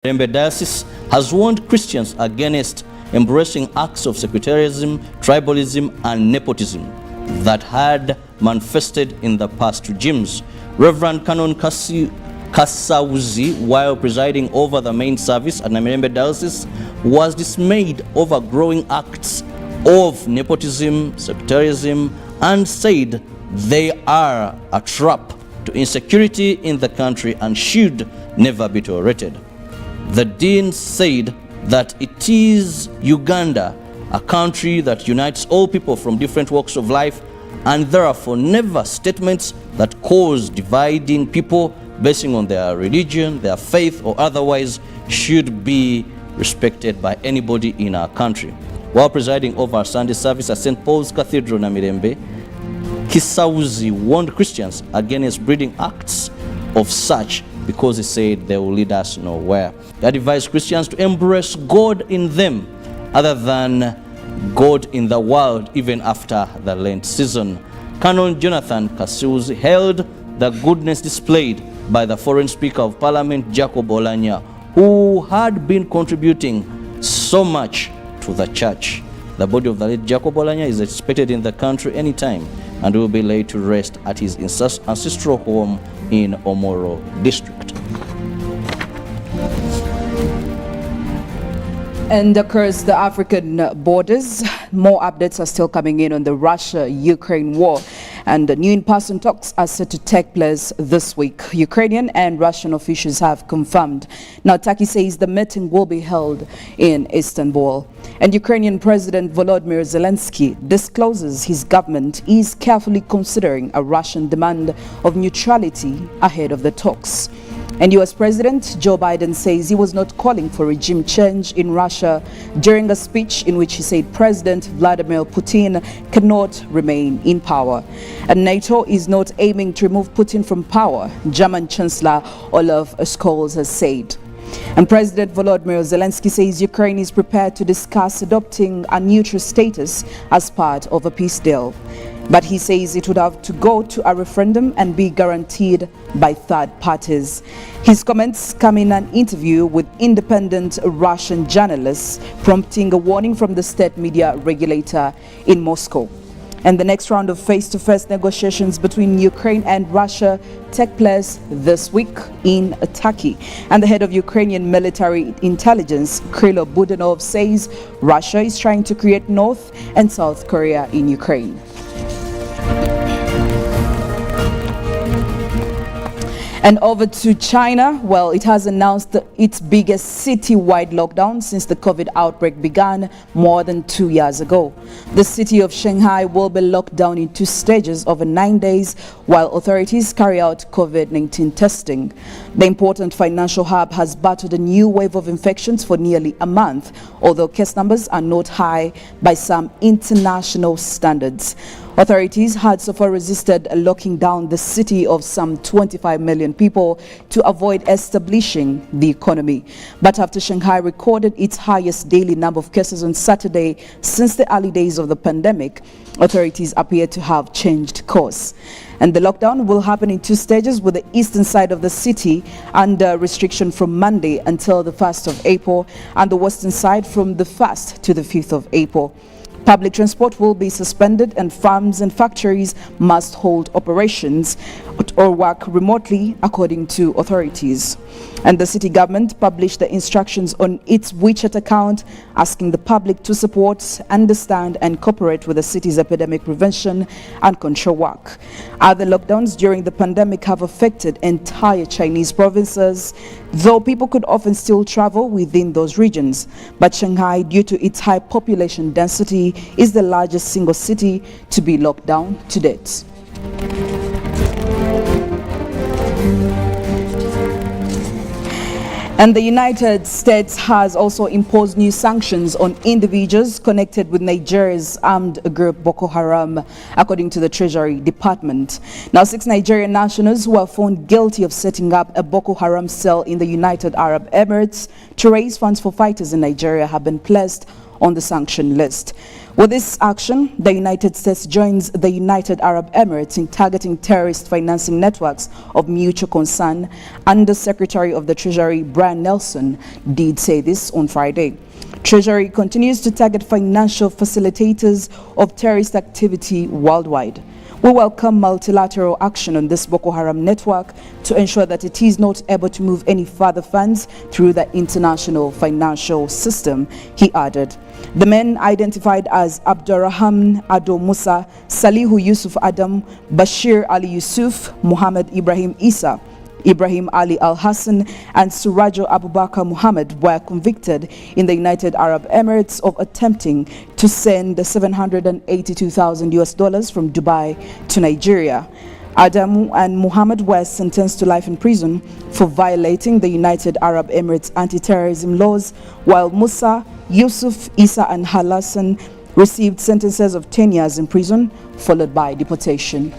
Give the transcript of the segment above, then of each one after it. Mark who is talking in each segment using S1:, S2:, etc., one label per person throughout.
S1: Mirembe Diocese has warned Christians against embracing acts of sectarianism, tribalism, and nepotism that had manifested in the past regimes. Reverend Canon Kasauzi, while presiding over the main service at Mirembe Diocese, was dismayed over growing acts of nepotism, sectarianism, and said they are a trap to insecurity in the country and should never be tolerated. The Dean said that it is Uganda, a country that unites all people from different walks of life, and therefore never statements that cause dividing people basing on their religion, their faith, or otherwise should be respected by anybody in our country. While presiding over Sunday service at St. Paul's Cathedral, Namirembe, Kisauzi warned Christians against breeding acts of such because he said they will lead us nowhere. He advised Christians to embrace God in them other than God in the world even after the Lent season. Canon Jonathan Kasuzi hailed the goodness displayed by the foreign Speaker of Parliament, Jacob Olanya, who had been contributing so much to the church. The body of the late Jacob Olanya is expected in the country anytime and will be laid to rest at his ancestral home in Omoro district.
S2: And across the African borders, more updates are still coming in on the Russia-Ukraine war, and new in-person talks are set to take place this week. Ukrainian and Russian officials have confirmed. Now, Turkey says the meeting will be held in Istanbul. And Ukrainian President Volodymyr Zelensky discloses his government is carefully considering a Russian demand of neutrality ahead of the talks. And US President Joe Biden says he was not calling for regime change in Russia during a speech in which he said President Vladimir Putin cannot remain in power. And NATO is not aiming to remove Putin from power, German Chancellor Olaf Scholz has said. And President Volodymyr Zelensky says Ukraine is prepared to discuss adopting a neutral status as part of a peace deal. But he says it would have to go to a referendum and be guaranteed by third parties. His comments come in an interview with independent Russian journalists, prompting a warning from the state media regulator in Moscow. And the next round of face-to-face negotiations between Ukraine and Russia take place this week in Turkey. And the head of Ukrainian military intelligence, Krylo Budanov, says Russia is trying to create North and South Korea in Ukraine. And over to China, well, it has announced its biggest city-wide lockdown since the COVID outbreak began more than 2 years ago. The city of Shanghai will be locked down in 2 stages over 9 days while authorities carry out COVID-19 testing. The important financial hub has battled a new wave of infections for nearly a month, although case numbers are not high by some international standards. Authorities had so far resisted locking down the city of some 25 million people to avoid establishing the economy. But after Shanghai recorded its highest daily number of cases on Saturday since the early days of the pandemic, authorities appear to have changed course. And the lockdown will happen in 2 stages, with the eastern side of the city under restriction from Monday until the 1st of April and the western side from the 1st to the 5th of April. Public transport will be suspended and farms and factories must hold operations or work remotely, according to authorities. And the city government published the instructions on its WeChat account, asking the public to support, understand, and cooperate with the city's epidemic prevention and control work. Other lockdowns during the pandemic have affected entire Chinese provinces, though people could often still travel within those regions. But Shanghai, due to its high population density, is the largest single city to be locked down to date. And the United States has also imposed new sanctions on individuals connected with Nigeria's armed group Boko Haram, according to the Treasury Department. Now, 6 Nigerian nationals who are found guilty of setting up a Boko Haram cell in the United Arab Emirates to raise funds for fighters in Nigeria have been placed on the sanction list. With this action, the United States joins the United Arab Emirates in targeting terrorist financing networks of mutual concern. Under Secretary of the Treasury Brian Nelson did say this on Friday. Treasury continues to target financial facilitators of terrorist activity worldwide. We welcome multilateral action on this Boko Haram network to ensure that it is not able to move any further funds through the international financial system, he added. The men identified as Abdurrahman Ado Musa, Salihu Yusuf Adam, Bashir Ali Yusuf, Muhammad Ibrahim Isa, Ibrahim Ali Al-Hassan and Surajo Abubakar Muhammad were convicted in the United Arab Emirates of attempting to send $782,000 from Dubai to Nigeria. Adam and Muhammad were sentenced to life in prison for violating the United Arab Emirates anti-terrorism laws, while Musa, Yusuf, Isa and Al-Hassan received sentences of 10 years in prison, followed by deportation.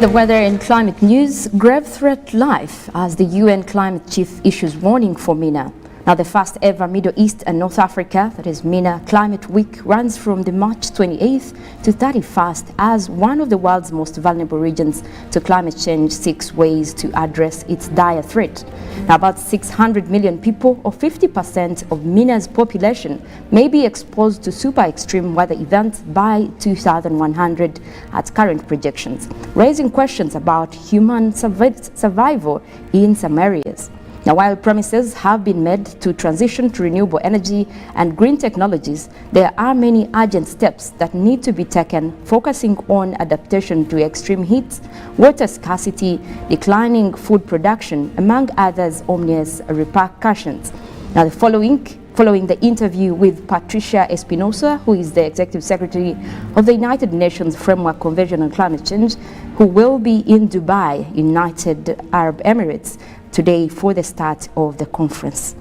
S3: The weather and climate news. Grave threat life as the UN climate chief issues warning for MENA. Now, the first ever Middle East and North Africa, that is MENA Climate Week, runs from the March 28th to 31st as one of the world's most vulnerable regions to climate change seeks ways to address its dire threat. Now, about 600 million people, or 50% of MENA's population, may be exposed to super extreme weather events by 2100 at current projections, raising questions about human survival in some areas. Now, while promises have been made to transition to renewable energy and green technologies, there are many urgent steps that need to be taken, focusing on adaptation to extreme heat, water scarcity, declining food production, among others ominous repercussions. Now, following the interview with Patricia Espinosa, who is the Executive Secretary of the United Nations Framework Convention on Climate Change, who will be in Dubai, United Arab Emirates, today for the start of the conference.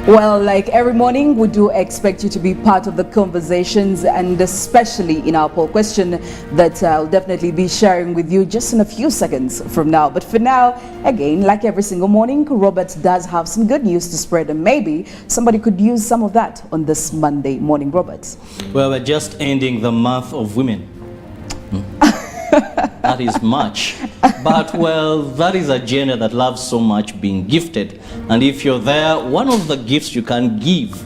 S2: Well, like every morning, we do expect you to be part of the conversations, and especially in our poll question that I'll definitely be sharing with you just in a few seconds from now. But for now, again, like every single morning, Robert does have some good news to spread, and maybe somebody could use some of that on this Monday morning, Robert.
S1: Well, we're just ending the month of women. That is much, but well, that is a gender that loves so much being gifted, and if you're there, one of the gifts you can give,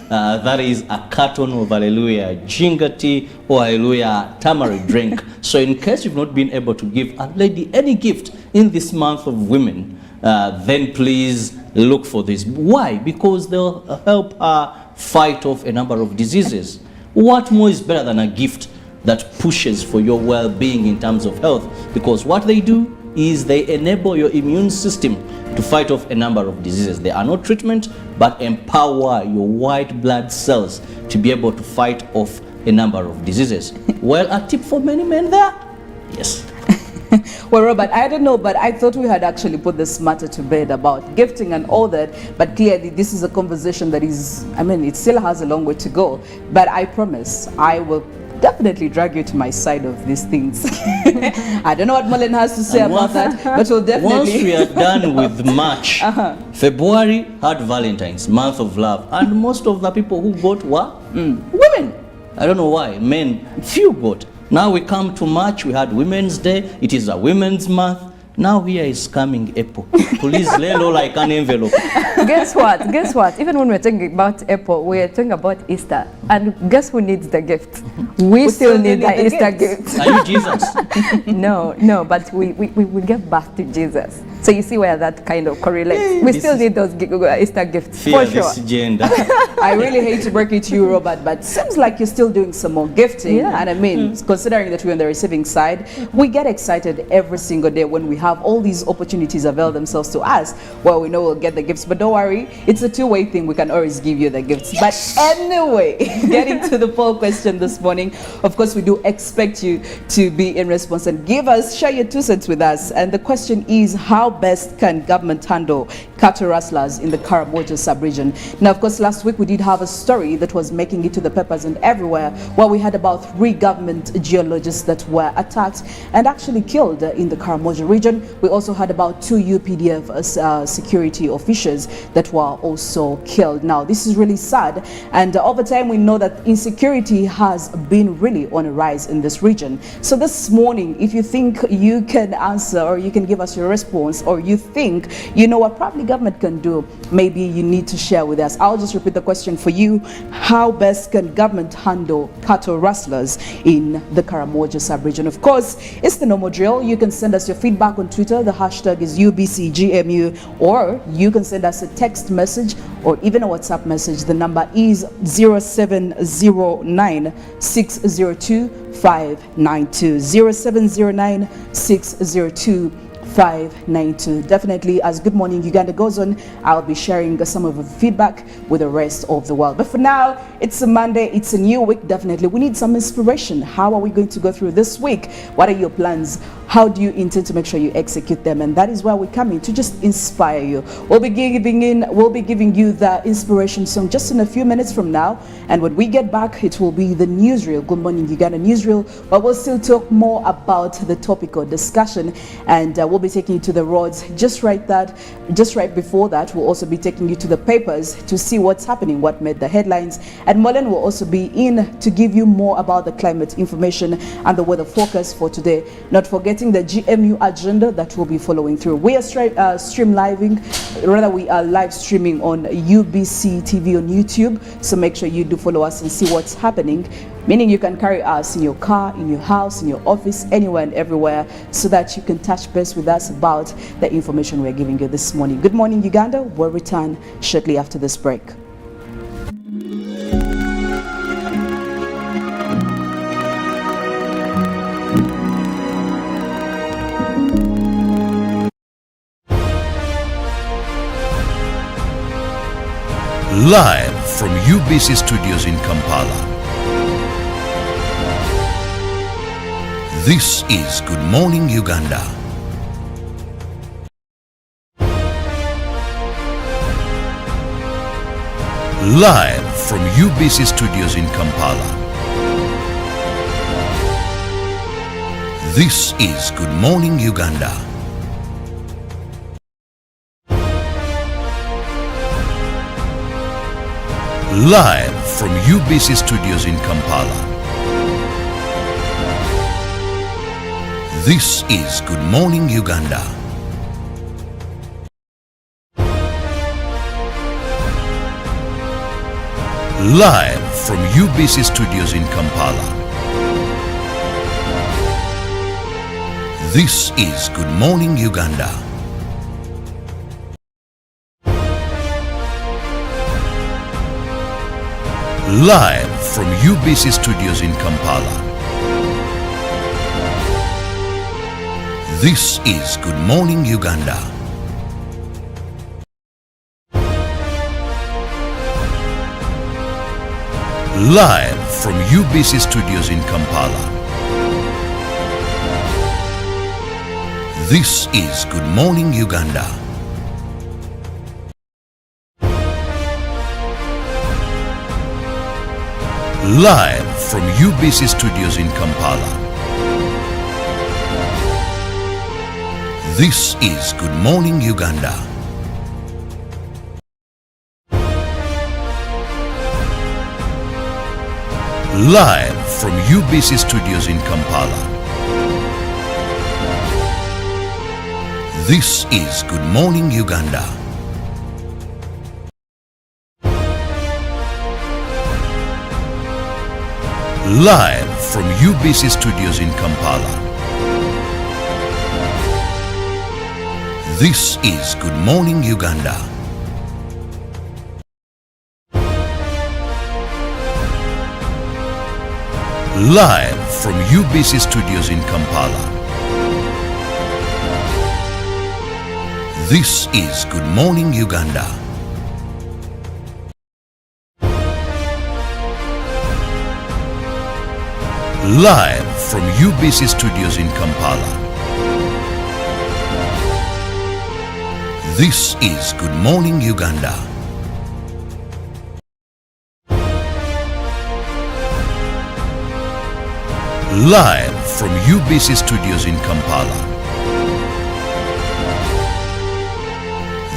S1: that is a carton of Hallelujah ginger tea or Hallelujah tamarind drink. So in case you've not been able to give a lady any gift in this month of women, then please look for this. Why? Because they'll help her fight off a number of diseases. What more is better than a gift that pushes for your well-being in terms of health? Because what they do is they enable your immune system to fight off a number of diseases. They are not treatment, but empower your white blood cells to be able to fight off a number of diseases. Well, a tip for many men there? Yes.
S2: Well, Robert, I don't know, but I thought we had actually put this matter to bed about gifting and all that, but clearly this is a conversation that is, I mean, it still has a long way to go, but I promise I will definitely drag you to my side of these things. I don't know what Mullen has to say about that, but we'll definitely...
S1: Once we are done with March, February had Valentine's, month of love, and most of the people who got were women. I don't know why, men, few got. Now we come to March, we had Women's Day, it is a women's month. Now here is coming April. Please lay low like an envelope.
S3: Guess what? Even when we're talking about April, we're talking about Easter. And guess who needs the gift? We still need the Easter gift.
S1: Are you Jesus?
S3: No, but we will give birth to Jesus. So you see where that kind of correlates. We still need those Easter gifts, for sure.
S1: Gender.
S2: I really hate to break it to you, Robert, but it seems like you're still doing some more gifting.
S3: Yeah.
S2: And I mean, considering that we're on the receiving side, we get excited every single day when we have all these opportunities avail themselves to us. Well, we know we'll get the gifts, but don't worry, it's a two-way thing. We can always give you the gifts. Yes. But anyway, getting to the poll question this morning, of course, we do expect you to be in response and share your 2 cents with us. And the question is, how how best can government handle cattle rustlers in the Karamoja sub-region. Now, of course, last week we did have a story that was making it to the papers and everywhere, where we had about 3 government geologists that were attacked and actually killed in the Karamoja region. We also had about 2 UPDF security officials that were also killed. Now, this is really sad, and over time we know that insecurity has been really on a rise in this region. So this morning, if you think you can answer or you can give us your response, or you think you know what probably government can do, maybe you need to share with us. I'll just repeat the question for you. How best can government handle cattle rustlers in the Karamoja sub-region? Of course, it's the normal drill. You can send us your feedback on Twitter. The hashtag is UBCGMU, or you can send us a text message or even a WhatsApp message. The number is 0709 602 592 0709 602 592. Definitely, as Good Morning Uganda goes on, I'll be sharing some of the feedback with the rest of the world. But for now, it's a Monday, it's a new week. Definitely, we need some inspiration. How are we going to go through this week? What are your plans? How do you intend to make sure you execute them? And that is why we come in to just inspire you. We'll be giving you the inspiration song just in a few minutes from now. And when we get back, it will be the newsreel, Good Morning Uganda newsreel, but we'll still talk more about the topical discussion, and we'll be taking you to the roads just right before that. We'll also be taking you to the papers to see what's happening, what made the headlines, and Molen will also be in to give you more about the climate information and the weather forecast for today. Not forgetting the GMU agenda that will be following through. We are we are live streaming on UBC TV on YouTube, so make sure you do follow us and see what's happening, meaning you can carry us in your car, in your house, in your office, anywhere and everywhere, so that you can touch base with us about the information we're giving you this morning. Good Morning Uganda will return shortly after this break.
S4: Live from UBC Studios in Kampala. This is Good Morning Uganda. Live from UBC Studios in Kampala. This is Good Morning Uganda. Live from UBC Studios in Kampala. This is Good Morning Uganda. Live from UBC Studios in Kampala. This is Good Morning Uganda. Live from UBC Studios in Kampala. This is Good Morning Uganda. Live from UBC Studios in Kampala. This is Good Morning Uganda. Live from UBC Studios in Kampala. This is Good Morning Uganda. Live from UBC Studios in Kampala. This is Good Morning Uganda. Live from UBC Studios in Kampala. This is Good Morning Uganda. Live from UBC Studios in Kampala. This is Good Morning Uganda. Live from UBC Studios in Kampala. This is Good Morning Uganda. Live from UBC Studios in Kampala.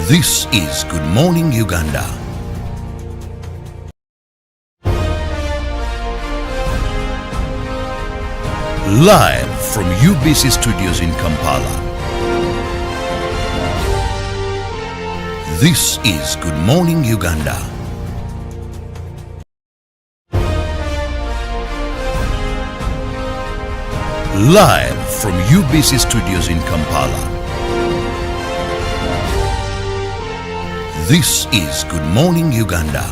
S4: This is Good Morning Uganda. Live from UBC Studios in Kampala. This is Good Morning Uganda. Live from UBC Studios in Kampala. This is Good Morning Uganda.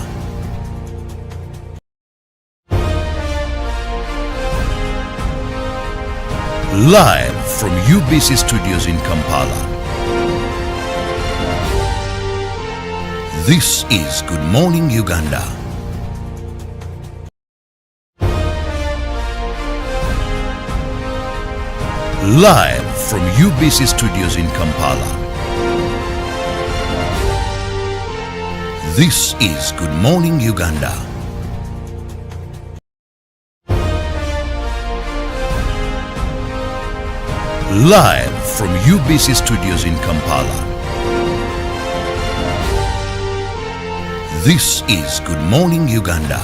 S4: Live from UBC Studios in Kampala. This is Good Morning Uganda. Live from UBC Studios in Kampala. This is Good Morning Uganda. Live from UBC Studios in Kampala. This is Good Morning Uganda.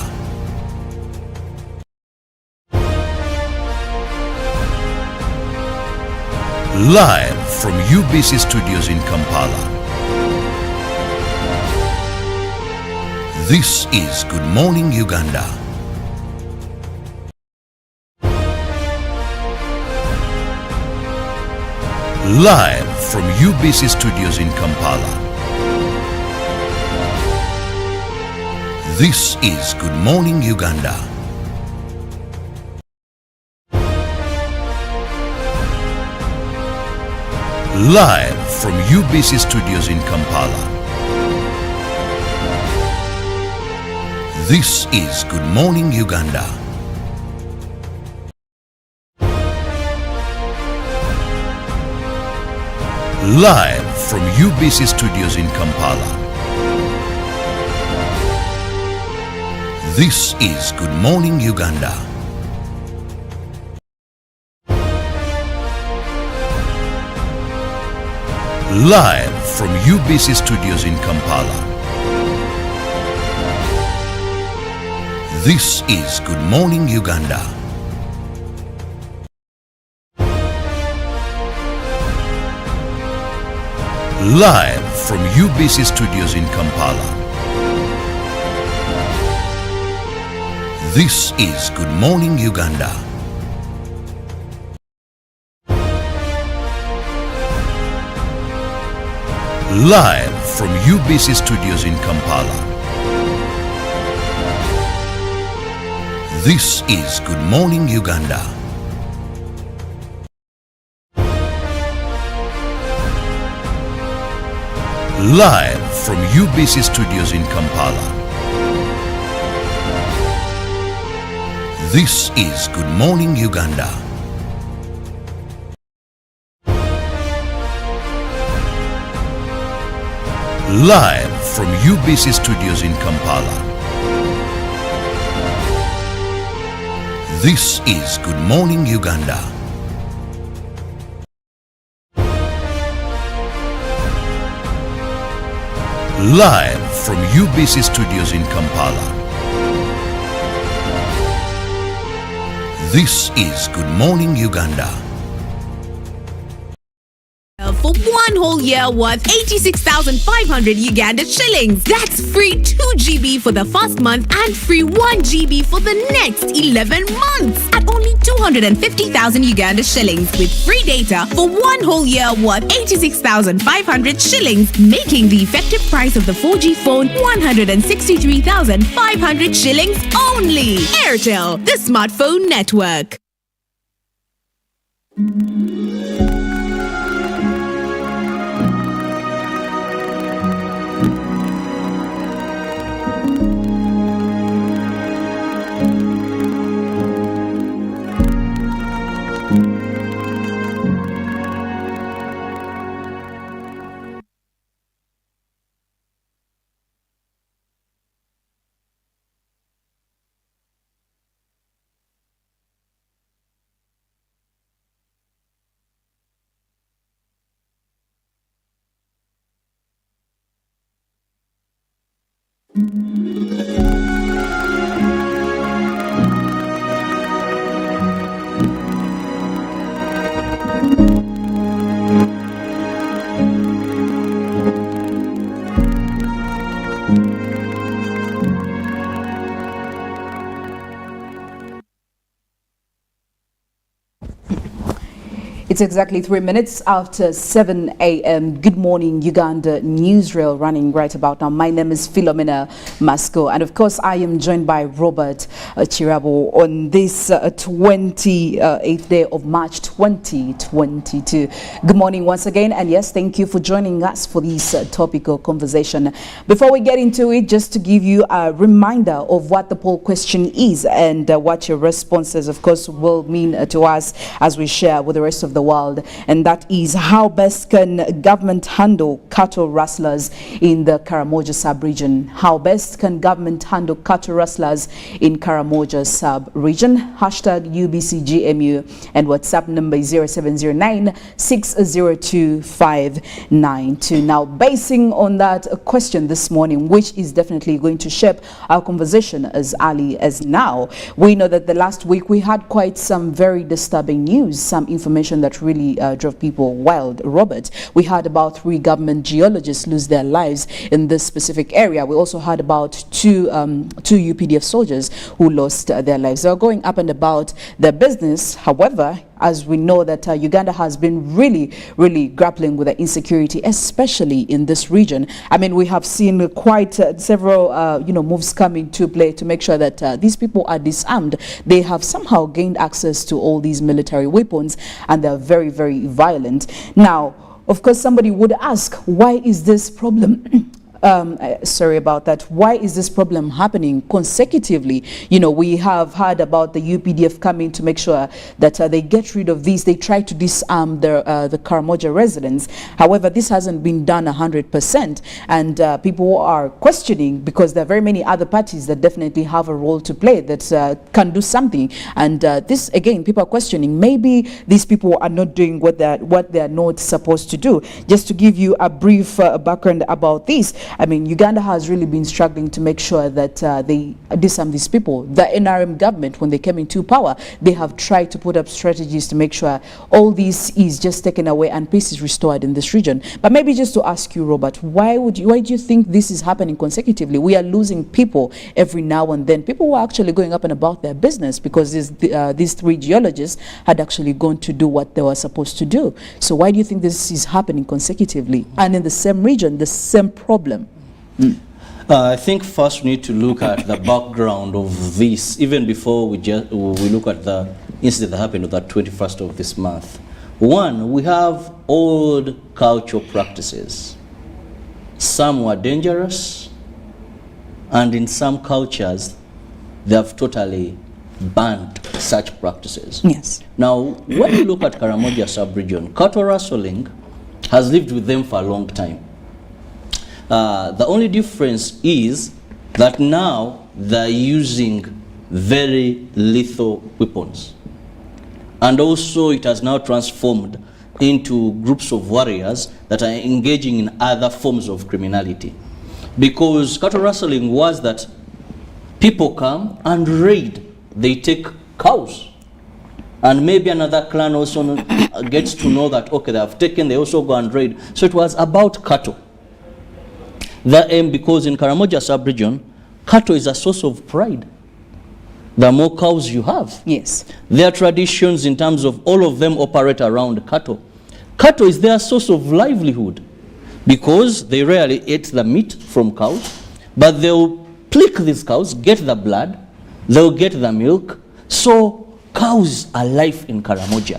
S4: Live from UBC Studios in Kampala. This is Good Morning Uganda. Live from UBC Studios in Kampala. This is Good Morning Uganda. Live from UBC Studios in Kampala. This is Good Morning Uganda. Live from UBC Studios in Kampala. This is Good Morning Uganda. Live from UBC Studios in Kampala. This is Good Morning Uganda. Live from UBC Studios in Kampala. This is Good Morning Uganda. Live from UBC Studios in Kampala. This is Good Morning Uganda. Live from UBC Studios in Kampala. This is Good Morning Uganda. Live from UBC Studios in Kampala. This is Good Morning Uganda. Live from UBC Studios in Kampala. This is Good Morning Uganda.
S5: For one whole year worth 86,500 Uganda shillings. That's free 2 GB for the first month and free 1 GB for the next 11 months at only 250,000 Uganda shillings with free data for one whole year worth 86,500 shillings, making the effective price of the 4G phone 163,500 shillings only. Airtel, the smartphone network.
S2: It's exactly 3 minutes after 7 a.m. Good morning, Uganda newsreel running right about now. My name is Philomena Masco, and of course I am joined by Robert Chirabo on this 28th day of March 2022. Good morning once again, and yes, thank you for joining us for this topical conversation. Before we get into it, just to give you a reminder of what the poll question is and what your responses, of course, will mean to us as we share with the rest of the world, and that is how best can government handle cattle rustlers in the Karamoja sub-region. How best can government handle cattle rustlers in Karamoja sub-region? Hashtag UBCGMU and WhatsApp number is 0709 602 592. Now, basing on that question this morning, which is definitely going to shape our conversation as early as now, we know that the last week we had quite some very disturbing news, some information that really drove people wild. Robert, we heard about 3 government geologists lose their lives in this specific area. We also heard about two UPDF soldiers who lost their lives. They are going up and about their business. However, as we know that Uganda has been really grappling with the insecurity, especially in this region. I mean, we have seen quite several moves come into play to make sure that these people are disarmed. They have somehow gained access to all these military weapons, and they're very violent. Now, of course, somebody would ask, why is this problem sorry about that. Why is this problem happening consecutively? You know, we have heard about the UPDF coming to make sure that they get rid of these. They try to disarm the Karamoja residents. However, this hasn't been done 100%, and people are questioning, because there are very many other parties that definitely have a role to play that can do something. And this, again, people are questioning, maybe these people are not doing what they're not supposed to do. Just to give you a brief background about this, I mean, Uganda has really been struggling to make sure that they disarm these people. The NRM government, when they came into power, they have tried to put up strategies to make sure all this is just taken away and peace is restored in this region. But maybe just to ask you, Robert, why do you think this is happening consecutively? We are losing people every now and then. People were actually going up and about their business because these 3 geologists had actually gone to do what they were supposed to do. So why do you think this is happening consecutively and in the same region, the same problem?
S1: I think first we need to look at the background of this, even before we look at the incident that happened on the 21st of this month. One, we have old cultural practices. Some were dangerous, and in some cultures, they have totally banned such practices.
S2: Yes.
S1: Now, when you look at Karamoja sub-region, cattle rustling has lived with them for a long time. The only difference is that now they're using very lethal weapons. And also it has now transformed into groups of warriors that are engaging in other forms of criminality. Because cattle rustling was that people come and raid, they take cows. And maybe another clan also gets to know that, okay, they have taken, they also go and raid. So it was about cattle. The aim, because in Karamoja sub-region, cattle is a source of pride. The more cows you have.
S2: Yes.
S1: Their traditions in terms of all of them operate around cattle. Cattle is their source of livelihood because they rarely eat the meat from cows, but they'll pluck these cows, get the blood, they'll get the milk. So cows are life in Karamoja.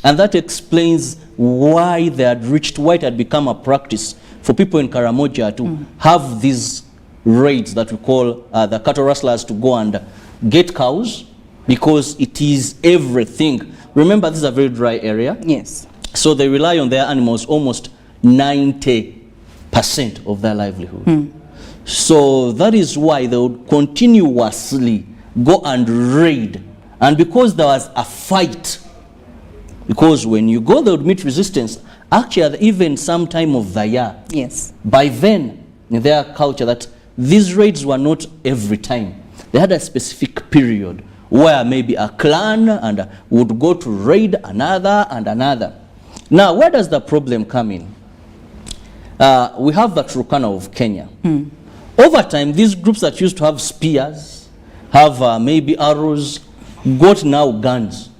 S1: And that explains why they had reached, why it had become a practice for people in Karamoja to have these raids that we call the cattle rustlers to go and get cows, because it is everything. Remember, this is a very dry area.
S2: Yes.
S1: So they rely on their animals almost 90% of their livelihood. So that is why they would continuously go and raid. And because there was a fight, because when you go, they would meet resistance. Actually, even some time of the year.
S2: Yes.
S1: By then, in their culture, that these raids were not every time. They had a specific period where maybe a clan and would go to raid another and another. Now, where does the problem come in? We have the Turkana of Kenya. Over time, these groups that used to have spears, have maybe arrows, got now guns.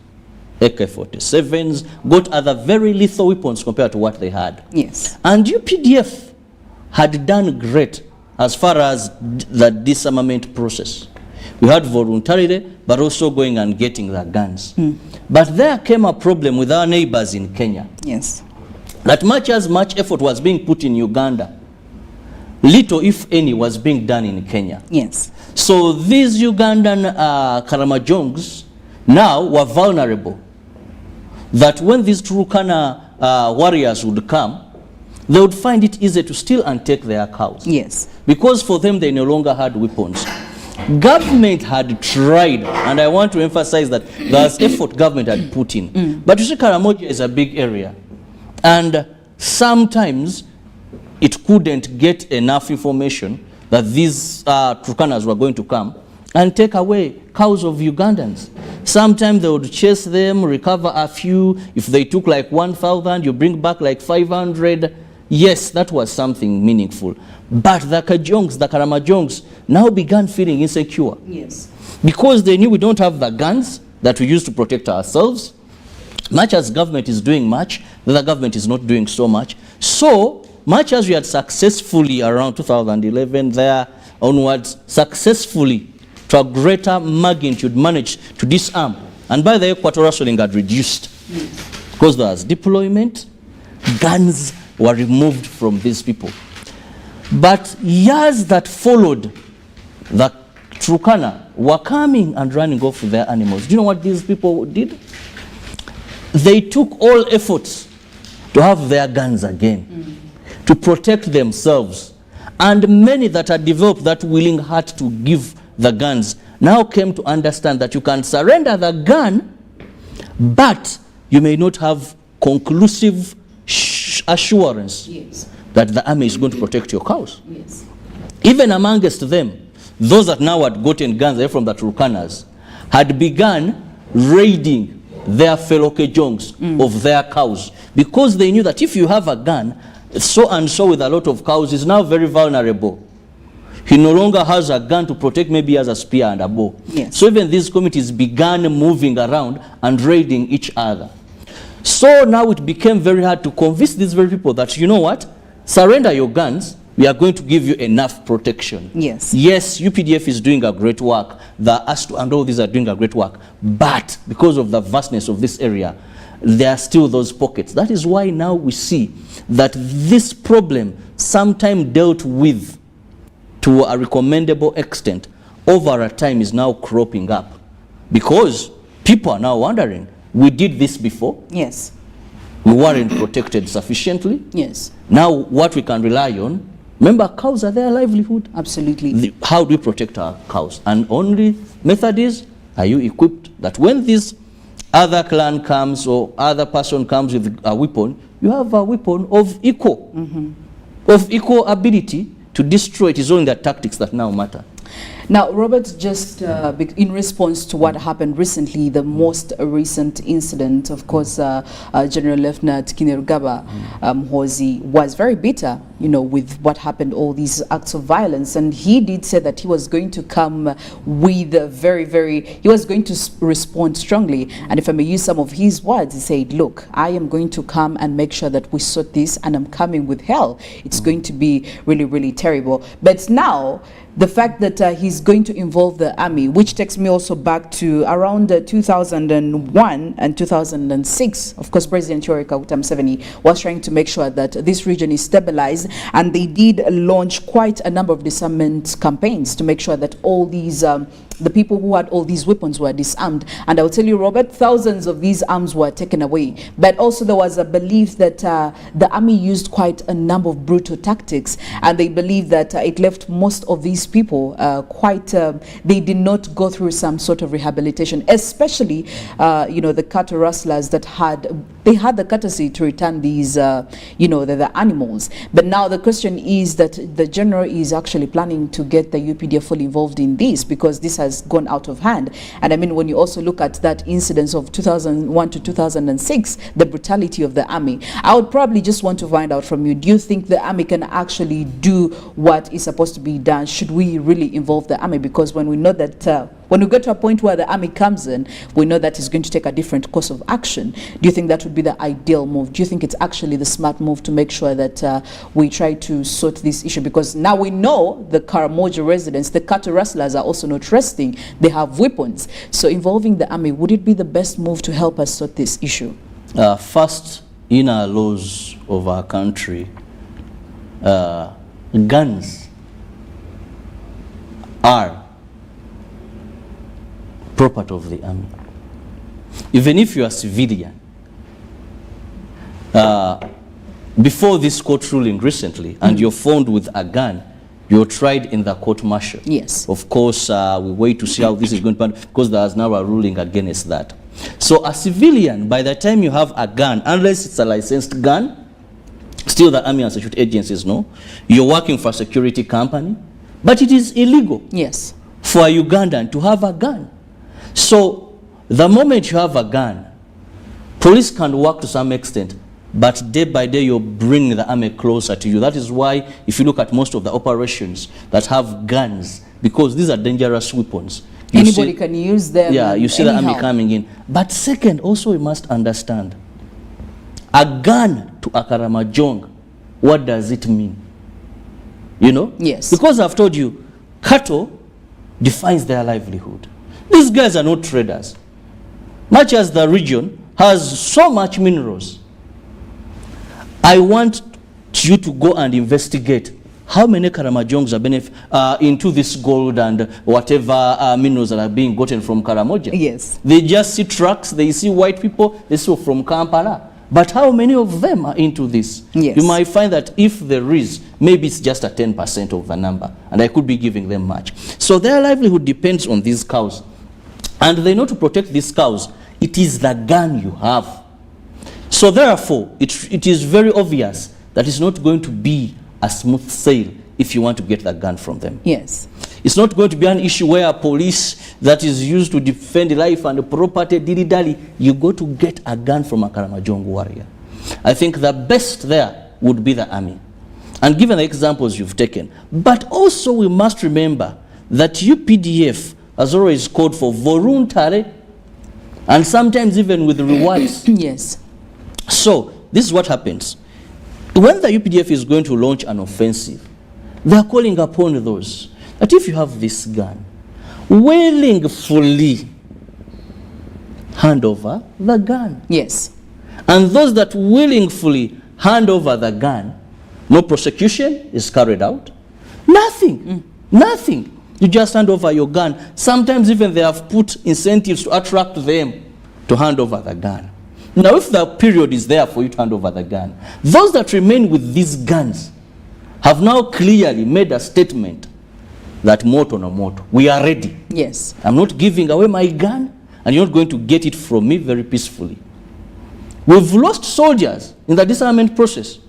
S1: AK-47s, got other very lethal weapons compared to what they had.
S2: Yes.
S1: And UPDF had done great as far as the disarmament process. We had voluntarily, but also going and getting their guns. But there came a problem with our neighbors in Kenya.
S2: Yes.
S1: That much effort was being put in Uganda, little, if any, was being done in Kenya.
S2: Yes.
S1: So these Ugandan Karamajongs now were vulnerable. That when these Turkana warriors would come, they would find it easy to steal and take their cows.
S2: Yes.
S1: Because for them, they no longer had weapons. Government had tried, and I want to emphasize that there's effort government had put in. But you see, Karamoja is a big area. And sometimes it couldn't get enough information that these Turkanas were going to come and take away cows of Ugandans. Sometimes they would chase them, recover a few. If they took like 1,000, you bring back like 500. Yes, that was something meaningful. But the Kajongs, the Karamajongs, now began feeling insecure.
S2: Yes.
S1: Because they knew we don't have the guns that we use to protect ourselves. Much as government is doing much, the other government is not doing so much. So much as we had successfully around 2011 there onwards, successfully to a greater magnitude managed to disarm. And by the equatorial swelling had reduced. Because there was deployment, guns were removed from these people. But years that followed, the Turkana were coming and running off with their animals. Do you know what these people did? They took all efforts to have their guns again, to protect themselves. And many that had developed that willing heart to give the guns now came to understand that you can surrender the gun, but you may not have conclusive assurance that the army is going to protect your cows.
S2: Yes.
S1: Even amongst them, those that now had gotten guns away from the Turkanas had begun raiding their fellow Kejongs of their cows, because they knew that if you have a gun, so and so with a lot of cows is now very vulnerable. He no longer has a gun to protect, maybe he has a spear and a bow.
S2: Yes.
S1: So even these communities began moving around and raiding each other. So now it became very hard to convince these very people that, you know what, surrender your guns, we are going to give you enough protection.
S2: Yes.
S1: Yes, UPDF is doing a great work. The ASTU and all these are doing a great work. But because of the vastness of this area, there are still those pockets. That is why now we see that this problem, sometime dealt with to a recommendable extent, over a time is now cropping up. Because people are now wondering, we did this before.
S2: Yes.
S1: We weren't protected sufficiently.
S2: Yes.
S1: Now what we can rely on, remember, cows are their livelihood.
S2: Absolutely.
S1: How do we protect our cows? And only method is, are you equipped that when this other clan comes or other person comes with a weapon, you have a weapon of equal ability to destroy it. Is only the tactics that now matter.
S2: Now, Robert, just in response to what happened recently, the most recent incident, of course, General Lieutenant Kainerugaba Muhoozi was very bitter, you know, with what happened, all these acts of violence. And he did say that he was going to come with he was going to respond strongly. And if I may use some of his words, he said, look, I am going to come and make sure that we sort this, and I'm coming with hell. It's going to be really, really terrible. But now, the fact that he's going to involve the army, which takes me also back to around 2001 and 2006. Of course, President Yoweri Kaguta Museveni was trying to make sure that this region is stabilized, and they did launch quite a number of disarmament campaigns to make sure that all these the people who had all these weapons were disarmed. And I will tell you, Robert, thousands of these arms were taken away. But also there was a belief that the army used quite a number of brutal tactics, and they believe that it left most of these people they did not go through some sort of rehabilitation, especially you know, the cattle rustlers that had the courtesy to return these you know, the animals. But now the question is that the general is actually planning to get the UPDF fully involved in this, because this has gone out of hand. And I mean, when you also look at that incidence of 2001 to 2006, the brutality of the army, I would probably just want to find out from you, do you think the army can actually do what is supposed to be done? Should we really involve the army? Because when we know that when we get to a point where the army comes in, we know that it's going to take a different course of action. Do you think that would be the ideal move? Do you think it's actually the smart move to make sure that we try to sort this issue? Because now we know the Karamoja residents, the cattle rustlers are also not resting. They have weapons. So involving the army, would it be the best move to help us sort this issue?
S1: First, in our laws of our country, guns are property of the army. Even if you are civilian, before this court ruling recently, and you're found with a gun, you're tried in the court martial.
S2: Yes.
S1: Of course, we wait to see how this is going to happen, because there's now a ruling against that. So a civilian, by the time you have a gun, unless it's a licensed gun, still the army and security agencies know, you're working for a security company, but it is illegal.
S2: Yes.
S1: For a Ugandan to have a gun. So the moment you have a gun, police can work to some extent, but day by day you're bringing the army closer to you. That is why if you look at most of the operations that have guns, because these are dangerous weapons,
S2: anybody can use them.
S1: Yeah, you see the army coming in. But second, also we must understand, a gun to a Karamojong, what does it mean? You know?
S2: Yes.
S1: Because I've told you, cattle defines their livelihood. These guys are not traders. Much as the region has so much minerals, I want you to go and investigate how many Karamojongs are into this gold and whatever minerals that are being gotten from Karamoja.
S2: Yes.
S1: They just see trucks, they see white people, they see from Kampala. But how many of them are into this?
S2: Yes.
S1: You might find that if there is, maybe it's just a 10% of the number, and I could be giving them much. So their livelihood depends on these cows. And they know to protect these cows, it is the gun you have. So therefore, it is very obvious that it's not going to be a smooth sail if you want to get the gun from them.
S2: Yes.
S1: It's not going to be an issue where a police that is used to defend life and property, dilly-dally, you go to get a gun from a Karamojong warrior. I think the best there would be the army. And given the examples you've taken, but also we must remember that UPDF has always called for voluntary and sometimes even with rewards.
S2: Yes.
S1: So this is what happens. When the UPDF is going to launch an offensive, they are calling upon those that if you have this gun, willingly hand over the gun.
S2: Yes.
S1: And those that willingly hand over the gun, no prosecution is carried out. Nothing. Nothing. You just hand over your gun. Sometimes even they have put incentives to attract them to hand over the gun. Now if the period is there for you to hand over the gun, those that remain with these guns have now clearly made a statement that moto no moto, we are ready.
S2: Yes.
S1: I'm not giving away my gun, and you're not going to get it from me very peacefully. We've lost soldiers in the disarmament process,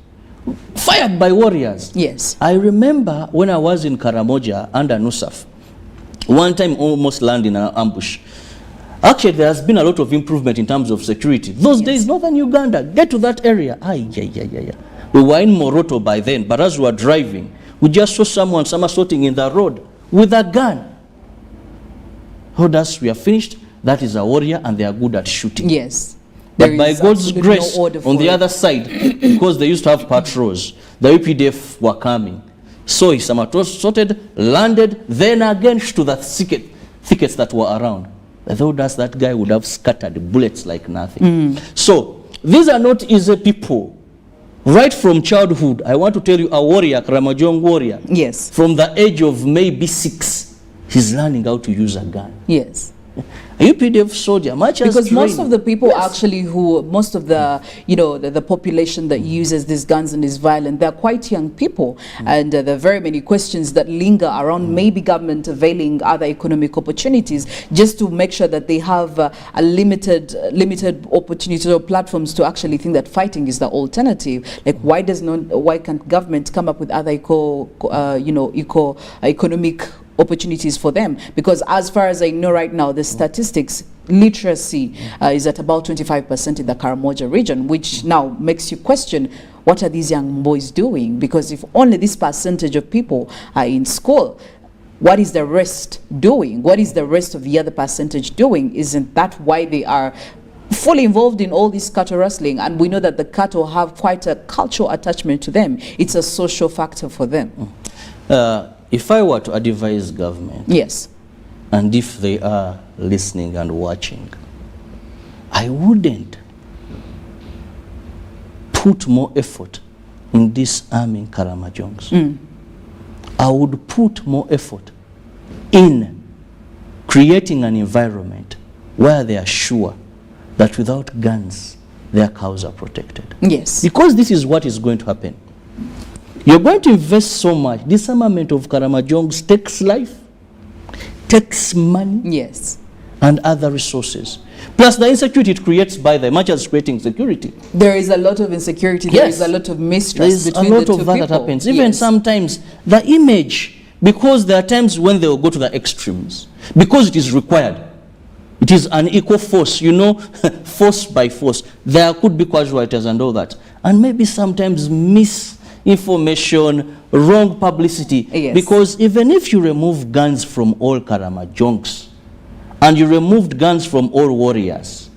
S1: fired by warriors.
S2: Yes.
S1: I remember when I was in Karamoja under Nusaf, one time almost landed in an ambush. Actually, there has been a lot of improvement in terms of security. Those days, northern Uganda, get to that area. We were in Moroto by then, but as we were driving, we just saw someone somersaulting in the road with a gun. How does we are finished? That is a warrior, and they are good at shooting.
S2: Yes.
S1: But by God's grace, on the other side, because they used to have patrols, the UPDF were coming. So he somersaulted, landed, then again to the thickets that were around. I thought that guy would have scattered bullets like nothing. So these are not easy people. Right from childhood, I want to tell you, a warrior, Karamojong warrior,
S2: yes,
S1: from the age of maybe 6, he's learning how to use a gun.
S2: Yes.
S1: A UPDF soldier, much as
S2: because most
S1: trained.
S2: of the people actually who, most of the, you know, the population that uses these guns and is violent, they're quite young people. And there are very many questions that linger around maybe government availing other economic opportunities just to make sure that they have a limited opportunities or platforms to actually think that fighting is the alternative. Like why can't government come up with other economic opportunities for them? Because as far as I know right now, the statistics, literacy is at about 25% in the Karamoja region, which now makes you question, what are these young boys doing? Because if only this percentage of people are in school, what is the rest doing? What is the rest of the other percentage doing? Isn't that why they are fully involved in all this cattle rustling? And we know that the cattle have quite a cultural attachment to them. It's a social factor for them.
S1: If I were to advise government,
S2: Yes.
S1: and if they are listening and watching, I wouldn't put more effort in disarming Karamajongs. I would put more effort in creating an environment where they are sure that without guns, their cows are protected.
S2: Yes.
S1: Because this is what is going to happen. You're going to invest so much. Disarmament of Karamajongs takes life, takes money,
S2: Yes.
S1: and other resources. Plus the insecurity it creates by them, much as creating security.
S2: There is a lot of insecurity. There is a lot of mistrust
S1: There's
S2: between
S1: a lot
S2: the two
S1: of that
S2: people.
S1: that happens. Even
S2: Yes.
S1: sometimes the image, because there are times when they will go to the extremes, because it is required. It is an equal force, you know, force by force. There could be casualties and all that. And maybe sometimes misinformation, wrong publicity.
S2: Yes.
S1: Because even if you remove guns from all Karamajongs, and you removed guns from all warriors,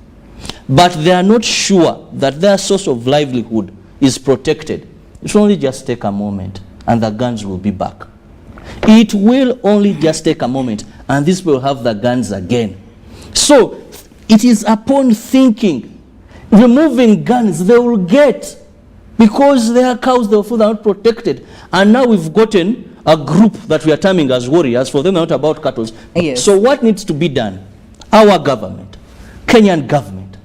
S1: but they are not sure that their source of livelihood is protected, it will only just take a moment and the guns will be back. It will only just take a moment and this will have the guns again. So it is upon thinking, removing guns they will get, because their cows, therefore, are not protected. And now we've gotten a group that we are terming as warriors. For them, not about cattle.
S2: Yes.
S1: So what needs to be done? Our government, Kenyan government,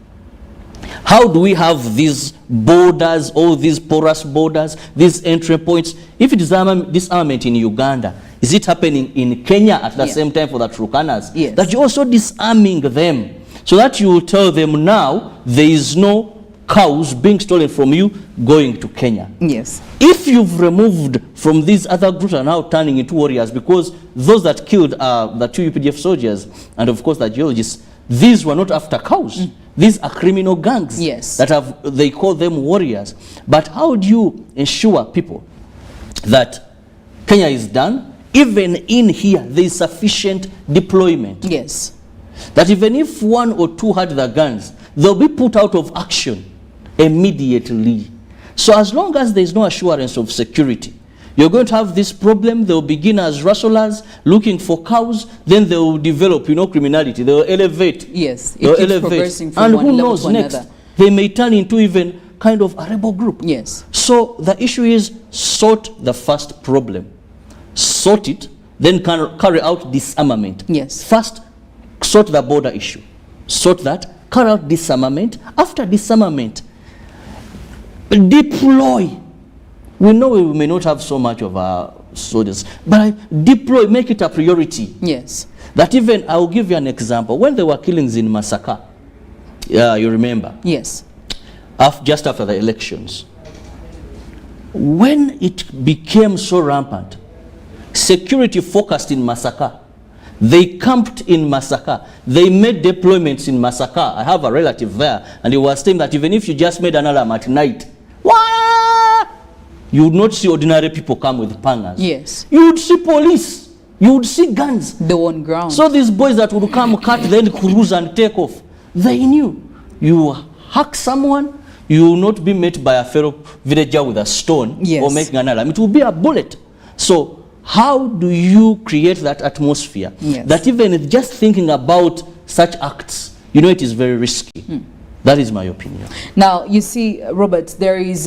S1: how do we have these borders, all these porous borders, these entry points? If it is disarmament in Uganda, is it happening in Kenya at the same time for the Turkanas?
S2: Yes.
S1: That you're also disarming them, so that you will tell them now there is no cows being stolen from you going to Kenya.
S2: Yes.
S1: If you've removed from these other groups are now turning into warriors, because those that killed the 2 UPDF soldiers and of course the geologists, these were not after cows. These are criminal gangs.
S2: Yes.
S1: That have, they call them warriors. But how do you ensure people that Kenya is done? Even in here, there is sufficient deployment.
S2: Yes.
S1: That even if 1 or 2 had the guns, they'll be put out of action immediately. So as long as there is no assurance of security, you're going to have this problem. They'll begin as rustlers looking for cows, then they will develop, you know, criminality. They will elevate.
S2: Yes. It
S1: They'll
S2: keeps
S1: elevate.
S2: progressing from
S1: And
S2: one
S1: who
S2: level
S1: knows
S2: to
S1: next?
S2: another.
S1: They may turn into even kind of a rebel group.
S2: Yes.
S1: So the issue is sort the first problem. Sort it, then carry out disarmament.
S2: Yes.
S1: First, sort the border issue. Sort that, carry out disarmament. After disarmament, deploy. We know we may not have so much of our soldiers, but deploy, make it a priority.
S2: Yes.
S1: That even, I will give you an example. When there were killings in Masaka, you remember,
S2: Yes.
S1: just after the elections, when it became so rampant, security focused in Masaka. They camped in Masaka. They made deployments in Masaka. I have a relative there, and he was saying that even if you just made an alarm at night, you would not see ordinary people come with pangas.
S2: Yes.
S1: You would see police. You would see guns.
S2: The on ground.
S1: So these boys that would come, cut, then cruise and take off, they knew you hack someone, you will not be met by a fellow villager with a stone.
S2: Yes.
S1: Or making an alarm. It will be a bullet. So how do you create that atmosphere?
S2: Yes.
S1: That even just thinking about such acts, you know, it is very risky. That is my opinion.
S2: Now, you see, Robert, there is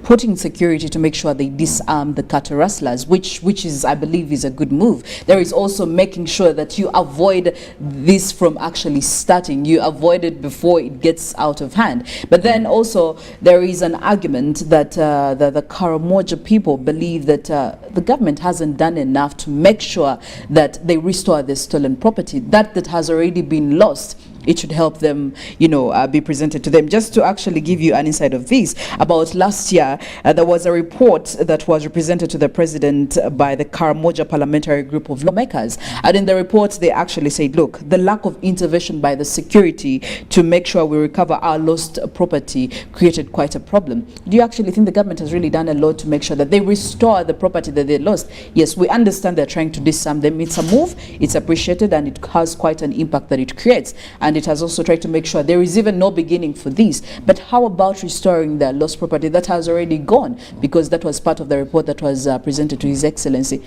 S2: putting security to make sure they disarm the cattle rustlers, which is, I believe, is a good move. There is also making sure that you avoid this from actually starting. You avoid it before it gets out of hand. But then also there is an argument that the Karamoja people believe that the government hasn't done enough to make sure that they restore the stolen property that has already been lost it should help them, be presented to them. Just to actually give you an insight of this, about last year, there was a report that was represented to the president by the Karamoja Parliamentary Group of Lawmakers. And in the report, they actually said, look, the lack of intervention by the security to make sure we recover our lost property created quite a problem. Do you actually think the government has really done a lot to make sure that they restore the property that they lost? Yes, we understand they're trying to disarm them. It's a move, it's appreciated, and it has quite an impact that it creates. And it has also tried to make sure there is even no beginning for this. But how about restoring the lost property that has already gone? Because that was part of the report that was presented to His Excellency.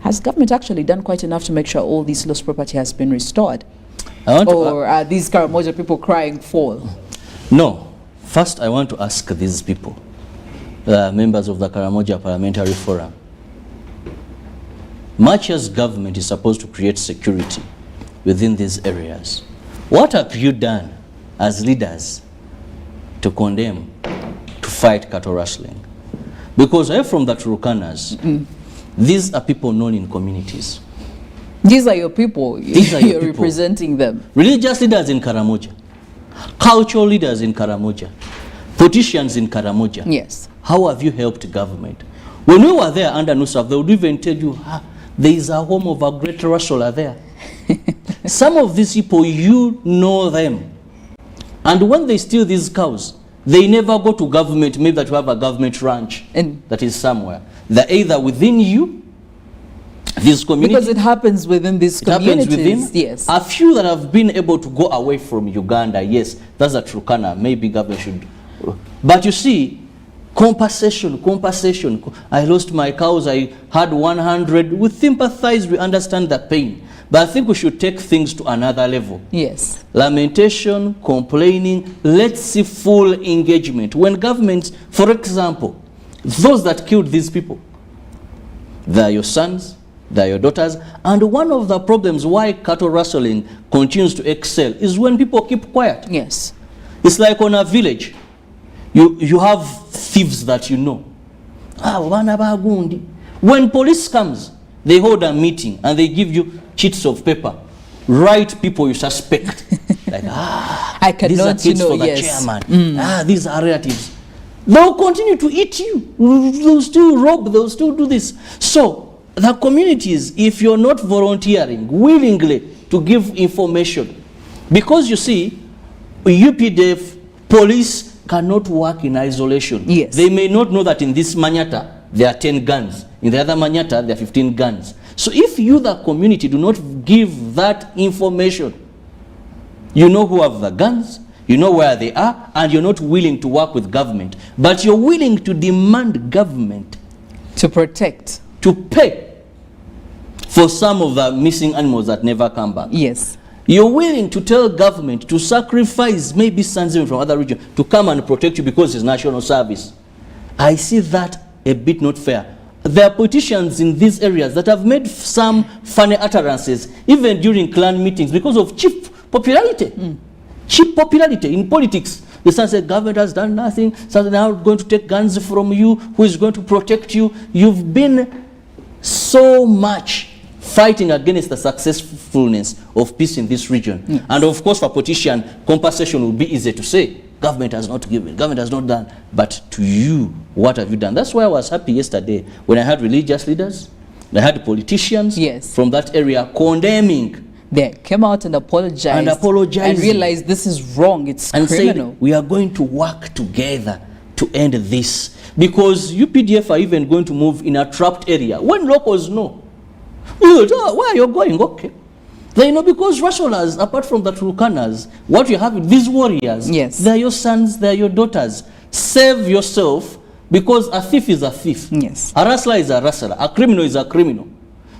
S2: Has government actually done quite enough to make sure all this lost property has been restored? Or are these Karamoja people crying foul?
S1: No. First, I want to ask these people, members of the Karamoja Parliamentary Forum, much as government is supposed to create security within these areas, what have you done as leaders to condemn, to fight cattle rustling? Because I'm from the Turukanas. These are people known in communities.
S2: These are your people.
S1: These are your
S2: You're
S1: people.
S2: representing them.
S1: Religious leaders in Karamoja, cultural leaders in Karamoja, politicians in Karamoja.
S2: Yes.
S1: How have you helped government? When we were there under Nusaf, they would even tell you, there is a home of a great rustler there. Some of these people, you know them. And when they steal these cows, they never go to government, maybe that you have a government ranch that is somewhere. They're either within you, this community.
S2: Because it happens within these communities.
S1: Within,
S2: yes.
S1: A few that have been able to go away from Uganda, yes, that's a Turkana, maybe government should. But you see, compensation. I lost my cows, I had 100. We sympathize, we understand the pain. But I think we should take things to another level.
S2: Yes.
S1: Lamentation, complaining, let's see full engagement. When governments, for example, those that killed these people, they're your sons, they're your daughters. And one of the problems why cattle rustling continues to excel is when people keep quiet.
S2: Yes.
S1: It's like on a village. You have thieves that you know. When police comes, they hold a meeting and they give you sheets of paper. Write people you suspect. Like,
S2: I cannot,
S1: these are kids for the chairman. These are relatives. They'll continue to eat you. They'll still rob. They'll still do this. So the communities, if you're not volunteering willingly to give information, because you see, UPDF, police cannot work in isolation.
S2: Yes.
S1: They may not know that in this Manyata there are 10 guns. In the other Manyata there are 15 guns. So if you, the community, do not give that information, you know who have the guns, you know where they are, and you're not willing to work with government. But you're willing to demand government
S2: to protect,
S1: to pay for some of the missing animals that never come back.
S2: Yes.
S1: You're willing to tell government to sacrifice maybe sons from other regions to come and protect you because it's national service. I see that a bit not fair. There are politicians in these areas that have made some funny utterances, even during clan meetings, because of cheap popularity. Cheap popularity in politics. The son said, government has done nothing, so they're now going to take guns from you, who is going to protect you. You've been so much fighting against the successfulness of peace in this region.
S2: Yes.
S1: And of course, for politician, compensation will be easy to say. Government has not given, government has not done. But to you, what have you done? That's why I was happy yesterday when I had religious leaders, I had politicians from that area condemning.
S2: They came out and apologized. And realized this is wrong, it's criminal.
S1: Said, we are going to work together to end this. Because UPDF are even going to move in a trapped area. When locals know, where are you going? Okay. They know, because rustlers, apart from the Turukanas, what you have, these warriors, they're your sons, they're your daughters. Save yourself, because a thief is a thief.
S2: Yes.
S1: A rustler is a rustler. A criminal is a criminal.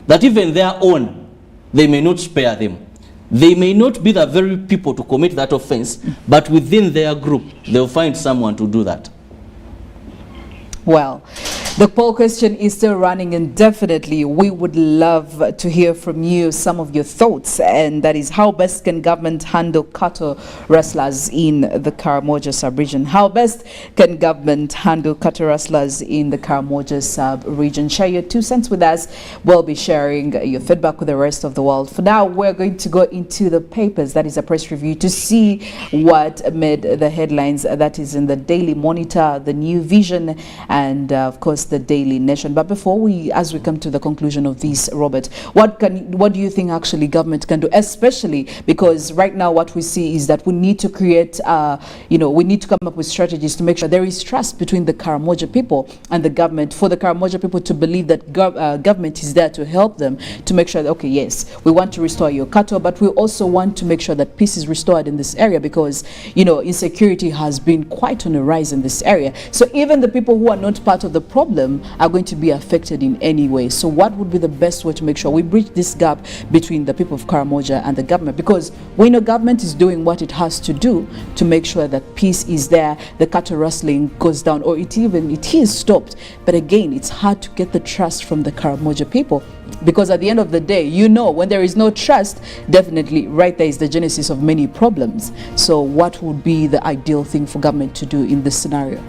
S1: That even their own, they may not spare them. They may not be the very people to commit that offense, but within their group, they'll find someone to do that.
S2: Well, The poll question is still running indefinitely. We would love to hear from you some of your thoughts, and that is, how best can government handle cattle rustlers in the Karamoja sub-region? How best can government handle cattle rustlers in the Karamoja sub-region? Share your 2 cents with us. We'll be sharing your feedback with the rest of the world. For now, we're going to go into the papers, that is a press review, to see what made the headlines. That is in the Daily Monitor, the New Vision, and of course the Daily Nation. But before as we come to the conclusion of this, Robert, what do you think actually government can do, especially because right now what we see is that we need to create we need to come up with strategies to make sure there is trust between the Karamoja people and the government, for the Karamoja people to believe that government is there to help them, to make sure that, okay, yes, we want to restore your cattle, but we also want to make sure that peace is restored in this area, because insecurity has been quite on the rise in this area. So even the people who are not part of the problem are going to be affected in any way. So what would be the best way to make sure we bridge this gap between the people of Karamoja and the government? Because we know government is doing what it has to do to make sure that peace is there, the cattle rustling goes down, or it is stopped. But again, it's hard to get the trust from the Karamoja people, because at the end of the day, when there is no trust, definitely right there is the genesis of many problems. So what would be the ideal thing for government to do in this scenario?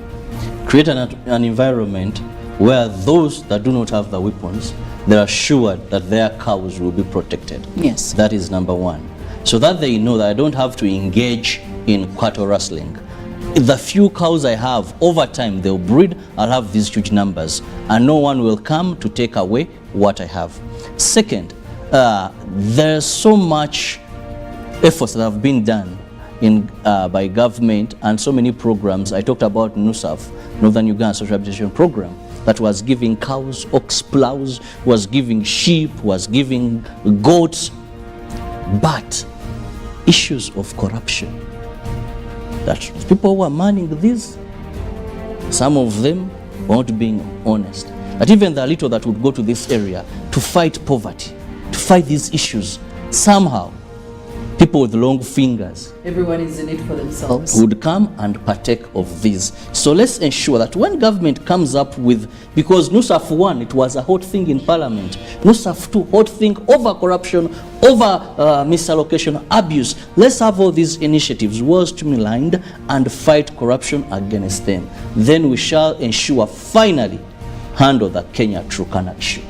S1: Create an environment where those that do not have the weapons, they're assured that their cows will be protected.
S2: Yes.
S1: That is number one. So that they know that I don't have to engage in cattle rustling. The few cows I have, over time they'll breed, I'll have these huge numbers, and no one will come to take away what I have. Second, there's so much efforts that have been done by government and so many programs. I talked about NUSAF, Northern Uganda Social Rehabilitation Program, that was giving cows, ox plows, was giving sheep, was giving goats, but issues of corruption. That people who are manning these, some of them weren't being honest. That even the little that would go to this area to fight poverty, to fight these issues, somehow people with long fingers,
S2: everyone is in it for themselves,
S1: would come and partake of these. So let's ensure that when government comes up with, because NUSAF 1, it was a hot thing in parliament, NUSAF 2, hot thing over corruption, over misallocation, abuse. Let's have all these initiatives well streamlined and fight corruption against them. Then we shall ensure finally handle the Kenya Turkana issue.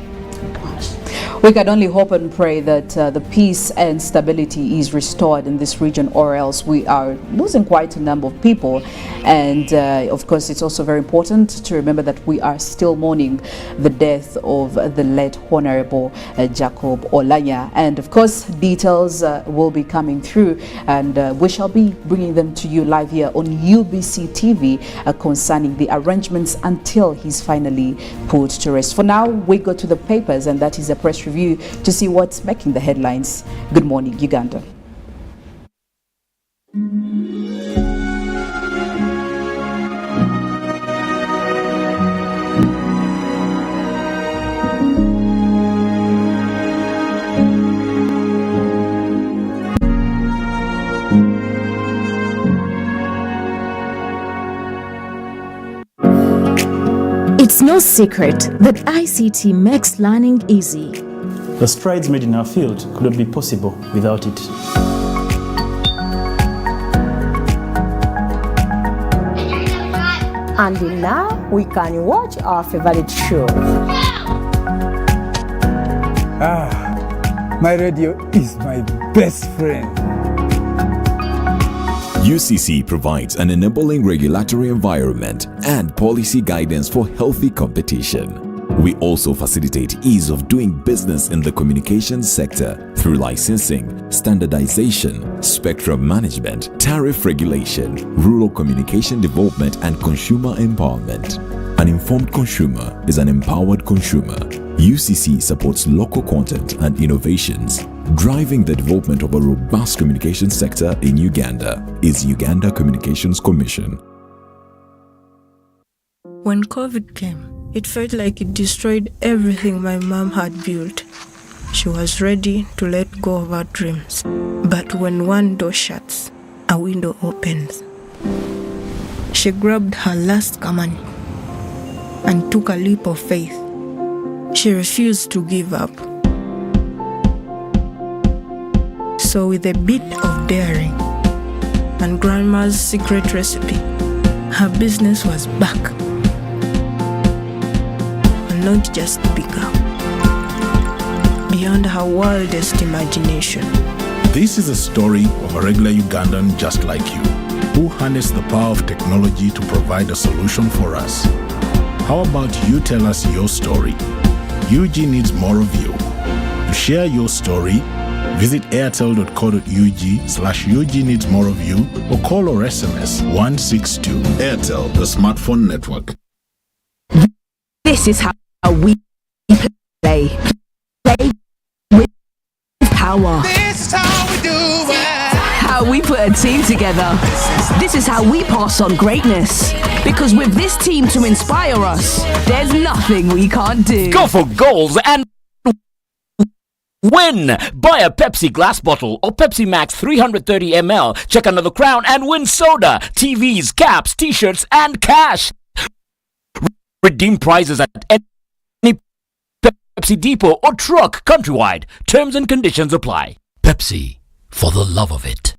S2: We can only hope and pray that the peace and stability is restored in this region, or else we are losing quite a number of people. And of course, it's also very important to remember that we are still mourning the death of the late Honorable Jacob Olanya. And of course, details will be coming through, and we shall be bringing them to you live here on UBC TV concerning the arrangements until he's finally put to rest. For now, we go to the papers, and that is a press review to see what's making the headlines. Good morning, Uganda.
S6: It's no secret that ICT makes learning easy.
S7: The strides made in our field could not be possible without it.
S8: And now we can watch our favorite show.
S9: My radio is my best friend.
S10: UCC provides an enabling regulatory environment and policy guidance for healthy competition. We also facilitate ease of doing business in the communications sector through licensing, standardization, spectrum management, tariff regulation, rural communication development, and consumer empowerment. An informed consumer is an empowered consumer. UCC supports local content and innovations. Driving the development of a robust communication sector in Uganda is Uganda Communications Commission.
S11: When COVID came, it felt like it destroyed everything my mom had built. She was ready to let go of her dreams. But when one door shuts, a window opens. She grabbed her last kamani and took a leap of faith. She refused to give up. So with a bit of daring and Grandma's secret recipe, her business was back. And not just bigger, beyond her wildest imagination.
S12: This is a story of a regular Ugandan just like you, who harnessed the power of technology to provide a solution for us. How about you tell us your story? UG needs more of you. To share your story, visit airtel.co.ug/UG needs more of you or call or SMS 162. Airtel, the smartphone network.
S13: This is how we play. Play with power.
S14: This is how we do it.
S13: How we put a team together. This is how we pass on greatness. Because with this team to inspire us, there's nothing we can't do.
S15: Go for goals and win! Buy a Pepsi glass bottle or Pepsi Max 330 ml. Check another crown and win soda, TVs, caps, t-shirts and cash. Redeem prizes at any Pepsi depot or truck countrywide. Terms and conditions apply. Pepsi, for the love of it.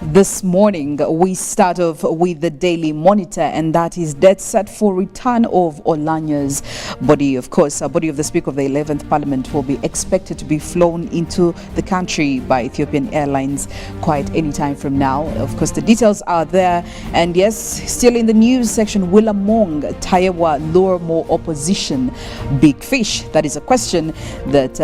S2: This morning, we start off with the Daily Monitor, and that is dead set for return of Olanya's body. Of course, a body of the Speaker of the 11th Parliament will be expected to be flown into the country by Ethiopian Airlines quite any time from now. Of course, the details are there. And yes, still in the news section, will Among Tayewa lure more opposition? Big fish? That is a question that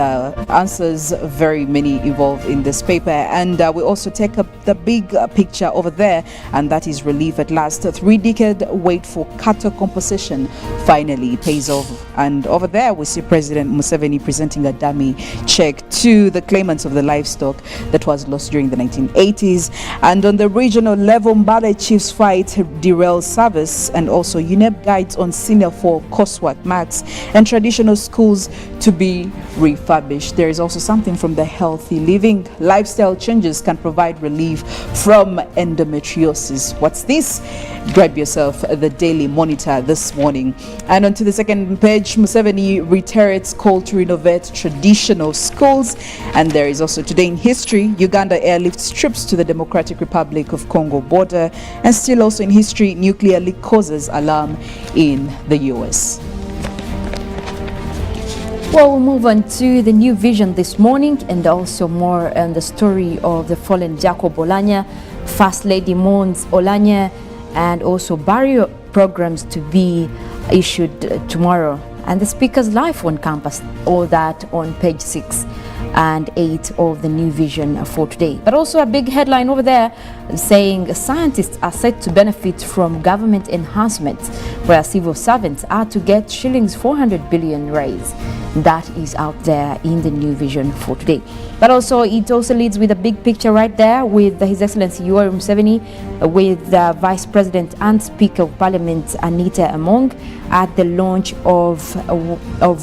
S2: answers very many involved in this paper. And we also take up the big picture over there, and that is relief at last. A 3-decade wait for cattle compensation finally pays off. And over there, we see President Museveni presenting a dummy check to the claimants of the livestock that was lost during the 1980s. And on the regional level, Mbale Chiefs fight derails service, and also UNEP guides on senior for coursework marks and traditional schools to be refurbished. There is also something from the healthy living. Lifestyle changes can provide relief from endometriosis. What's this? Grab yourself the Daily Monitor this morning. And onto the second page, Museveni reiterates call to renovate traditional schools. And there is also today in history, Uganda airlifts troops to the Democratic Republic of Congo border. And still also in history, nuclear leak causes alarm in the US.
S3: Well, we'll move on to the New Vision this morning, and also more on the story of the fallen Jacob Oulanya. First Lady mourns Oulanya, and also burial programs to be issued tomorrow. And the Speaker's life on campus, all that on page 6 and 8 of the New Vision for today. But also a big headline over there saying scientists are set to benefit from government enhancements, where civil servants are to get shillings 400 billion raise. That is out there in the New Vision for today. But also it also leads with a big picture right there with His Excellency Yoweri Museveni, with Vice President and Speaker of Parliament Anita Among at the launch of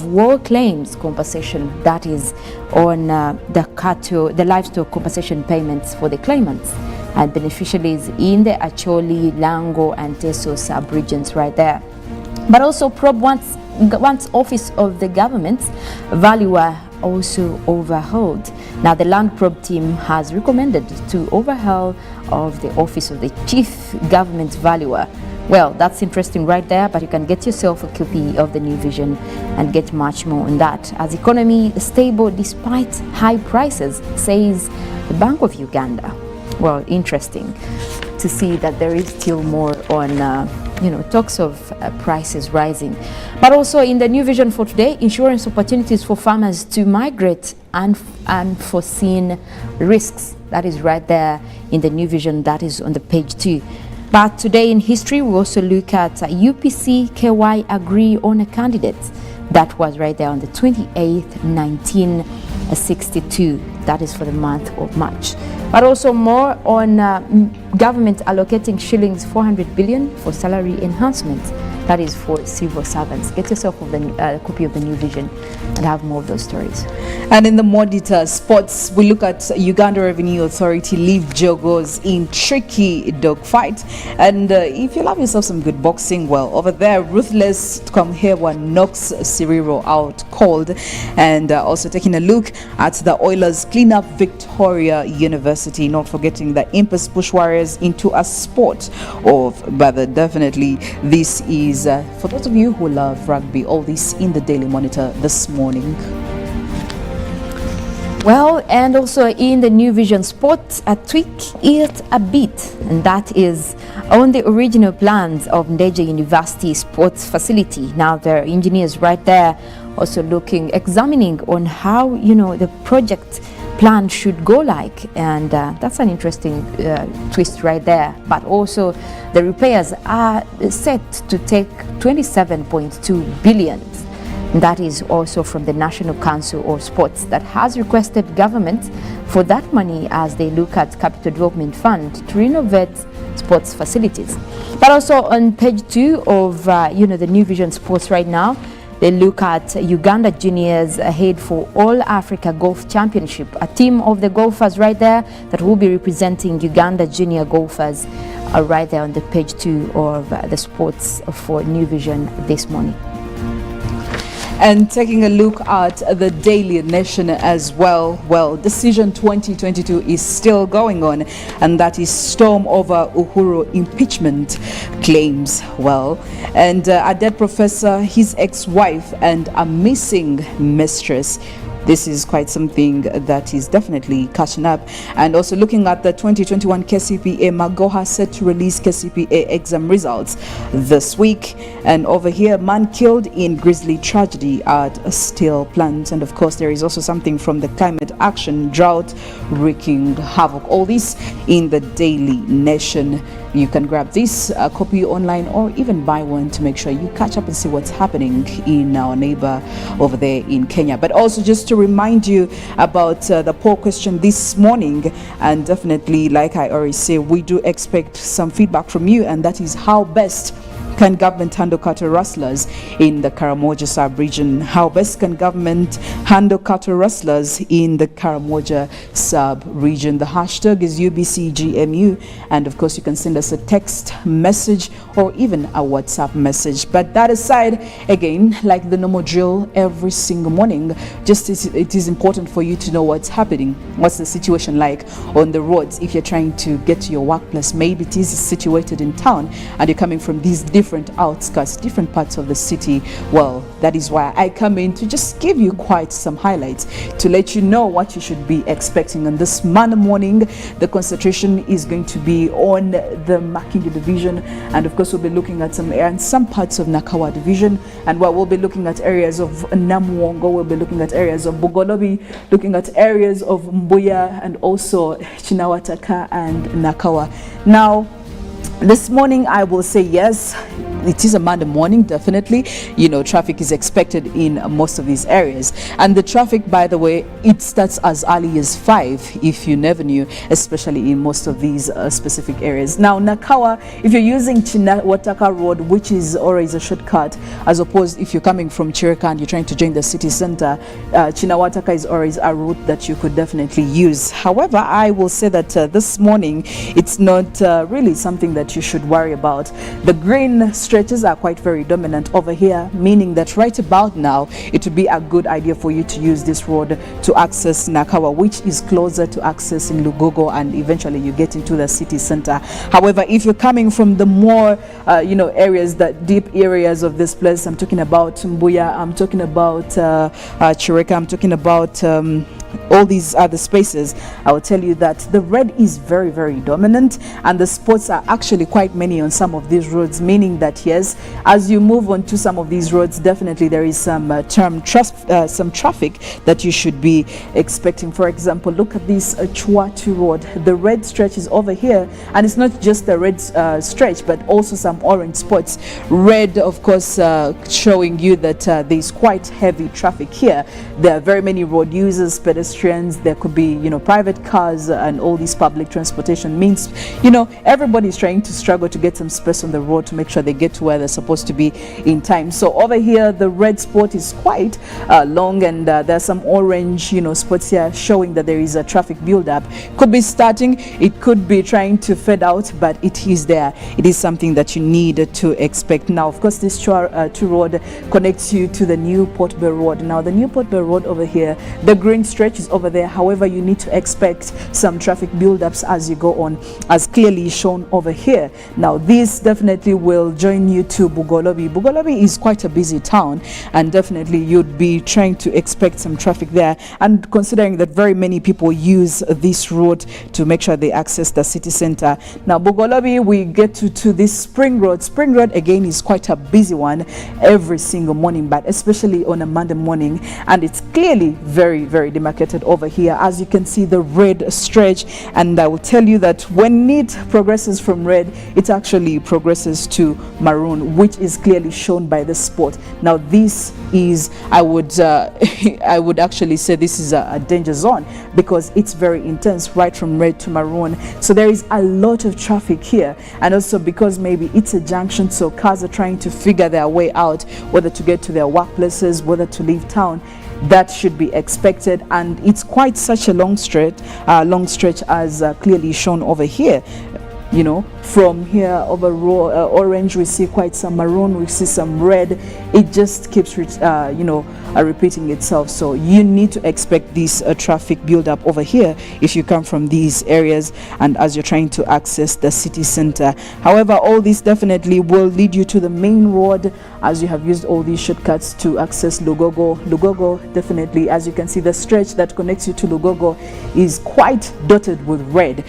S3: war claims compensation, that is on the livestock compensation payments for the claimants and beneficiaries in the Acholi, Lango and Teso sub-regions right there. But also probe wants Office of the Government's Valuer also overhauled. Now the Land Probe team has recommended to overhaul of the Office of the Chief Government Valuer. Well, that's interesting right there, but you can get yourself a copy of the New Vision and get much more on that. As economy stable despite high prices, says the Bank of Uganda. Well, interesting to see that there is still more on talks of prices rising. But also in the New Vision for today, insurance opportunities for farmers to migrate and unforeseen risks. That is right there in the New Vision, that is on the page 2. But today in history, we also look at UPC KY agree on a candidate. That was right there on the 28th, 1962. That is for the month of March. But also more on government allocating shillings 400 billion for salary enhancement. That is for civil servants. Get yourself a copy of the New Vision and have more of those stories.
S2: And in the Monitor sports, we look at Uganda Revenue Authority leave Jogos in tricky dogfight. And if you love yourself some good boxing, well, over there, Ruthless Kamhewa knocks Ciriro out cold. And also taking a look at the Oilers clean up Victoria University, not forgetting the Impus Bush Warriors into a sport of, but definitely this is for those of you who love rugby. All this in the Daily Monitor this morning.
S3: Well, and also in the New Vision Sports, a tweak it a bit, and that is on the original plans of Ndeje University Sports Facility. Now there are engineers right there also examining on how, the project plan should go like, and that's an interesting twist right there. But also the repairs are set to take 27.2 billion. That is also from the National Council of Sports that has requested government for that money as they look at Capital Development Fund to renovate sports facilities. But also on page 2 of the New Vision Sports right now, they look at Uganda juniors ahead for All Africa Golf Championship. A team of the golfers right there that will be representing Uganda junior golfers are right there on the page 2 of the sports for New Vision this morning.
S2: And taking a look at the Daily Nation as well. Well, Decision 2022 is still going on, and that is storm over Uhuru impeachment claims. Well, and a dead professor, his ex-wife, and a missing mistress. This is quite something that is definitely catching up. And also looking at the 2021 KCPA, Magoha set to release KCPA exam results this week. And over here, man killed in grisly tragedy at a steel plant. And of course, there is also something from the climate action, drought wreaking havoc. All this in the Daily Nation. You can grab this copy online or even buy one to make sure you catch up and see what's happening in our neighbor over there in Kenya. But also just to remind you about the poll question this morning, and definitely, like I already say, we do expect some feedback from you, and that is how best can government handle cattle rustlers in the Karamoja sub-region? How best can government handle cattle rustlers in the Karamoja sub-region? The hashtag is UBCGMU, and of course you can send us a text message or even a WhatsApp message. But that aside, again, like the normal drill every single morning, it is important for you to know what's happening. What's the situation like on the roads if you're trying to get to your workplace? Maybe it is situated in town and you're coming from these different outskirts, different parts of the city. Well, that is why I come in to just give you quite some highlights to let you know what you should be expecting on this Monday morning. The concentration is going to be on the Makindi division, and of course we'll be looking at some parts of Nakawa division, and we'll be looking at areas of Namuongo, we'll be looking at areas of Bugolobi, looking at areas of Mbuya, and also Chinawataka and Nakawa. Now, this morning, I will say yes, it is a Monday morning, definitely. Traffic is expected in most of these areas. And the traffic, by the way, it starts as early as 5, if you never knew, especially in most of these specific areas. Now, Nakawa, if you're using Chinawataka Road, which is always a shortcut, as opposed if you're coming from Chirika and you're trying to join the city center, Chinawataka is always a route that you could definitely use. However, I will say that this morning, it's not really something that you should worry about. The green stretches are quite very dominant over here, meaning that right about now it would be a good idea for you to use this road to access Nakawa, which is closer to accessing Lugogo, and eventually you get into the city center. However, if you're coming from the more areas, that deep areas of this place, I'm talking about Mbuya, I'm talking about Chireka, I'm talking about all these other spaces, I will tell you that the red is very, very dominant, and the spots are actually quite many on some of these roads, meaning that yes, as you move on to some of these roads, definitely there is some traffic that you should be expecting. For example, look at this Chwatu road. The red stretch is over here, and it's not just the red stretch, but also some orange spots. Red, of course, showing you that there's quite heavy traffic here. There are very many road users, pedestrians. There could be, private cars and all these public transportation means, everybody's trying to struggle to get some space on the road to make sure they get to where they're supposed to be in time. So over here, the red spot is quite long, and there's some orange, spots here showing that there is a traffic buildup. Could be starting, it could be trying to fade out, but it is there. It is something that you need to expect. Now, of course, this Chwatu road connects you to the new Port Bell road. Now, the new Port Bell road over here, the green stretch is over there. However, you need to expect some traffic buildups as you go on, as clearly shown over here. Now, this definitely will join you to Bugolobi. Bugolobi is quite a busy town, and definitely you'd be trying to expect some traffic there. And considering that very many people use this road to make sure they access the city center. Now, Bugolobi, we get to this Spring Road. Spring Road again is quite a busy one every single morning, but especially on a Monday morning, and it's clearly very, very demarcated over here. As you can see, the red stretch, and I will tell you that when it progresses from red, it actually progresses to maroon, which is clearly shown by the spot. Now, this is, I would actually say this is a danger zone, because it's very intense right from red to maroon. So there is a lot of traffic here, and also because maybe it's a junction, so cars are trying to figure their way out whether to get to their workplaces, whether to leave town. That should be expected, and it's quite such a long stretch as clearly shown over here. From here over orange, we see quite some maroon, we see some red. It just keeps repeating itself. So you need to expect this traffic buildup over here if you come from these areas and as you're trying to access the city center. However, all this definitely will lead you to the main road as you have used all these shortcuts to access Lugogo. Lugogo, definitely, as you can see, the stretch that connects you to Lugogo is quite dotted with red.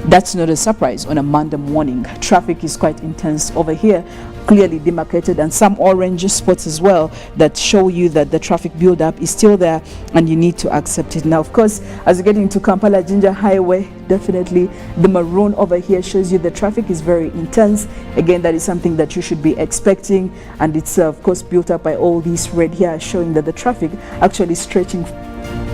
S2: That's not a surprise on a Monday morning. Traffic is quite intense over here, clearly demarcated, and some orange spots as well that show you that the traffic buildup is still there and you need to accept it. Now, of course, as you get into Kampala Jinja Highway, definitely the maroon over here shows you the traffic is very intense. Again, that is something that you should be expecting, and it's of course built up by all these red here, showing that the traffic actually stretching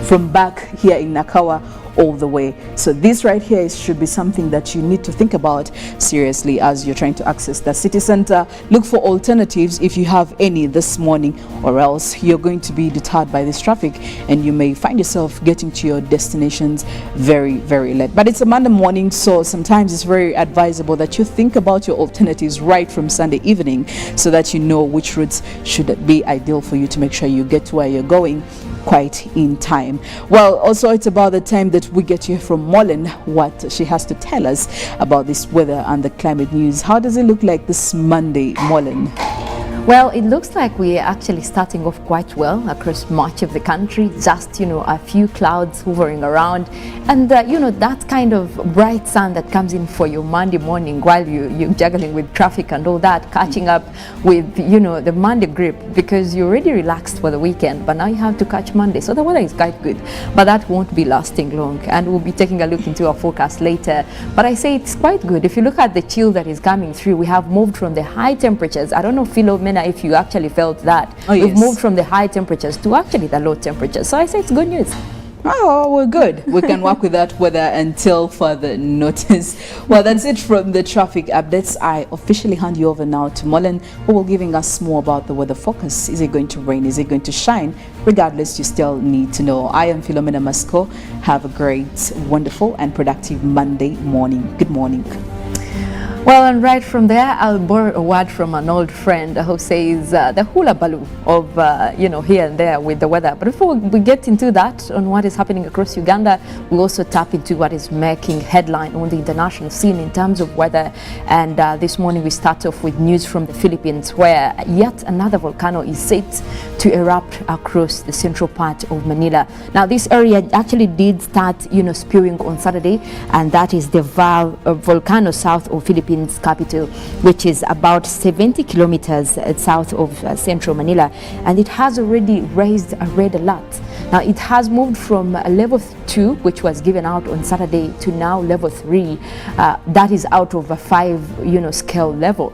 S2: from back here in Nakawa all the way. So this right here should be something that you need to think about seriously as you're trying to access the city center. Look for alternatives if you have any this morning, or else you're going to be deterred by this traffic and you may find yourself getting to your destinations very, very late. But it's a Monday morning, so sometimes it's very advisable that you think about your alternatives right from Sunday evening so that you know which routes should be ideal for you to make sure you get to where you're going quite in time. Well, also it's about the time that we get to hear from Mollen what she has to tell us about this weather and the climate news. How does it look like this Monday, Mollen?
S3: Well, it looks like we're actually starting off quite well across much of the country. Just, a few clouds hovering around. And, that kind of bright sun that comes in for your Monday morning while you're juggling with traffic and all that, catching up with, the Monday grip, because you're already relaxed for the weekend, but now you have to catch Monday. So the weather is quite good, but that won't be lasting long. And we'll be taking a look into our forecast later. But I say it's quite good. If you look at the chill that is coming through, we have moved from the high temperatures. I don't know, Philomena, if you actually felt that. We've moved from the high temperatures to actually the low temperatures. So I say it's good news.
S2: Oh, we're good. We can work with that weather until further notice. Well, that's it from the traffic updates. I officially hand you over now to Mollen, who will be giving us more about the weather forecast. Is it going to rain? Is it going to shine? Regardless, you still need to know. I am Philomena Masco. Have a great, wonderful and productive Monday morning. Good morning.
S16: Well, and right from there, I'll borrow a word from an old friend who says the hula baloo of, here and there with the weather. But before we get into that, on what is happening across Uganda, we'll also tap into what is making headline on the international scene in terms of weather. And this morning, we start off with news from the Philippines, where yet another volcano is set to erupt across the central part of Manila. Now, this area actually did start, spewing on Saturday, and that is the volcano south of Philippines capital, which is about 70 kilometers south of central Manila, and it has already raised a red alert. Now, it has moved from level 2, which was given out on Saturday, to now level 3. That is out of a 5, scale level.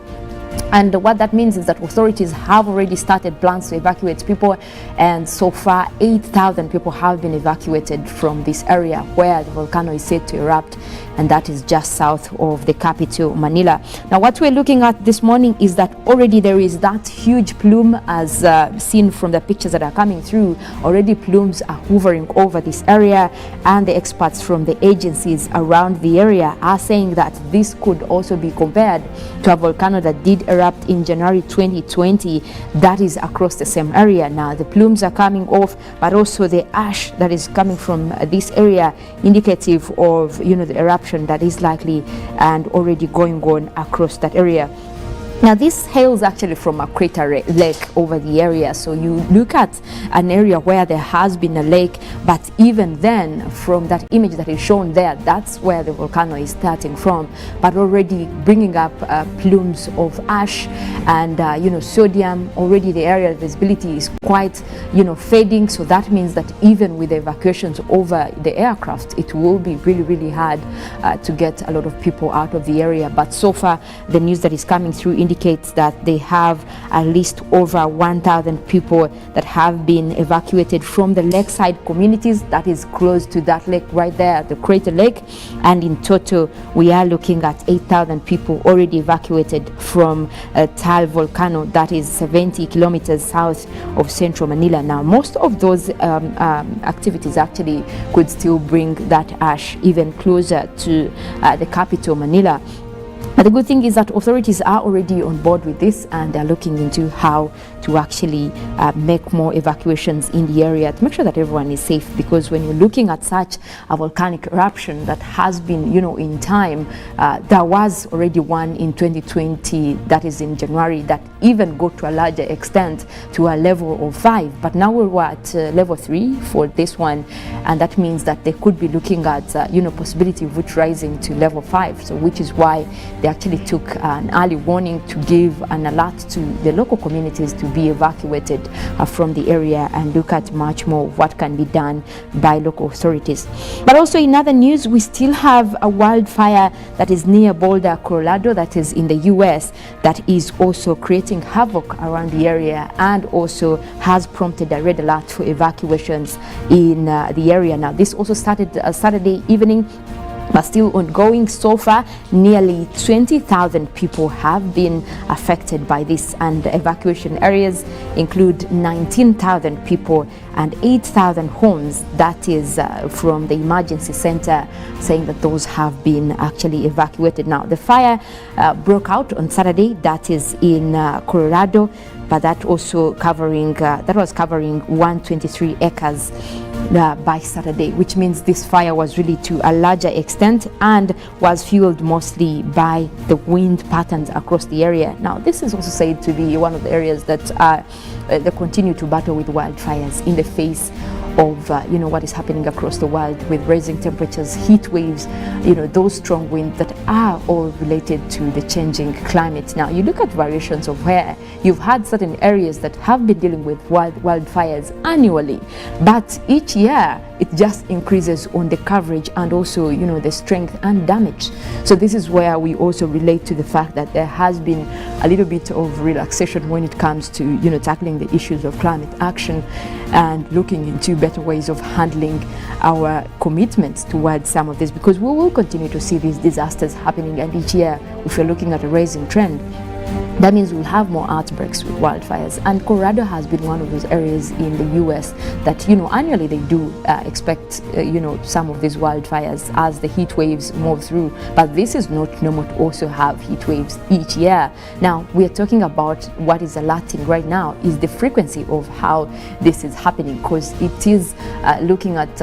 S16: And what that means is that authorities have already started plans to evacuate people, and so far 8,000 people have been evacuated from this area where the volcano is said to erupt, and that is just south of the capital, Manila. Now, what we're looking at this morning is that already there is that huge plume, as seen from the pictures that are coming through. Already plumes are hovering over this area, and the experts from the agencies around the area are saying that this could also be compared to a volcano that did erupt in January 2020 that is across the same area. Now, the plumes are coming off, but also the ash that is coming from this area, indicative of the eruption that is likely and already going on across that area. Now, this hails actually from a crater lake over the area. So you look at an area where there has been a lake, but even then, from that image that is shown there, that's where the volcano is starting from, but already bringing up plumes of ash and sodium. Already the area visibility is quite fading, so that means that even with the evacuations over the aircraft, it will be really, really hard to get a lot of people out of the area. But so far, the news that is coming through indicates that they have at least over 1,000 people that have been evacuated from the lakeside communities that is close to that lake right there, the crater lake. And in total, we are looking at 8,000 people already evacuated from Tal volcano that is 70 kilometers south of central Manila. Now, most of those activities actually could still bring that ash even closer to the capital, Manila. But the good thing is that authorities are already on board with this, and they're looking into how to actually make more evacuations in the area to make sure that everyone is safe. Because when you're looking at such a volcanic eruption that has been, in time, there was already one in 2020, that is in January, that even got to a larger extent to a level of 5. But now we're at level 3 for this one, and that means that they could be looking at, possibility of it rising to level 5. So which is why they actually took an early warning to give an alert to the local communities to be evacuated from the area and look at much more what can be done by local authorities. But also in other news, we still have a wildfire that is near Boulder, Colorado, that is in the US, that is also creating havoc around the area and also has prompted a red alert for evacuations in the area. Now, this also started Saturday evening, but still ongoing. So far, nearly 20,000 people have been affected by this, and evacuation areas include 19,000 people and 8,000 homes. That is from the emergency center, saying that those have been actually evacuated. Now, the fire broke out on Saturday, that is in Colorado, but that also was covering 123 acres by Saturday, which means this fire was really to a larger extent and was fueled mostly by the wind patterns across the area. Now, this is also said to be one of the areas that they continue to battle with wildfires in the face of what is happening across the world with rising temperatures, heat waves, those strong winds that are all related to the changing climate. Now, you look at variations of where you've had certain areas that have been dealing with wildfires annually, but each year it just increases on the coverage and also the strength and damage. So this is where we also relate to the fact that there has been a little bit of relaxation when it comes to tackling the issues of climate action and looking into better ways of handling our commitments towards some of this, because we will continue to see these disasters happening, and each year if you're looking at a rising trend. that means we'll have more outbreaks with wildfires. And Colorado has been one of those areas in the US that, annually they do expect, some of these wildfires as the heat waves move through. But this is not normal to also have heat waves each year. Now, we are talking about what is alerting right now is the frequency of how this is happening, because it is looking at,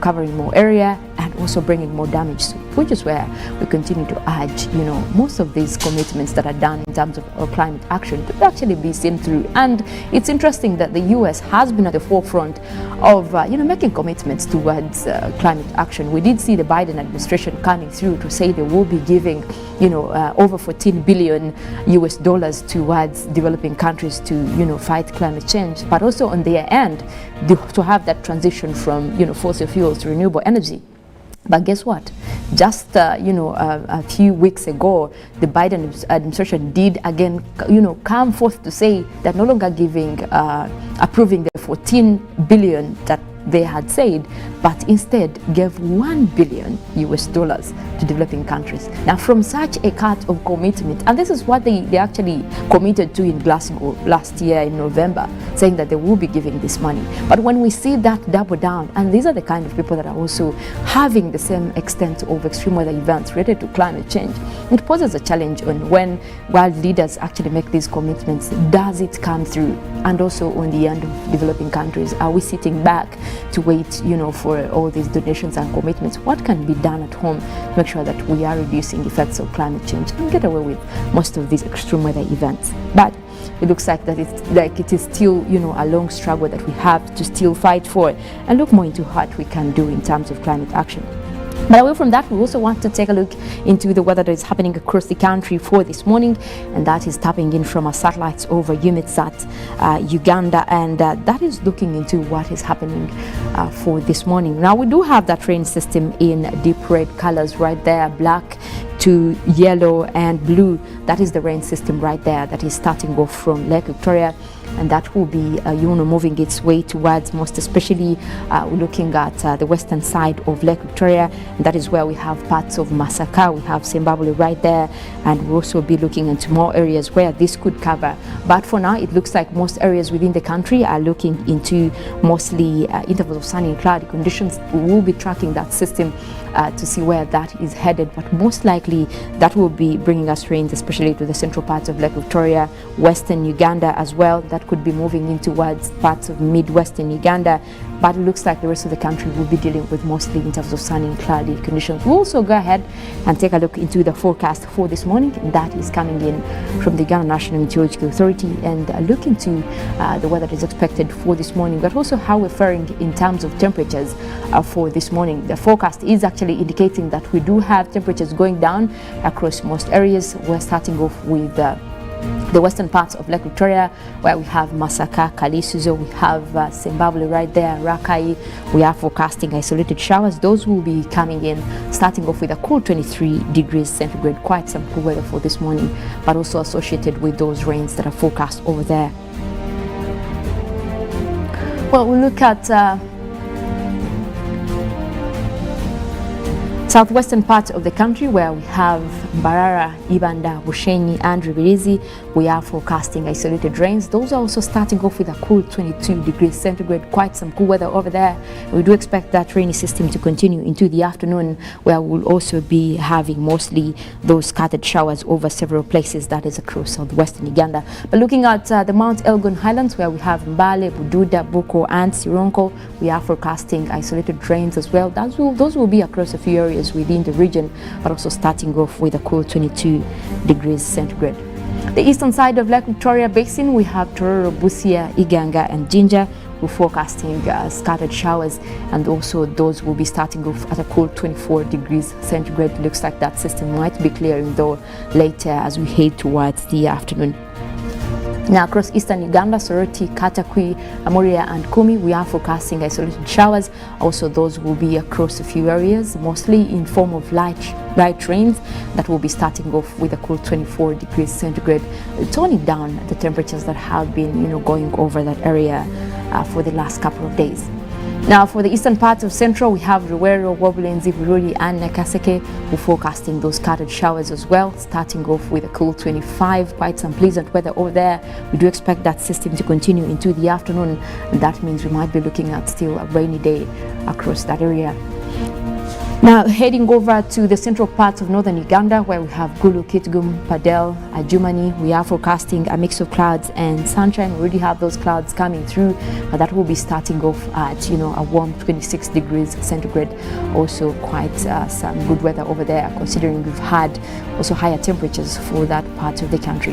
S16: covering more area and also bringing more damage, which is where we continue to urge, most of these commitments that are done in terms of climate action to actually be seen through. And it's interesting that the US has been at the forefront of, making commitments towards climate action. We did see the Biden administration coming through to say they will be giving, over $14 billion US towards developing countries to, fight climate change, but also on their end, to have that transition from, fossil fuels to renewable energy. But guess what? Just a few weeks ago, the Biden administration did again, come forth to say that no longer approving the $14 billion that they had said, but instead gave $1 billion to developing countries. Now, from such a cut of commitment, and this is what they actually committed to in Glasgow last year in November, saying that they will be giving this money. But when we see that double down, and these are the kind of people that are also having the same extent of extreme weather events related to climate change, it poses a challenge on when world leaders actually make these commitments, does it come through? And also on the end of developing countries, are we sitting back to wait, for all these donations and commitments? What can be done at home to make sure that we are reducing effects of climate change and get away with most of these extreme weather events? But it looks like that it is still, a long struggle that we have to still fight for and look more into what we can do in terms of climate action. But away from that, we also want to take a look into the weather that is happening across the country for this morning, and that is tapping in from our satellites over UMITSAT, Uganda, and that is looking into what is happening for this morning. Now, we do have that rain system in deep red colors right there, black to yellow and blue. That is the rain system right there that is starting off from Lake Victoria, and that will be moving its way towards, most especially looking at the western side of Lake Victoria, and that is where we have parts of Masaka, we have Zimbabwe right there, and we'll also be looking into more areas where this could cover. But for now, it looks like most areas within the country are looking into mostly intervals of sunny and cloudy conditions. We will be tracking that system to see where that is headed, but most likely that will be bringing us rains, especially to the central parts of Lake Victoria, western Uganda as well. That could be moving in towards parts of midwestern Uganda, but it looks like the rest of the country will be dealing with mostly in terms of sunny and cloudy conditions. We'll also go ahead and take a look into the forecast for this morning. That is coming in from the Uganda National Meteorological Authority, and look into the weather that is expected for this morning, but also how we're faring in terms of temperatures for this morning. The forecast is actually indicating that we do have temperatures going down across most areas. We're starting off with the western parts of Lake Victoria, where we have Masaka, Kalisuzo, we have Zimbabwe right there, Rakai. We are forecasting isolated showers. Those will be coming in, starting off with a cool 23 degrees centigrade, quite some cool weather for this morning, but also associated with those rains that are forecast over there. Well, we'll look at southwestern part of the country, where we have Mbarara, Ibanda, Bushenyi and Ribirizi. We are forecasting isolated rains. Those are also starting off with a cool 22 degrees centigrade, quite some cool weather over there. We do expect that rainy system to continue into the afternoon, where we'll also be having mostly those scattered showers over several places, that is across southwestern Uganda. But looking at the Mount Elgon Highlands, where we have Mbale, Bududa, Buko and Sironko, we are forecasting isolated rains as well. Those will be across a few areas within the region, but also starting off with a cool 22 degrees centigrade. The eastern side of Lake Victoria Basin, we have Tororo, Busia, Iganga and Jinja. We're forecasting scattered showers, and also those will be starting off at a cool 24 degrees centigrade. Looks like that system might be clearing though later as we head towards the afternoon. Now, across eastern Uganda, Soroti, Katakwi, Amuria and Kumi, we are forecasting isolated showers. Also, those will be across a few areas, mostly in form of light rains that will be starting off with a cool 24 degrees centigrade, toning down the temperatures that have been, going over that area for the last couple of days.
S3: Now, for the eastern parts of Central, we have Ruwero, Wobulenzi, Bururi, and Nakaseke. We're forecasting those scattered showers as well, starting off with a cool 25, quite some pleasant weather over there. We do expect that system to continue into the afternoon, and that means we might be looking at still a rainy day across that area. Now, heading over to the central parts of northern Uganda, where we have Gulu, Kitgum, Padel, Adjumani, we are forecasting a mix of clouds and sunshine. We already have those clouds coming through, but that will be starting off at, a warm 26 degrees centigrade. Also quite some good weather over there, considering we've had also higher temperatures for that part of the country.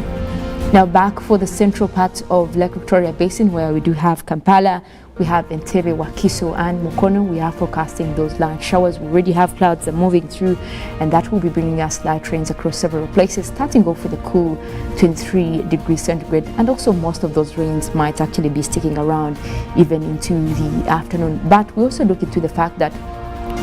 S3: Now, back for the central part of Lake Victoria Basin, where we do have Kampala, we have Entebbe, Wakiso, and Mukono. We are forecasting those light showers. We already have clouds that are moving through, and that will be bringing us light rains across several places, starting off with a cool 23 degrees centigrade. And also most of those rains might actually be sticking around even into the afternoon. But we also look into the fact that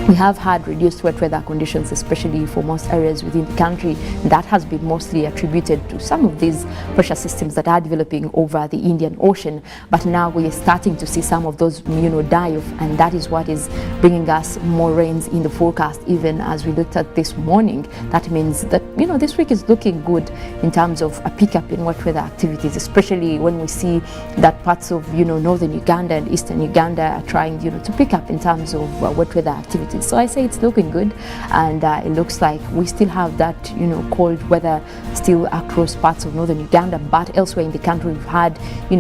S3: we have had reduced wet weather conditions, especially for most areas within the country. That has been mostly attributed to some of these pressure systems that are developing over the Indian Ocean. But now we are starting to see some of those, die off, and that is what is bringing us more rains in the forecast. Even as we looked at this morning, that means that, this week is looking good in terms of a pickup in wet weather activities, especially when we see that parts of, northern Uganda and eastern Uganda are trying, to pick up in terms of wet weather activities. So I say it's looking good, and it looks like we still have that, cold weather still across parts of northern Uganda, but elsewhere in the country we've had,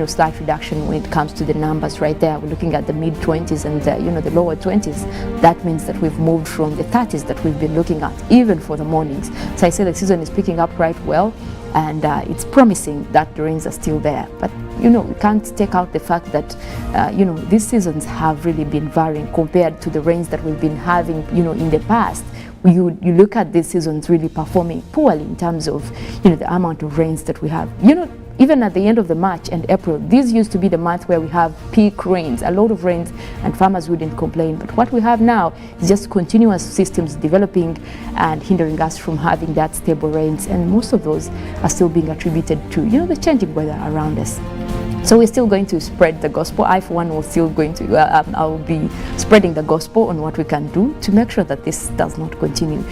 S3: slight reduction when it comes to the numbers right there. We're looking at the mid-20s and, the lower 20s. That means that we've moved from the 30s that we've been looking at, even for the mornings. So I say the season is picking up right well, and it's promising that the rains are still there. But we can't take out the fact that these seasons have really been varying compared to the rains that we've been having in the past. You look at these seasons really performing poorly in terms of the amount of rains that we have. Even at the end of the March and April, this used to be the month where we have peak rains, a lot of rains, and farmers wouldn't complain. But what we have now is just continuous systems developing and hindering us from having that stable rains. And most of those are still being attributed to, the changing weather around us. So we're still going to spread the gospel. I, for one, will still going to, I'll be spreading the gospel on what we can do to make sure that this does not continue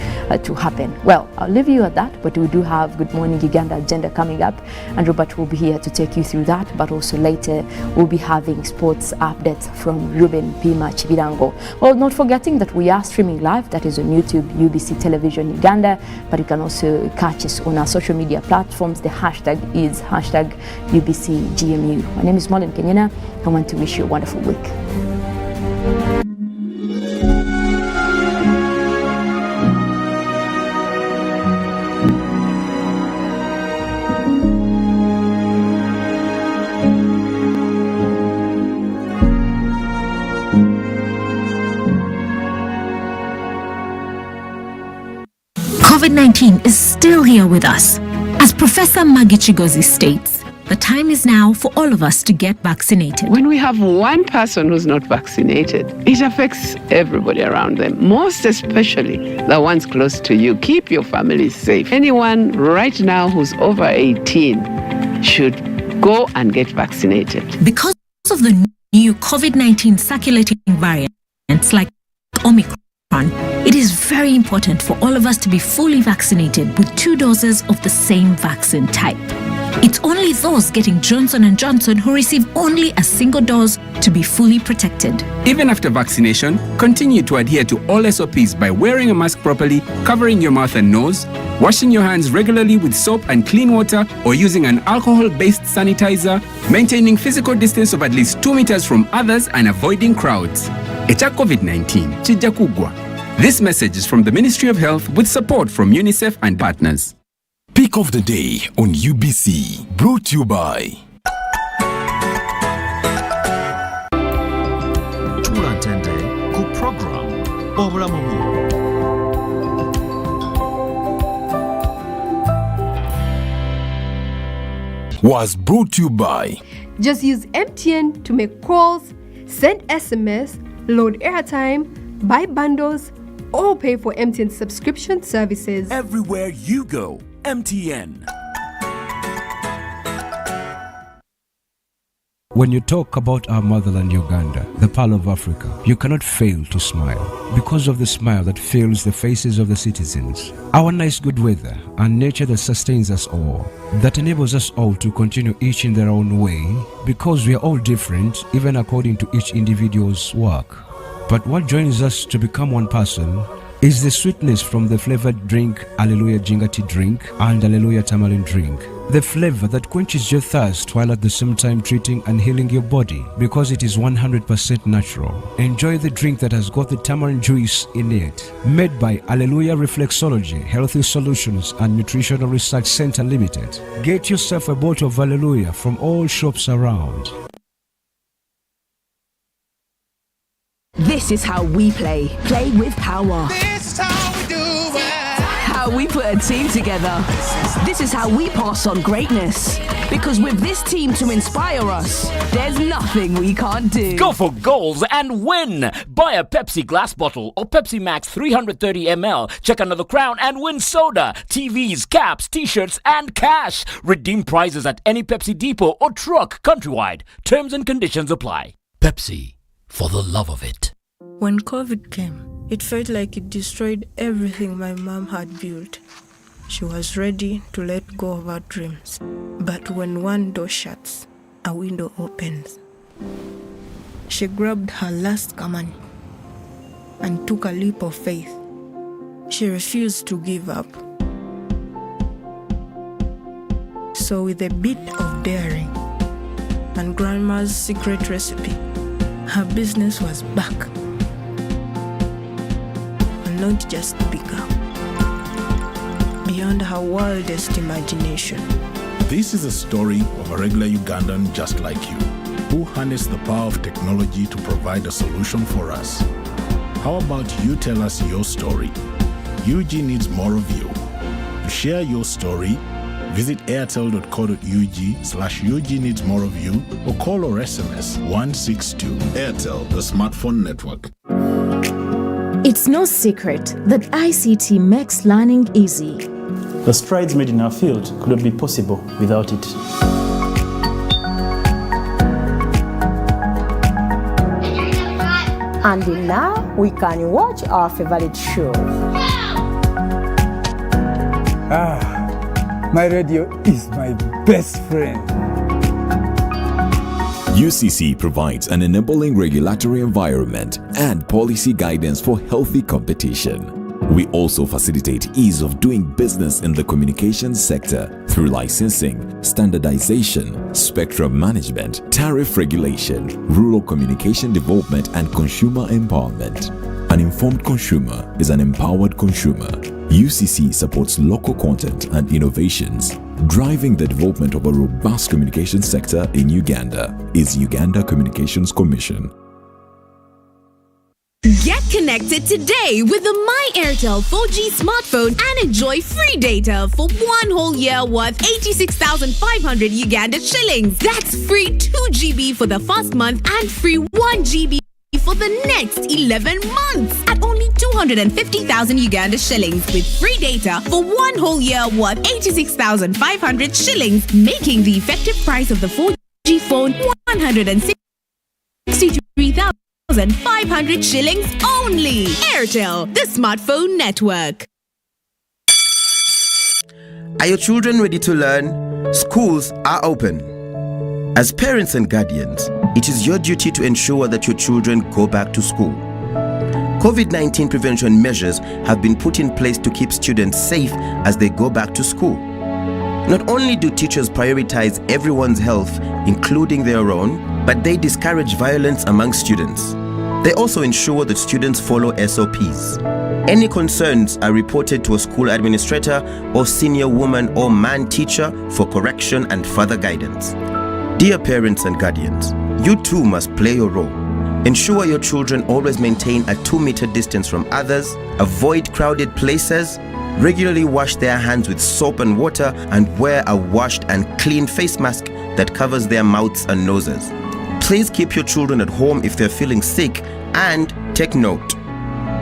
S3: to happen. Well, I'll leave you at that, but we do have Good Morning Uganda agenda coming up, and Robert will be here to take you through that. But also later, we'll be having sports updates from Ruben Pima Chibirango. Well, not forgetting that we are streaming live, that is on YouTube, UBC Television Uganda, but you can also catch us on our social media platforms. The hashtag is #UBCGMU. My name is Molin Kenyana. I want to wish you a wonderful week.
S17: COVID-19 is still here with us. As Professor Maggie Chigozi states, the time is now for all of us to get vaccinated.
S18: When we have one person who's not vaccinated, it affects everybody around them, most especially the ones close to you. Keep your family safe. Anyone right now who's over 18 should go and get vaccinated.
S17: Because of the new COVID-19 circulating variants like Omicron, it is very important for all of us to be fully vaccinated with 2 doses of the same vaccine type. It's only those getting Johnson & Johnson who receive only a single dose to be fully protected.
S19: Even after vaccination, continue to adhere to all SOPs by wearing a mask properly, covering your mouth and nose, washing your hands regularly with soap and clean water, or using an alcohol-based sanitizer, maintaining physical distance of at least 2 meters from others, and avoiding crowds. Echa COVID-19, chija kugwa. This message is from the Ministry of Health with support from UNICEF and partners.
S10: Pick of the day on UBC, brought to you by
S20: Tulantende ku program obulamu
S10: was brought to you by
S21: Just use MTN to make calls, send SMS, load airtime, buy bundles, or pay for MTN subscription services.
S22: Everywhere you go, MTN.
S4: When you talk about our motherland Uganda, the Pearl of Africa, you cannot fail to smile because of the smile that fills the faces of the citizens. Our nice good weather and nature that sustains us all, that enables us all to continue each in their own way because we are all different even according to each individual's work. But what joins us to become one person is the sweetness from the flavored drink Hallelujah Ginger Tea drink and Hallelujah Tamarind drink. The flavor that quenches your thirst while at the same time treating and healing your body because it is 100% natural. Enjoy the drink that has got the tamarind juice in it. Made by Hallelujah Reflexology, Healthy Solutions and Nutritional Research Center Limited. Get yourself a bottle of Hallelujah from all shops around.
S13: This is how we play. Play with power.
S14: This is how we do it.
S13: How we put a team together. This is how we pass on greatness. Because with this team to inspire us, there's nothing we can't do.
S15: Go for goals and win. Buy a Pepsi glass bottle or Pepsi Max 330 ml. Check another crown and win soda, TVs, caps, t-shirts and cash. Redeem prizes at any Pepsi depot or truck countrywide. Terms and conditions apply.
S22: Pepsi, for the love of it.
S11: When COVID came, it felt like it destroyed everything my mom had built. She was ready to let go of her dreams. But when one door shuts, a window opens. She grabbed her last command and took a leap of faith. She refused to give up. So with a bit of daring and Grandma's secret recipe, her business was back. And not just bigger, beyond her wildest imagination.
S12: This is a story of a regular Ugandan just like you, who harnessed the power of technology to provide a solution for us. How about you tell us your story? UG needs more of you. To share your story, visit airtel.co.ug/UG needs more of you or call or SMS 162. Airtel, the smartphone network.
S6: It's no secret that ICT makes learning easy.
S7: The strides made in our field could not be possible without it.
S8: And now we can watch our favorite shows.
S9: My radio is my best friend.
S10: UCC provides an enabling regulatory environment and policy guidance for healthy competition. We also facilitate ease of doing business in the communications sector through licensing, standardization, spectrum management, tariff regulation, rural communication development, and consumer empowerment. An informed consumer is an empowered consumer. UCC supports local content and innovations. Driving the development of a robust communication sector in Uganda is Uganda Communications Commission.
S5: Get connected today with the My Airtel 4G smartphone and enjoy free data for 1 whole year worth 86,500 Uganda shillings. That's free 2 GB for the first month and free 1 GB for the next 11 months at only 250,000 Uganda shillings with free data for 1 whole year worth 86,500 shillings, making the effective price of the 4G phone 163,500 shillings only. Airtel, the smartphone network.
S23: Are your children ready to learn? Schools are open. As parents and guardians, it is your duty to ensure that your children go back to school. COVID-19 prevention measures have been put in place to keep students safe as they go back to school. Not only do teachers prioritize everyone's health, including their own, but they discourage violence among students. They also ensure that students follow SOPs. Any concerns are reported to a school administrator or senior woman or man teacher for correction and further guidance. Dear parents and guardians, you too must play your role. Ensure your children always maintain a 2-meter distance from others, avoid crowded places, regularly wash their hands with soap and water, and wear a washed and clean face mask that covers their mouths and noses. Please keep your children at home if they're feeling sick, and take note.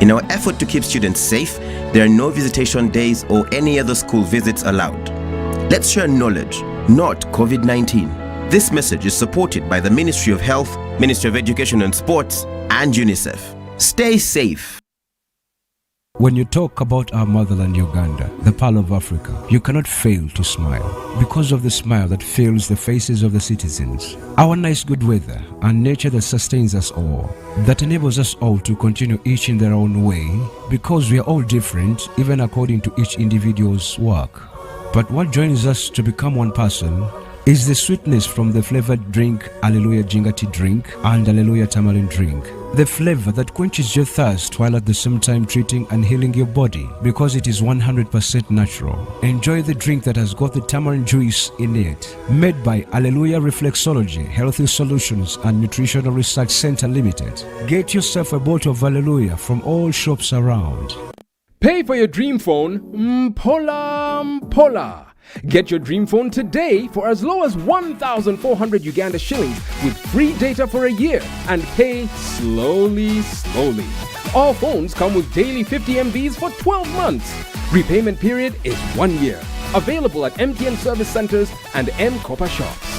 S23: In our effort to keep students safe, there are no visitation days or any other school visits allowed. Let's share knowledge, not COVID-19. This message is supported by the Ministry of Health, Ministry of Education and Sports, and UNICEF. Stay safe.
S4: When you talk about our motherland Uganda, the Pearl of Africa, you cannot fail to smile because of the smile that fills the faces of the citizens. Our nice good weather and nature that sustains us all, that enables us all to continue each in their own way because we are all different even according to each individual's work. But what joins us to become one person is the sweetness from the flavored drink Alleluia Jingati drink and Alleluia Tamarind drink. The flavor that quenches your thirst while at the same time treating and healing your body because it is 100% natural. Enjoy the drink that has got the tamarind juice in it. Made by Alleluia Reflexology, Healthy Solutions and Nutritional Research Center Limited. Get yourself a bottle of Alleluia from all shops around.
S1: Pay for your dream phone, Mpola. Get your dream phone today for as low as 1,400 Uganda shillings with free data for a year and pay slowly. All phones come with daily 50 MBs for 12 months. Repayment period is 1 year. Available at MTN service centers and M-Kopa shops.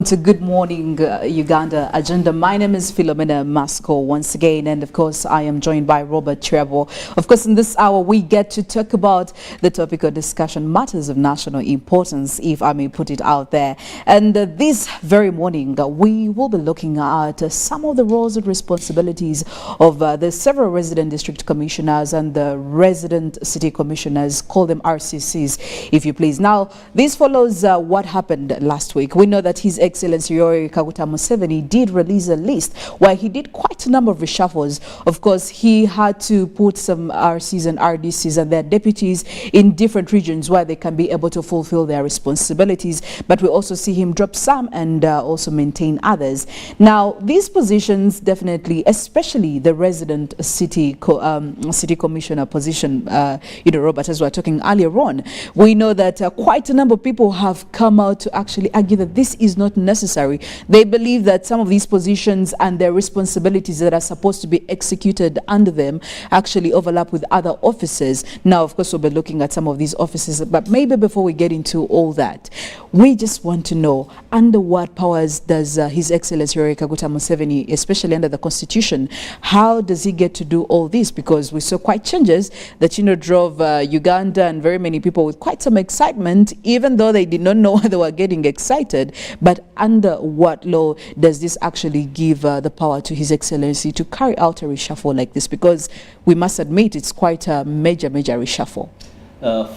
S2: To Good Morning Uganda agenda. My name is Philomena Masco once again, and of course I am joined by Robert Trevor. Of course, in this hour we get to talk about the topic of discussion, matters of national importance, if I may put it out there. And this very morning we will be looking at some of the roles and responsibilities of the several resident district commissioners and the resident city commissioners, call them RCCs if you please. Now this follows what happened last week. We know that His Excellency Yoweri Kaguta Museveni did release a list where he did quite a number of reshuffles. Of course, he had to put some RCs and RDCs and their deputies in different regions where they can be able to fulfill their responsibilities. But we also see him drop some and also maintain others. Now, these positions definitely, especially the resident city commissioner position, Robert, as we were talking earlier on, we know that quite a number of people have come out to actually argue that this is not necessary. They believe that some of these positions and their responsibilities that are supposed to be executed under them actually overlap with other offices. Now, of course, we'll be looking at some of these offices, but maybe before we get into all that, we just want to know, under what powers does His Excellency Yoweri Kaguta Museveni, especially under the Constitution, how does he get to do all this? Because we saw quite changes that, drove Uganda and very many people with quite some excitement, even though they did not know why they were getting excited. But under what law does this actually give the power to His Excellency to carry out a reshuffle like this? Because we must admit it's quite a major reshuffle.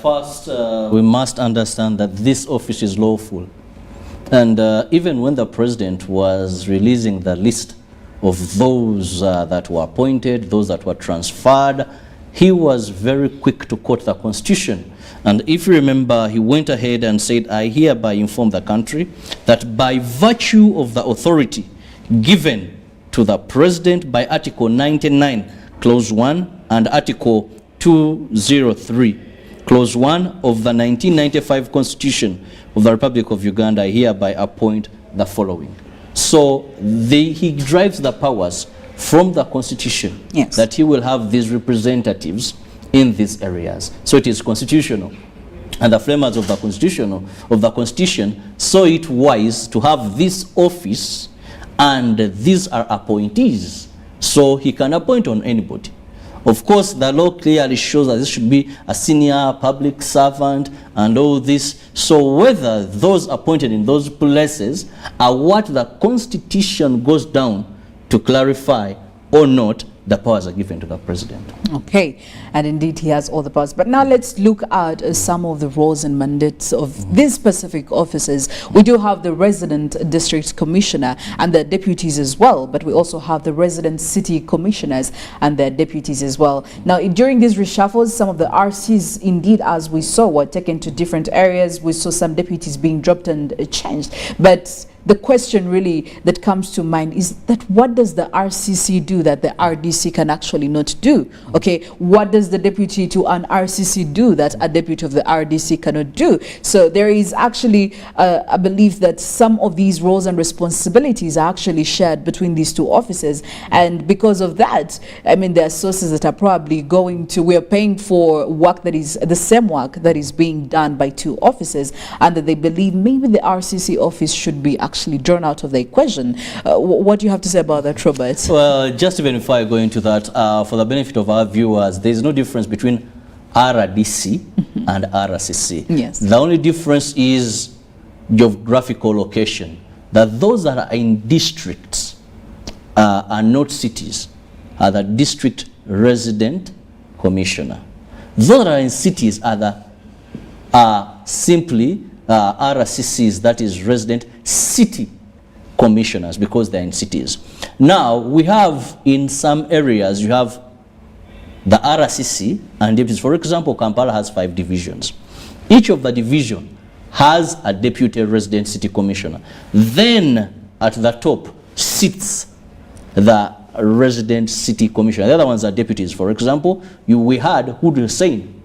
S16: First, we must understand that this office is lawful. And even when the president was releasing the list of those that were appointed, those that were transferred, he was very quick to quote the Constitution. And if you remember, he went ahead and said, I hereby inform the country that by virtue of the authority given to the president by Article 99, Clause 1, and Article 203, Clause 1 of the 1995 Constitution of the Republic of Uganda, I hereby appoint the following. So he drives the powers from the Constitution, yes, that he will have these representatives in these areas. So it is constitutional. And the framers of the Constitution saw it wise to have this office and these are appointees, so he can appoint on anybody. Of course, the law clearly shows that this should be a senior public servant and all this. So whether those appointed in those places are what the Constitution goes down to clarify or not, the powers are given to the president.
S2: Okay, and indeed he has all the powers. But now let's look at some of the roles and mandates of these specific offices. We do have the resident district commissioner and their deputies as well, but we also have the resident city commissioners and their deputies as well. Now, during these reshuffles, some of the RCs, indeed, as we saw, were taken to different areas. We saw some deputies being dropped and changed. But the question really that comes to mind is that what does the RCC do that the RDC can actually not do? Okay, what does the deputy to an RCC do that a deputy of the RDC cannot do? So there is actually a belief that some of these roles and responsibilities are actually shared between these two offices, and because of that, I mean, there are sources that are probably going to, we're paying for work that is the same work that is being done by two offices, and that they believe maybe the RCC office should be actually drawn out of the equation. What do you have to say about that, Robert?
S16: Well, just even before I go into that, for the benefit of our viewers, there is no difference between RDC and RCC.
S2: Yes.
S16: The only difference is geographical location. That those that are in districts are not cities, are the district resident commissioner. Those that are in cities are simply RCCs, that is resident city commissioners, because they're in cities. Now, we have in some areas, you have the RCC and deputies. For example, Kampala has 5 divisions. Each of the division has a deputy resident city commissioner. Then at the top sits the resident city commissioner. The other ones are deputies. For example, we had Hussein,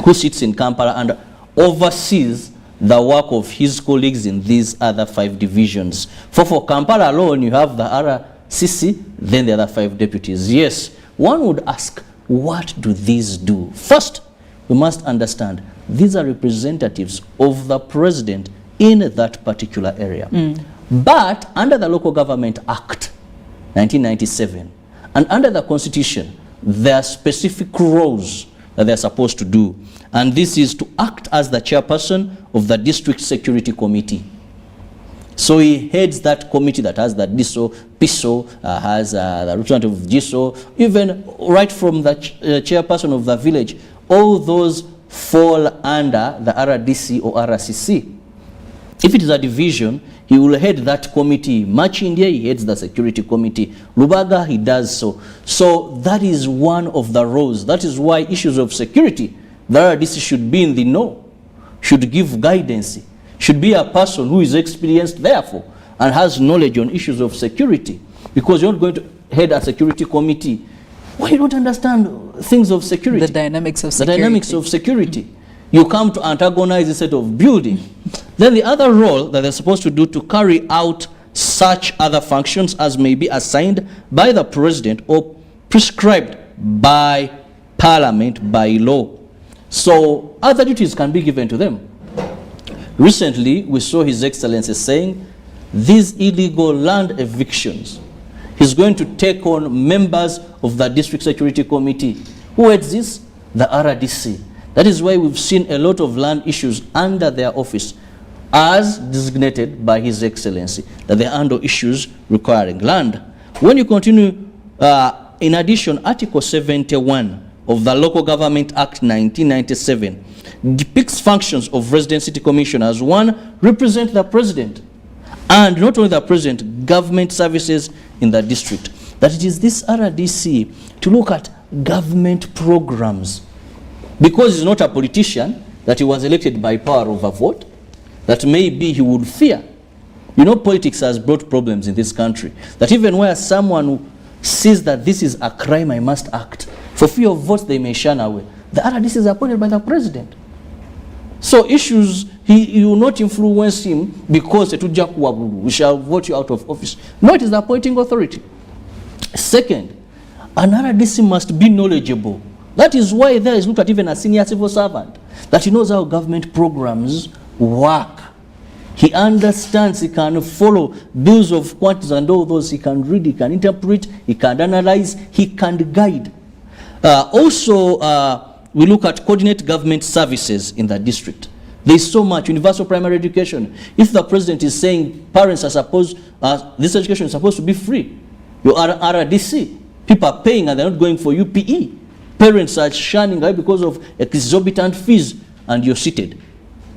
S16: who sits in Kampala and oversees the work of his colleagues in these other 5 divisions. For Kampala alone, you have the RCC, then the other 5 deputies. Yes, one would ask, what do these do? First, we must understand these are representatives of the president in that particular area. But under the Local Government Act 1997 and under the Constitution, there are specific roles that they're supposed to do. And this is to act as the chairperson of the District Security Committee. So he heads that committee that has the DISO, PISO, has the representative of GISO, even right from the chairperson of the village. All those fall under the RDC or RCC. If it is a division, he will head that committee. Much India, he heads the security committee. Lubaga, he does so. So that is one of the roles. That is why issues of security, the RDC should be in the know, should give guidance, should be a person who is experienced, therefore, and has knowledge on issues of security. Because you're not going to head a security committee why you don't understand things of security.
S2: The dynamics of security.
S16: The dynamics of security. You come to antagonize instead of building. Then the other role that they're supposed to do to carry out such other functions as may be assigned by the president or prescribed by parliament, by law. So other duties can be given to them. Recently, we saw His Excellency saying these illegal land evictions, he's going to take on members of the District Security Committee. Who heads this? The RDC. That is why we've seen a lot of land issues under their office as designated by His Excellency, that they handle issues requiring land. When you continue, in addition, Article 71 of the Local Government Act 1997 depicts functions of resident city commissioners. One, represent the president, and not only the president, government services in the district. That it is this RDC to look at government programs. Because he's not a politician, that he was elected by power of a vote, that maybe he would fear. You know, politics has brought problems in this country. That even where someone sees that this is a crime, I must act, for fear of votes they may shun away. The RDC is appointed by the president. So issues, he will not influence him because we shall vote you out of office. No, it is the appointing authority. Second, an RDC must be knowledgeable. That is why there is looked at even a senior civil servant, that he knows how government programs work. He understands, he can follow bills of quantities and all those. He can read, he can interpret, he can analyze, he can guide. Also, we look at coordinate government services in the district. There's so much universal primary education. If the president is saying parents are supposed, this education is supposed to be free, you are RDC, people are paying and they're not going for UPE. Parents are shunning right because of exorbitant fees, and you're seated.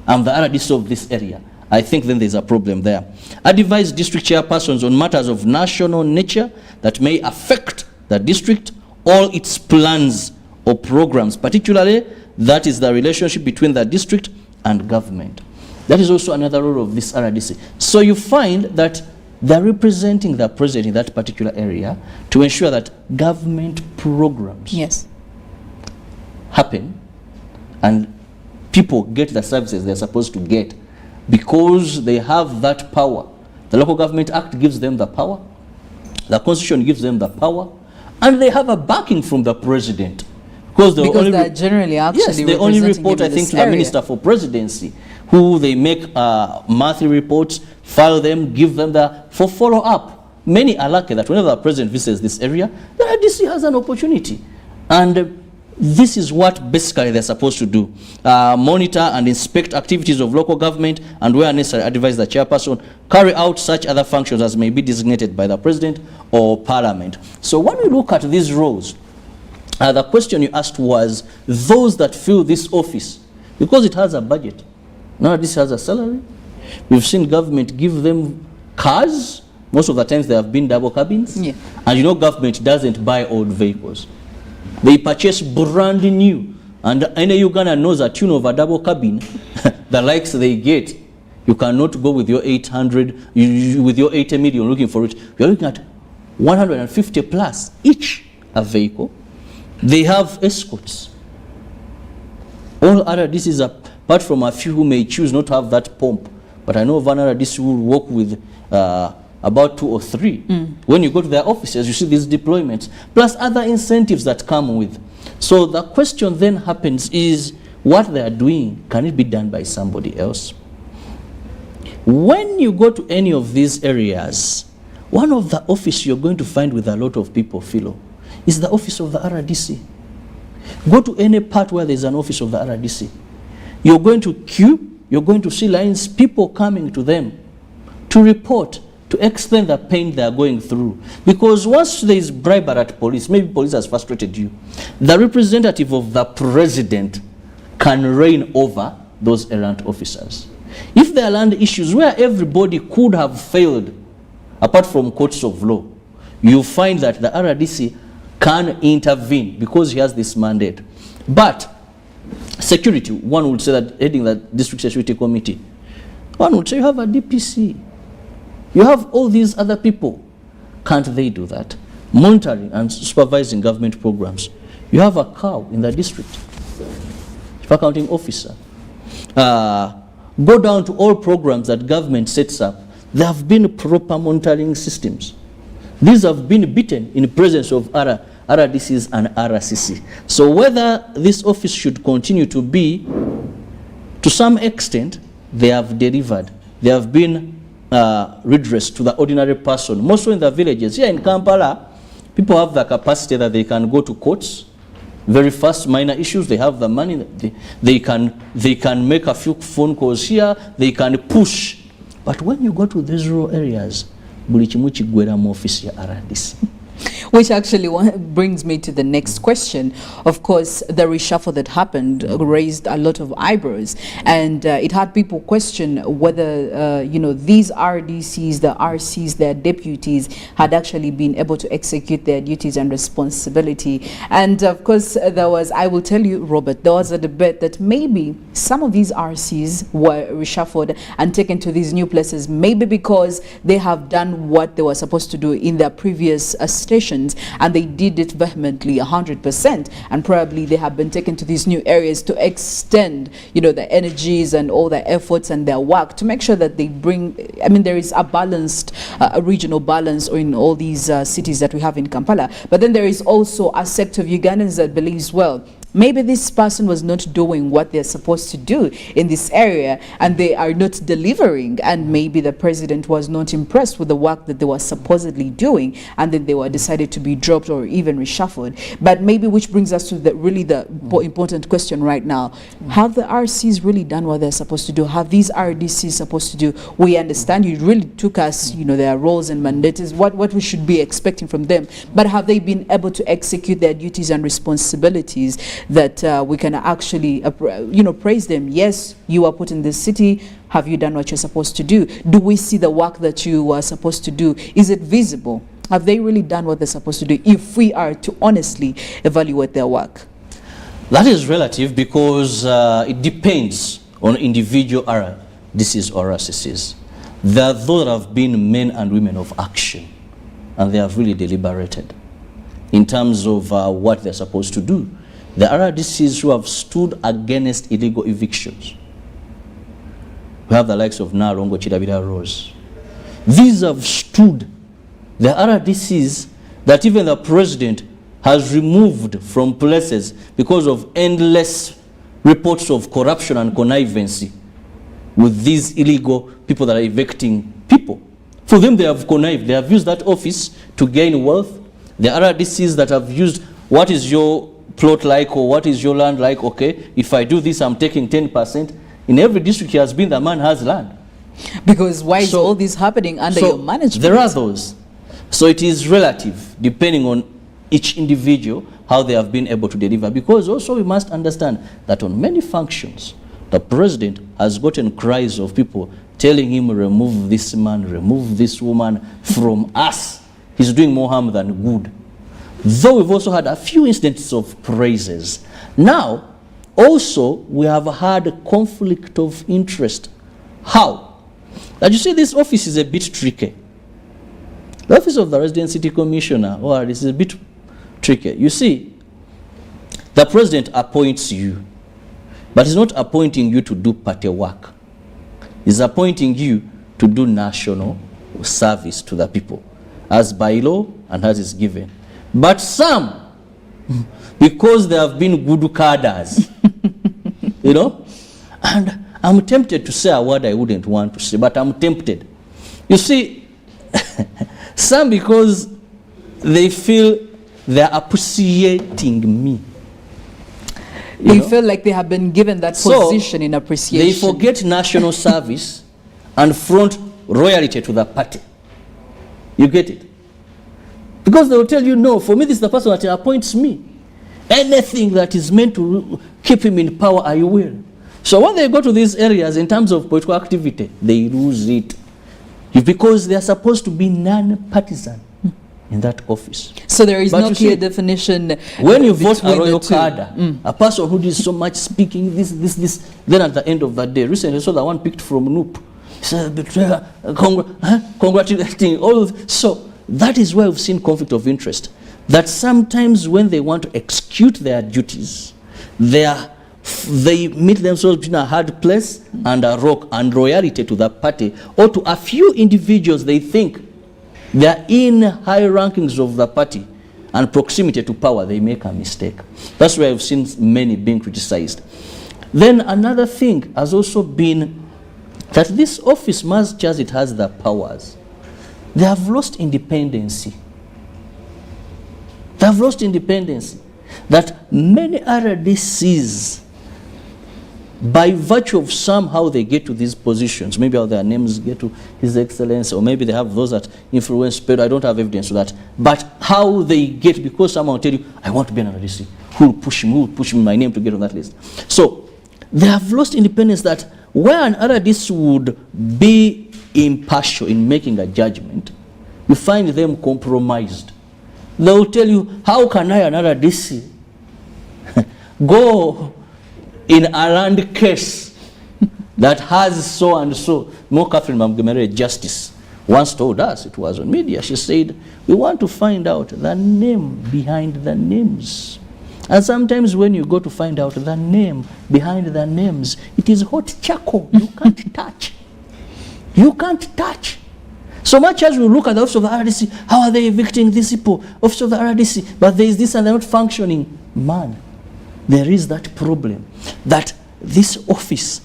S16: I'm the RDC of this area. I think then there's a problem there. Advise district chairpersons on matters of national nature that may affect the district, all its plans or programs, particularly that is the relationship between the district and government. That is also another role of this RDC. So you find that they're representing the president in that particular area to ensure that government programs happen and people get the services they're supposed to get because they have that power. The Local Government Act gives them the power, the Constitution gives them the power, and they have a backing from the president. Because
S2: they're generally actually
S16: they only report, I think, to the Minister for Presidency, who they make monthly reports, file them, give them for follow-up. Many are lucky that whenever the president visits this area, the RDC has an opportunity. And this is what basically they're supposed to do. Monitor and inspect activities of local government, and where necessary, advise the chairperson, carry out such other functions as may be designated by the president or parliament. So when we look at these roles, the question you asked was those that fill this office, because it has a budget. Now this has a salary. We've seen government give them cars. Most of the times they have been double cabins.
S2: Yeah.
S16: And you know government doesn't buy old vehicles. They purchase brand new. And any Uganda knows a tune of a double cabin, the likes they get, you cannot go with your 800, with your 80 million looking for it. You're looking at 150 plus each a vehicle. They have escorts. All other DCs, apart from a few who may choose not to have that pomp, but I know of another DC who will work with about 2 or 3. When you go to their offices, you see these deployments, plus other incentives that come with. So the question then happens is, what they are doing, can it be done by somebody else? When you go to any of these areas, one of the offices you're going to find with a lot of people, Philo, is the office of the RDC. Go to any part where there's an office of the RDC. You're going to queue, you're going to see lines, people coming to them to report, to explain the pain they are going through. Because once there is bribery at police, maybe police has frustrated you, the representative of the president can reign over those errant officers. If there are land issues where everybody could have failed, apart from courts of law, you find that the RDC can intervene because he has this mandate. But security, one would say that heading the district security committee, one would say you have a DPC, you have all these other people. Can't they do that? Monitoring and supervising government programs. You have a cow in the district, chief accounting officer. Go down to all programs that government sets up. There have been proper monitoring systems. These have been beaten in the presence of RDCs and RCC. So whether this office should continue to be, to some extent, they have delivered. They have been redress to the ordinary person. Mostly in the villages. Here in Kampala, people have the capacity that they can go to courts. Very fast, minor issues, they have the money. They can make a few phone calls here. They can push. But when you go to these rural areas,
S2: which actually brings me to the next question. Of course, the reshuffle that happened raised a lot of eyebrows, and it had people question whether these RDCs, the RCs, their deputies had actually been able to execute their duties and responsibility. And of course, there was, I will tell you, Robert, there was a debate that maybe some of these RCs were reshuffled and taken to these new places, maybe because they have done what they were supposed to do in their previous stations, and they did it vehemently 100%, and probably they have been taken to these new areas to extend the energies and all their efforts and their work to make sure that they bring, there is a balanced a regional balance in all these cities that we have in Kampala. But then there is also a sect of Ugandans that believes, well, maybe this person was not doing what they're supposed to do in this area, and they are not delivering, and maybe the president was not impressed with the work that they were supposedly doing, and then they were decided to be dropped or even reshuffled. But maybe, which brings us to the important question right now: have the RCs really done what they're supposed to do? Have these RDCs supposed to do? We understand you really took us, their roles and mandates, what we should be expecting from them, but have they been able to execute their duties and responsibilities that we can actually praise them? Yes, you are put in this city. Have you done what you're supposed to do? Do we see the work that you are supposed to do? Is it visible? Have they really done what they're supposed to do, if we are to honestly evaluate their work?
S16: That is relative, because it depends on individual RDCs or RCCs. There are those that have been men and women of action, and they have really deliberated in terms of what they're supposed to do. The RDCs who have stood against illegal evictions. We have the likes of Narongo, Chidabida, Rose. These have stood. The RDCs that even the president has removed from places because of endless reports of corruption and connivancy with these illegal people that are evicting people. For them, they have connived. They have used that office to gain wealth. The RDCs that have used, what is your plot like, or what is your land like? Okay, if I do this, I'm taking 10%. In every district he has been, the man has land.
S2: Because why is all this happening under your management?
S16: There are those. So it is relative, depending on each individual, how they have been able to deliver. Because also we must understand that on many functions, the president has gotten cries of people telling him, remove this man, remove this woman from us. He's doing more harm than good. Though we've also had a few instances of praises. Now, also, we have had a conflict of interest. How? Now, you see, this office is a bit tricky. The office of the resident city commissioner, this is a bit tricky. You see, the president appoints you, but he's not appointing you to do party work. He's appointing you to do national service to the people, as by law and as is given. But some, because they have been good cadres, and I'm tempted to say a word I wouldn't want to say, but I'm tempted. You see, some, because they feel they're appreciating me.
S2: They feel like they have been given that position in appreciation.
S16: They forget national service and front royalty to the party. You get it? Because they will tell you, no, for me, this is the person that appoints me. Anything that is meant to keep him in power, I will. So when they go to these areas in terms of political activity, they lose it. Because they are supposed to be non-partisan in that office.
S2: So there is no clear definition.
S16: When you vote a royal cadre, a person who does so much speaking, this, then at the end of that day, recently I saw that one picked from Noop. He said, congratulating all of this. So that is where we've seen conflict of interest. That sometimes when they want to execute their duties, they meet themselves between a hard place and a rock, and loyalty to the party or to a few individuals they think they are in high rankings of the party, and proximity to power, they make a mistake. That's why I've seen many being criticized. Then another thing has also been that this office, much as it has the powers, they have lost independency. They have lost independence. That many RDCs, by virtue of somehow they get to these positions, maybe how their names get to His Excellency, or maybe they have those that influence people. I don't have evidence of that. But how they get, because someone will tell you, I want to be an RDC. Who will push me? Who will push me my name to get on that list? So they have lost independence, that where an RDC would be impartial in making a judgment, you find them compromised. They will tell you, how can I, an RDC, go in a land case that has so and so? Mo Catherine Mamgemere, Justice, once told us, it was on media, she said, we want to find out the name behind the names. And sometimes when you go to find out the name behind the names, it is hot charcoal. You can't touch. You can't touch. So much as we look at the office of the RDC, how are they evicting these people? Office of the RDC, but there is this and they're not functioning. Man, there is that problem that this office,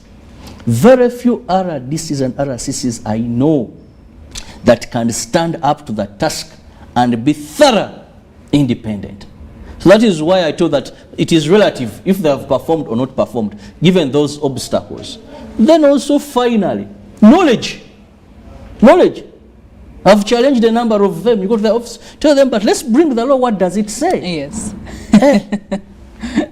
S16: very few RDCs and RCCs I know that can stand up to the task and be thorough, independent. So that is why I told that it is relative if they have performed or not performed, given those obstacles. Then also finally, knowledge. Knowledge. I've challenged a number of them. You go to the office, tell them, but let's bring the law. What does it say?
S2: Yes.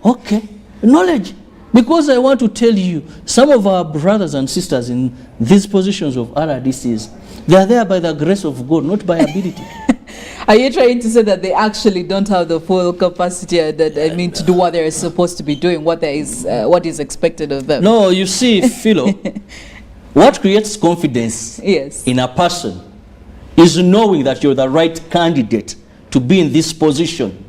S16: Okay. Knowledge. Because I want to tell you, some of our brothers and sisters in these positions of RDCs, they are there by the grace of God, not by ability.
S2: Are you trying to say that they actually don't have the full capacity, to do what they're supposed to be doing, what is expected of them?
S16: No, you see, Philo, what creates confidence in a person is knowing that you're the right candidate to be in this position.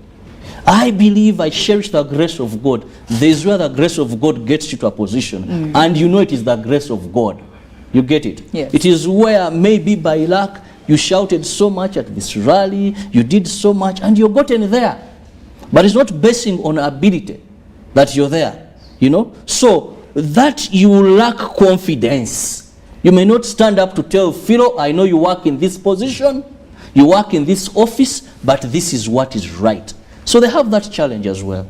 S16: I believe, I cherish the grace of God. There's where the grace of God gets you to a position, and you know it is the grace of God. You get it?
S2: Yes.
S16: It is where maybe by luck you shouted so much at this rally, you did so much, and you've gotten there. But it's not basing on ability that you're there, you know? So that you lack confidence. You may not stand up to tell Philo, I know you work in this position, you work in this office, but this is what is right. So they have that challenge as well.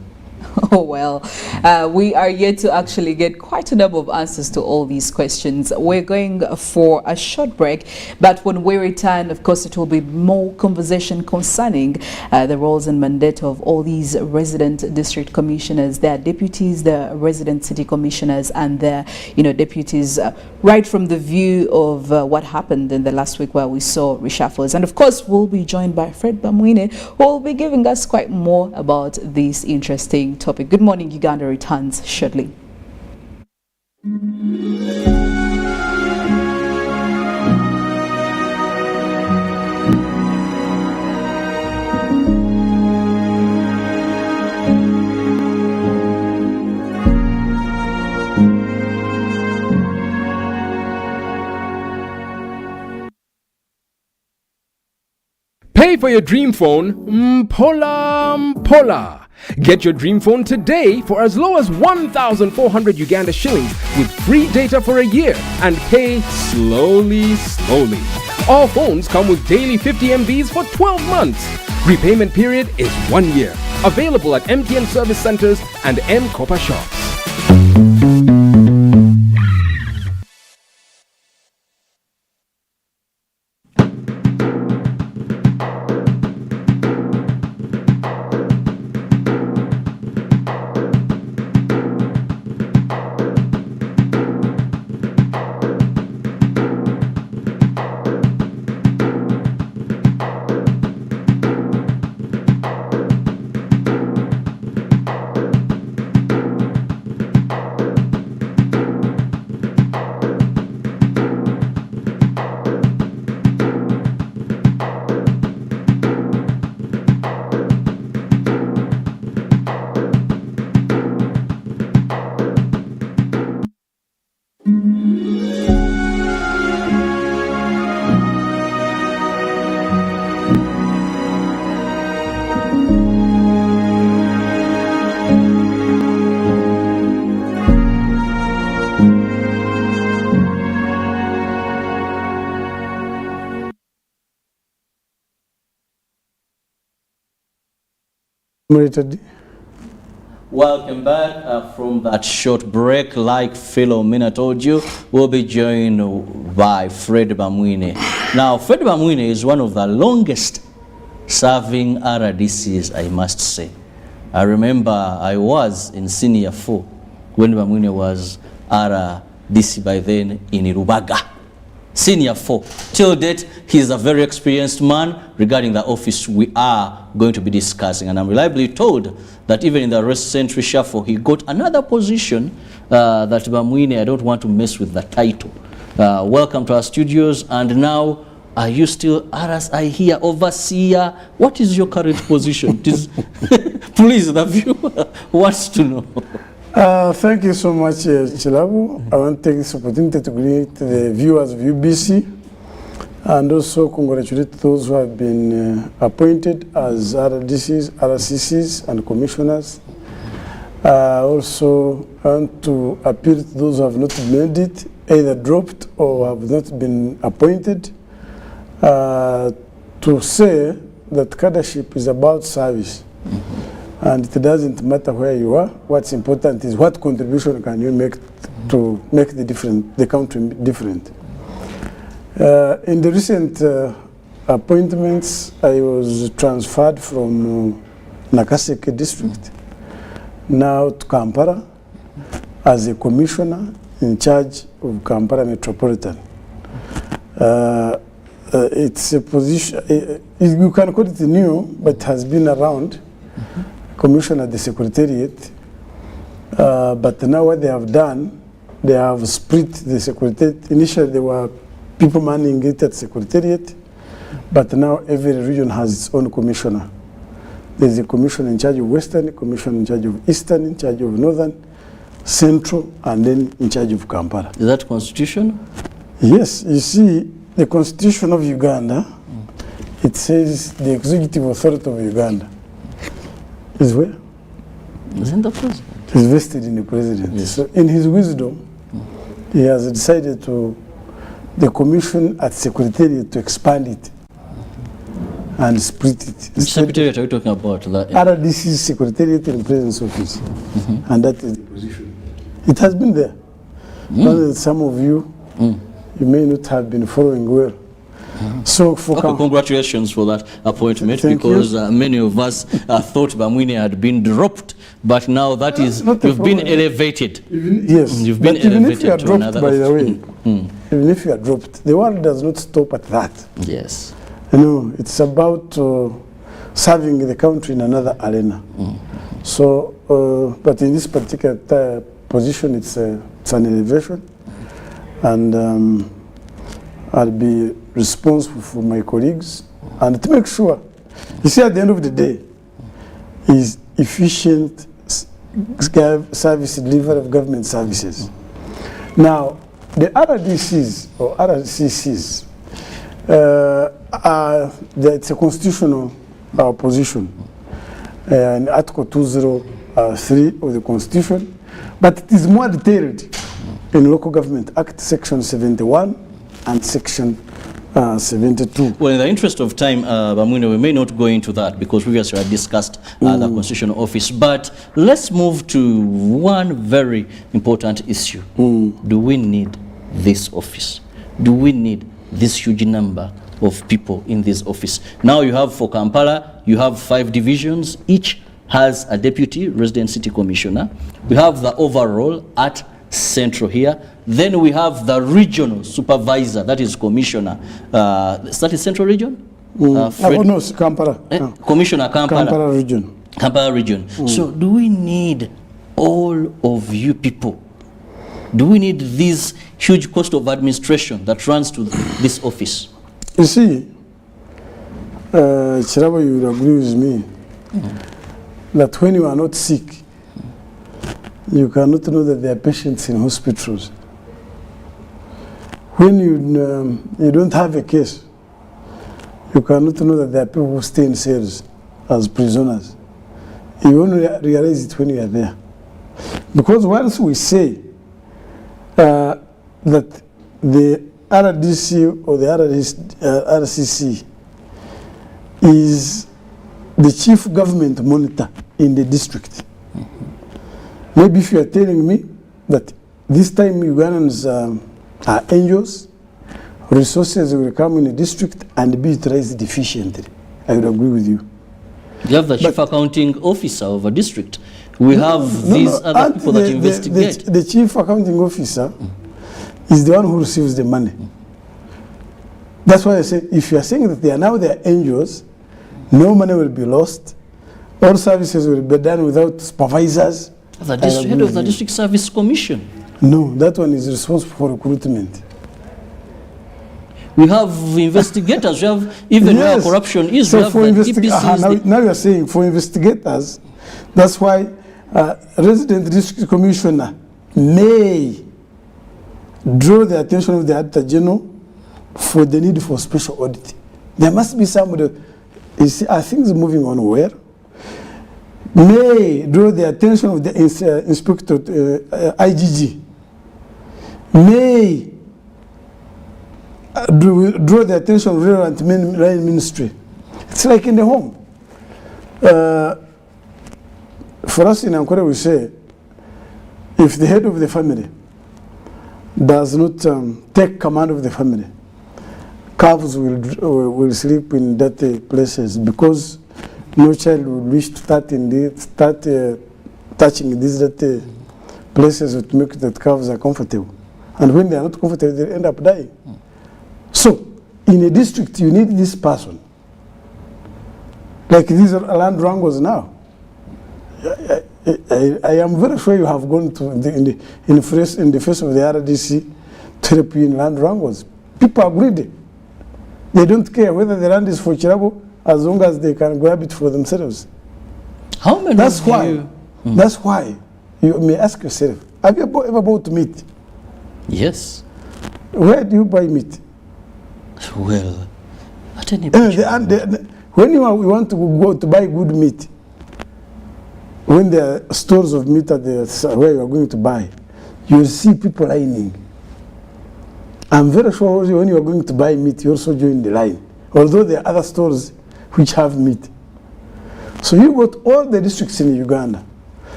S2: Oh, well, we are yet to actually get quite a number of answers to all these questions. We're going for a short break, but when we return, of course, it will be more conversation concerning the roles and mandate of all these resident district commissioners, their deputies, the resident city commissioners, and their, deputies, right from the view of what happened in the last week where we saw reshuffles. And of course, we'll be joined by Fred Bamwine, who will be giving us quite more about this interesting topic. Good Morning Uganda returns shortly.
S1: Pay for your dream phone, Mpola. Get your dream phone today for as low as 1,400 Uganda shillings with free data for a year and pay slowly. All phones come with daily 50 MBs for 12 months. Repayment period is 1 year. Available at MTN service centers and M-Kopa shops.
S16: Welcome back from that short break. Like Philomena told you, we'll be joined by Fred Bamwine. Now, Fred Bamwine is one of the longest serving RDCs, I must say. I remember I was in Senior 4 when Bamwine was RDC by then in Rubaga. Senior 4. Till date, he's a very experienced man regarding the office we are going to be discussing. And I'm reliably told that even in the recent reshuffle, he got another position that Bamwine, I don't want to mess with the title. Welcome to our studios. And now, are you still RSI here, overseer? What is your current position? Please, the viewer wants to know.
S3: Thank you so much, Chilabu. I want to take this opportunity to greet the viewers of UBC and also congratulate those who have been appointed as RDCs, RCCs, and commissioners. Also, I want to appeal to those who have not made it, either dropped or have not been appointed, to say that cadreship is about service. And it doesn't matter where you are. What's important is what contribution can you make to make the country different. In the recent appointments, I was transferred from Nakaseke district now to Kampala as a commissioner in charge of Kampala Metropolitan. It's a position, you can call it new, but it has been around. Commissioner at the Secretariat, but now what they have done, they have split the Secretariat. Initially there were people manning it at Secretariat, but now every region has its own commissioner. There's a commissioner in charge of Western, a commissioner in charge of Eastern, in charge of Northern, Central, and then in charge of Kampala.
S16: Is that constitutional?
S3: Yes, you see, the Constitution of Uganda, it says the executive authority of Uganda is where?
S16: Is in the president.
S3: It's vested in the president. Yes. So in his wisdom, he has decided to, the commission at Secretariat to expand it and split it.
S16: Which Secretariat are you talking about?
S3: RDC Secretariat in the President's office. And that is the position. It has been there. Some of you, you may not have been following well. So for
S16: congratulations for that appointment.
S3: Thank
S16: because many of us thought Bamwine had been dropped, but now that is, you've been elevated.
S3: Yes,
S16: you've been
S3: even
S16: elevated
S3: if you are
S16: to
S3: dropped,
S16: another
S3: by the way,
S16: even
S3: if you are dropped, the world does not stop at that.
S16: Yes.
S3: You know, it's about serving the country in another arena. So, but in this particular position, it's an elevation, and I'll be responsible for my colleagues and to make sure, you see, at the end of the day, is efficient service delivery of government services. Now, the RDCs or RCCs, it's a constitutional position, in Article 203 of the Constitution, but it is more detailed in Local Government Act, Section 71 and Section 72.
S16: Well, in the interest of time, Bamwine, we may not go into that because previously we had discussed the Constitutional Office. But let's move to one very important issue. Do we need this office? Do we need this huge number of people in this office? Now you have, for Kampala, you have 5 divisions. Each has a deputy resident city commissioner. We have the overall at Central here. Then we have the regional supervisor, that is commissioner. That is Central region?
S3: No, Kampala.
S16: Commissioner Kampala.
S3: Kampala region.
S16: Kampala region. So do we need all of you people? Do we need this huge cost of administration that runs to this office?
S3: You see, Chirabo, you will agree with me that when you are not sick, you cannot know that there are patients in hospitals. When you don't have a case, you cannot know that there are people who stay in cells as prisoners. You only realize it when you are there. Because once we say that the RDC or the RCC is the chief government monitor in the district, maybe if you are telling me that this time Ugandans are angels, resources will come in the district and be utilized efficiently, I would agree with you.
S16: You have the chief accounting officer of a district. We have these other people that investigate.
S3: The chief accounting officer is the one who receives the money. That's why I say, if you are saying that they are angels, no money will be lost, all services will be done without supervisors.
S16: The head of the District Service Commission.
S3: No, that one is responsible for recruitment.
S16: We have investigators, we have even where corruption is,
S3: so
S16: we have
S3: now you are saying for investigators, that's why resident district commissioner may draw the attention of the Auditor General for the need for special audit. There must be somebody, you see, are things moving on where? may draw the attention of the inspector, IGG, may draw the attention of relevant ministry. It's like in the home. For us in Ankara, we say, if the head of the family does not take command of the family, calves will sleep in dirty places, because no child will wish to start touching these dirty places to make that calves are comfortable. And when they are not comfortable, they end up dying. So, in a district, you need this person. Like these are land wrangles now. I am very sure you have gone to in the face of the RDC to help you in land wrangles. People are greedy. They don't care whether the land is for Chirabo, as long as they can grab it for themselves.
S16: How many?
S3: That's why. That's why you may ask yourself: have you ever bought meat?
S16: Yes.
S3: Where do you buy meat?
S16: Well, at any
S3: when you want to go to buy good meat, when there are stores of meat at where you are going to buy, you will see people lining. I'm very sure when you are going to buy meat, you also join the line, although there are other stores which have meat. So you go to all the districts in Uganda,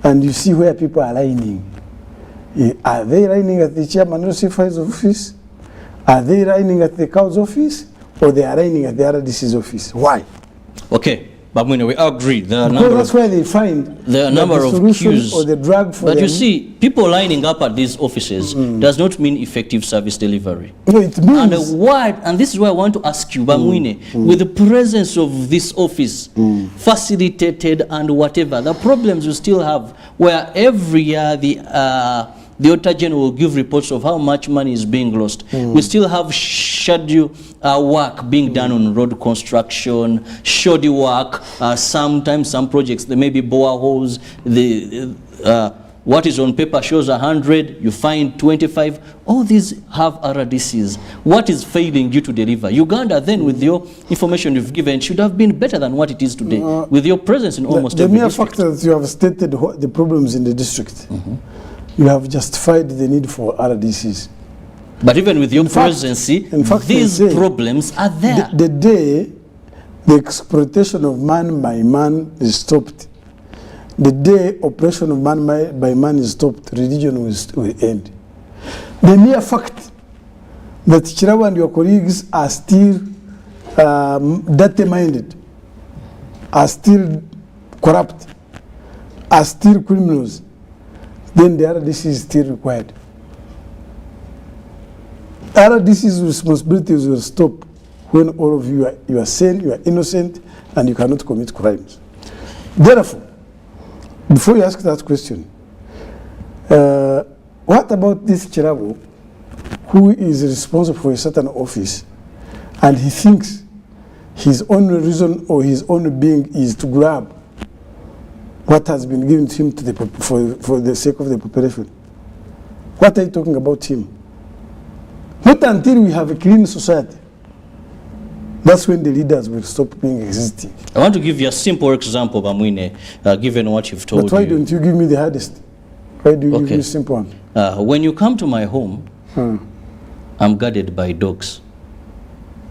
S3: and you see where people are lining. Are they lining at the chairman of CFI's office? Are they lining at the cow's office? Or they are lining at the RDC's office? Why?
S16: Okay, but we agree. There are
S3: that's where they find
S16: the number of queues.
S3: Or the drug for
S16: but you see, people lining up at these offices does not mean effective service delivery.
S3: No, it means.
S16: And this is why I want to ask you, Bamwine, with the presence of this office, facilitated and whatever, the problems you still have, where every year the Auditor General will give reports of how much money is being lost. We still have schedule work being done on road construction, shoddy work, sometimes some projects, there may be boreholes, what is on paper shows 100, you find 25, all these have RDCs. What is failing you to deliver? Uganda then, with your information you've given, should have been better than what it is today, with your presence in almost every district.
S3: The mere fact that you have stated the problems in the district, you have justified the need for RDCs.
S16: But even with your presence, these problems are there.
S3: The day the exploitation of man by man is stopped, the day oppression of man by man is stopped, religion will end. The mere fact that Chirabo and your colleagues are still dirty-minded, are still corrupt, are still criminals, then the RDC is still required. RDC's responsibilities will stop when all of you are sane, you are innocent, and you cannot commit crimes. Therefore, before you ask that question, what about this Chirabo who is responsible for a certain office and he thinks his only reason or his only being is to grab what has been given to him for the sake of the population? What are you talking about him? Not until we have a clean society. That's when the leaders will stop being existing.
S16: I want to give you a simple example, Bamwine, given what you've told me.
S3: But why don't you give me the hardest? Why do you give me a simple one?
S16: When you come to my home, I'm guarded by dogs.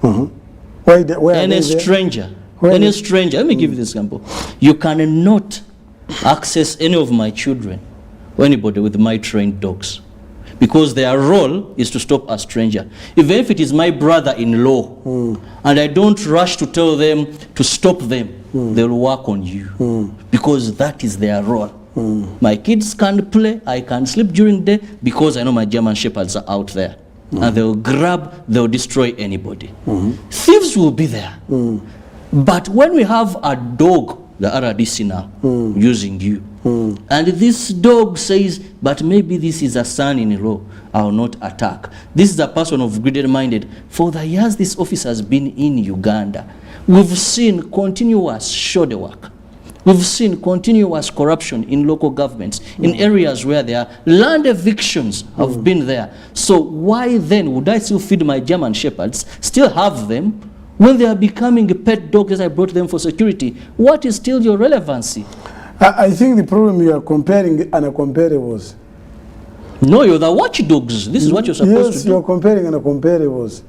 S16: Any stranger, let me give you this example. You cannot access any of my children or anybody with my trained dogs, because their role is to stop a stranger. Even if it is my brother-in-law, and I don't rush to tell them to stop them, they'll work on you, because that is their role. My kids can't play, I can sleep during the day, because I know my German Shepherds are out there. And they'll grab, they'll destroy anybody. Thieves will be there. But when we have a dog, the RDC now, using you, and this dog says, but maybe this is a son-in-law, I will not attack. This is a person of greedy-minded. For the years this office has been in Uganda, we've seen continuous shoddy work. We've seen continuous corruption in local governments, in areas where there are land evictions have been there. So why then would I still feed my German Shepherds, still have them, when they are becoming pet dogs as I brought them for security? What is still your relevancy?
S3: I think the problem you are comparing uncomparables.
S16: No, you're the watchdogs. This is what you're supposed to do.
S3: Yes, you're comparing uncomparables.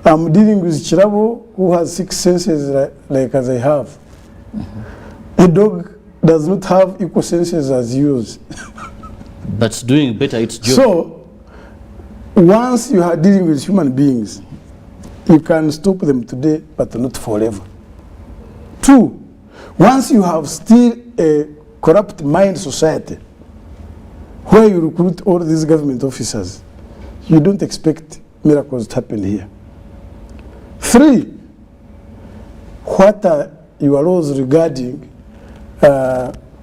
S3: I'm dealing with Chirabo, who has 6 senses like as I have. A dog does not have equal senses as yours.
S16: But it's doing better its job.
S3: So, once you are dealing with human beings, you can stop them today, but not forever. 2, once you have still a corrupt mind society, where you recruit all these government officers, you don't expect miracles to happen here. 3, what are your laws regarding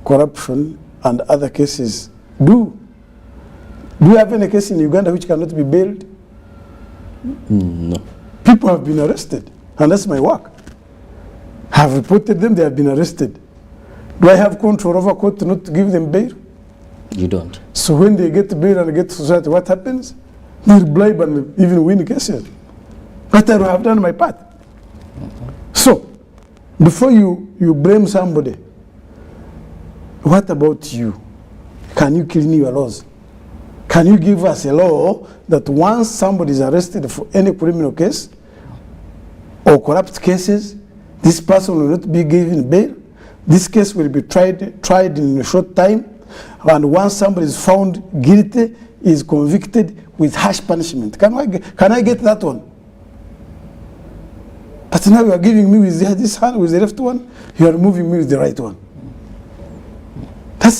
S3: corruption and other cases? Do you have any case in Uganda which cannot be bailed?
S16: No.
S3: People have been arrested, and that's my work. I have reported them, they have been arrested. Do I have control over court not to give them bail?
S16: You don't.
S3: So when they get bail and get to society, what happens? They bribe and even win cases. But I have done my part. So, before you blame somebody, what about you? Can you clean your laws? Can you give us a law that once somebody is arrested for any criminal case or corrupt cases, this person will not be given bail? This case will be tried in a short time, and once somebody is found guilty, is convicted with harsh punishment. Can I get that one? But now you are giving me with this hand, with the left one, you are moving me with the right one.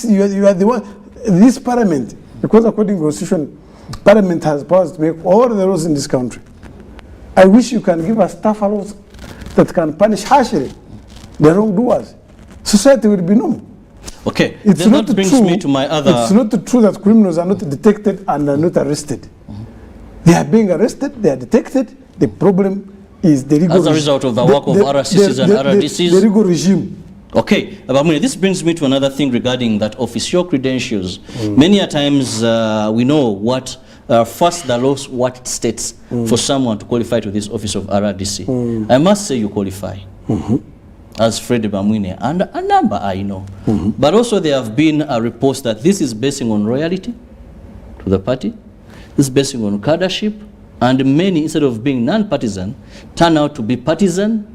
S3: You are the one. This parliament, because according to the Constitution, parliament has powers to make all the laws in this country. I wish you can give us tougher laws that can punish harshly the wrongdoers. Society will be normal.
S16: Okay,
S3: it's
S16: then
S3: not
S16: that brings
S3: true,
S16: me to my other...
S3: It's not true that criminals are not detected and are not arrested. They are being arrested, they are detected. The problem is the legal
S16: as a result of the work of RCCs and RDCs.
S3: The legal regime.
S16: Okay, Abamune, this brings me to another thing regarding that office, your credentials. Many a times we know what, first the law what states for someone to qualify to this office of RDC. I must say you qualify. As Fred Bamwine, and a number I know. But also there have been reports that this is basing on loyalty to the party, this is basing on cadreship, and many, instead of being non-partisan, turn out to be partisan.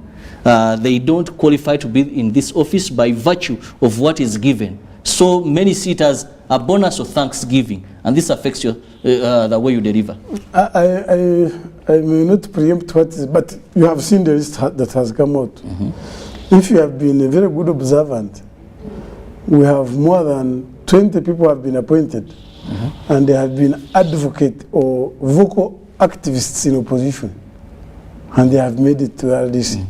S16: They don't qualify to be in this office by virtue of what is given. So many see it as a bonus of thanksgiving, and this affects your, the way you deliver.
S3: I may not preempt what is, but you have seen the list that has come out. If you have been a very good observant, we have more than 20 people have been appointed, and they have been advocate or vocal activists in opposition, and they have made it to RDC.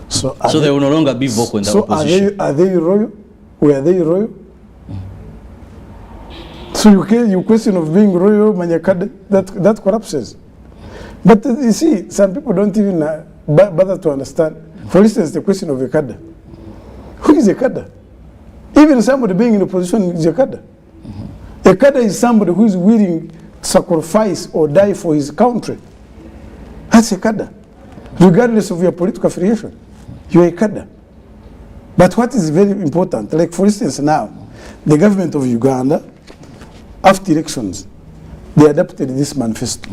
S3: So
S16: they will no longer be vocal in the opposition.
S3: Are they royal? Were they royal? So you question of being royal, that corrupts. But you see, some people don't even bother to understand. For instance, the question of a cadre. Who is a cadre? Even somebody being in a position is a cadre. A cadre is somebody who is willing to sacrifice or die for his country. That's a cadre. Regardless of your political affiliation, you are a cadre. But what is very important, like for instance now, the government of Uganda, after elections, they adopted this manifesto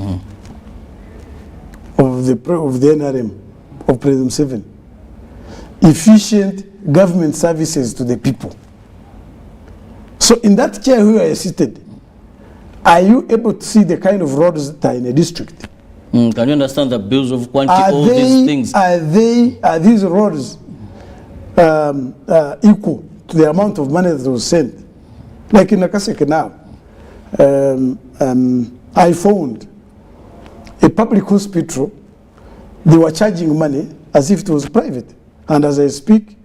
S3: of the NRM, of President Museveni. Efficient government services to the people. So in that chair where you are seated, are you able to see the kind of roads that are in a district?
S16: Can you understand the bills of quantity, all these things?
S3: Are these roads equal to the amount of money that was sent? Like in Nakaseke now, I found a public hospital, they were charging money as if it was private. And as I speak,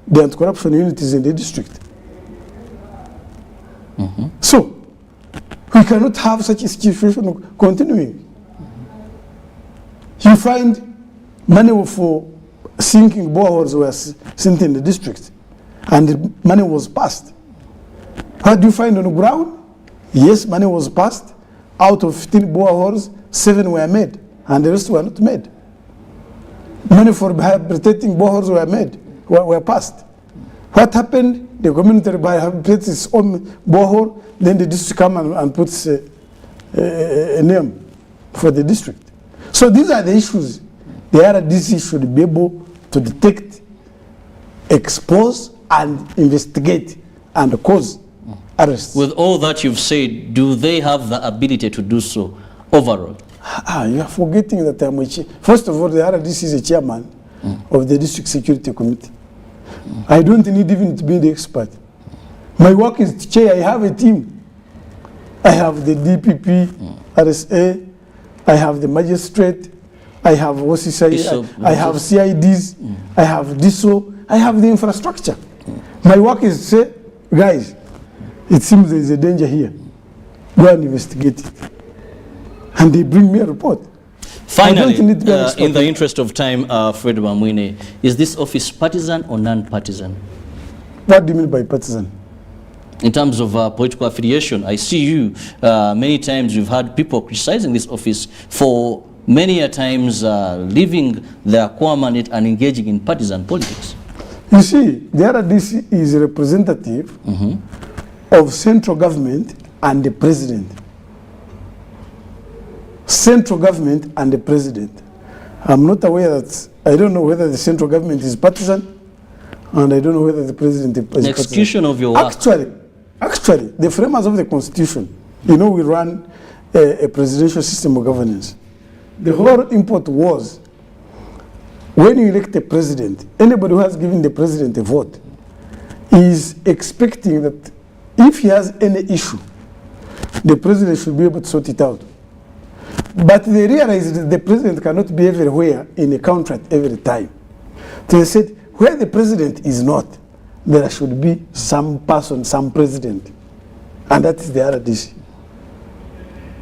S3: the anti-corruption unit is in the district. So, we cannot have such a situation continuing. You find money for sinking boreholes were sent in the district, and the money was passed. What do you find on the ground? Yes, money was passed. Out of 15 boreholes, 7 were made, and the rest were not made. Money for rehabilitating boreholes were passed. What happened? The community puts its own borehole, then the district come and puts a name for the district. So these are the issues. The RDC should be able to detect, expose, and investigate and cause arrests.
S16: With all that you've said, do they have the ability to do so overall?
S3: You are forgetting that I'm first of all, the RDC is a chairman of the District Security Committee. I don't need even to be the expert. My work is to chair. I have a team. I have the DPP, RSA, I have the magistrate, I have OCCI, I have CIDs, I have DISO, I have the infrastructure. My work is to say, guys, it seems there is a danger here. Go and investigate it. And they bring me a report.
S16: Finally, in the interest of time, Fred Bamwine, is this office partisan or non-partisan?
S3: What do you mean by partisan?
S16: In terms of political affiliation, I see you, many times you've had people criticizing this office for many a times leaving their core mandate and engaging in partisan politics.
S3: You see, the RDC is a representative of central government and the president. Central government and the president. I'm not aware that, I don't know whether the central government is partisan, and I don't know whether the president is partisan.
S16: Execution of your work.
S3: Actually, the framers of the constitution, you know, we run a presidential system of governance. The whole import was, when you elect a president, anybody who has given the president a vote is expecting that if he has any issue, the president should be able to sort it out. But they realized that the president cannot be everywhere in a country at every time. So they said, where the president is not, there should be some person, some president. And that is the RDC.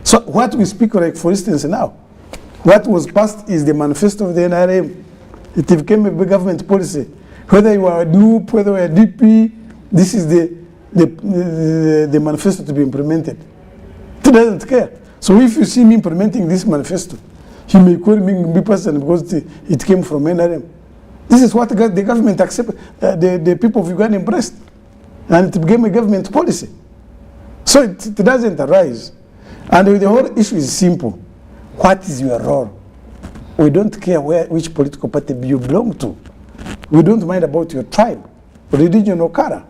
S3: So what we speak, like for instance now, what was passed is the manifesto of the NRM. It became a big government policy. Whether you are a NUP, whether you are a DP, this is the manifesto to be implemented. It doesn't care. So if you see me implementing this manifesto, you may call me person because it came from NRM. This is what the government accepted, the people of Uganda embraced. And it became a government policy. So it doesn't arise. And the whole issue is simple. What is your role? We don't care which political party you belong to. We don't mind about your tribe, religion, or color.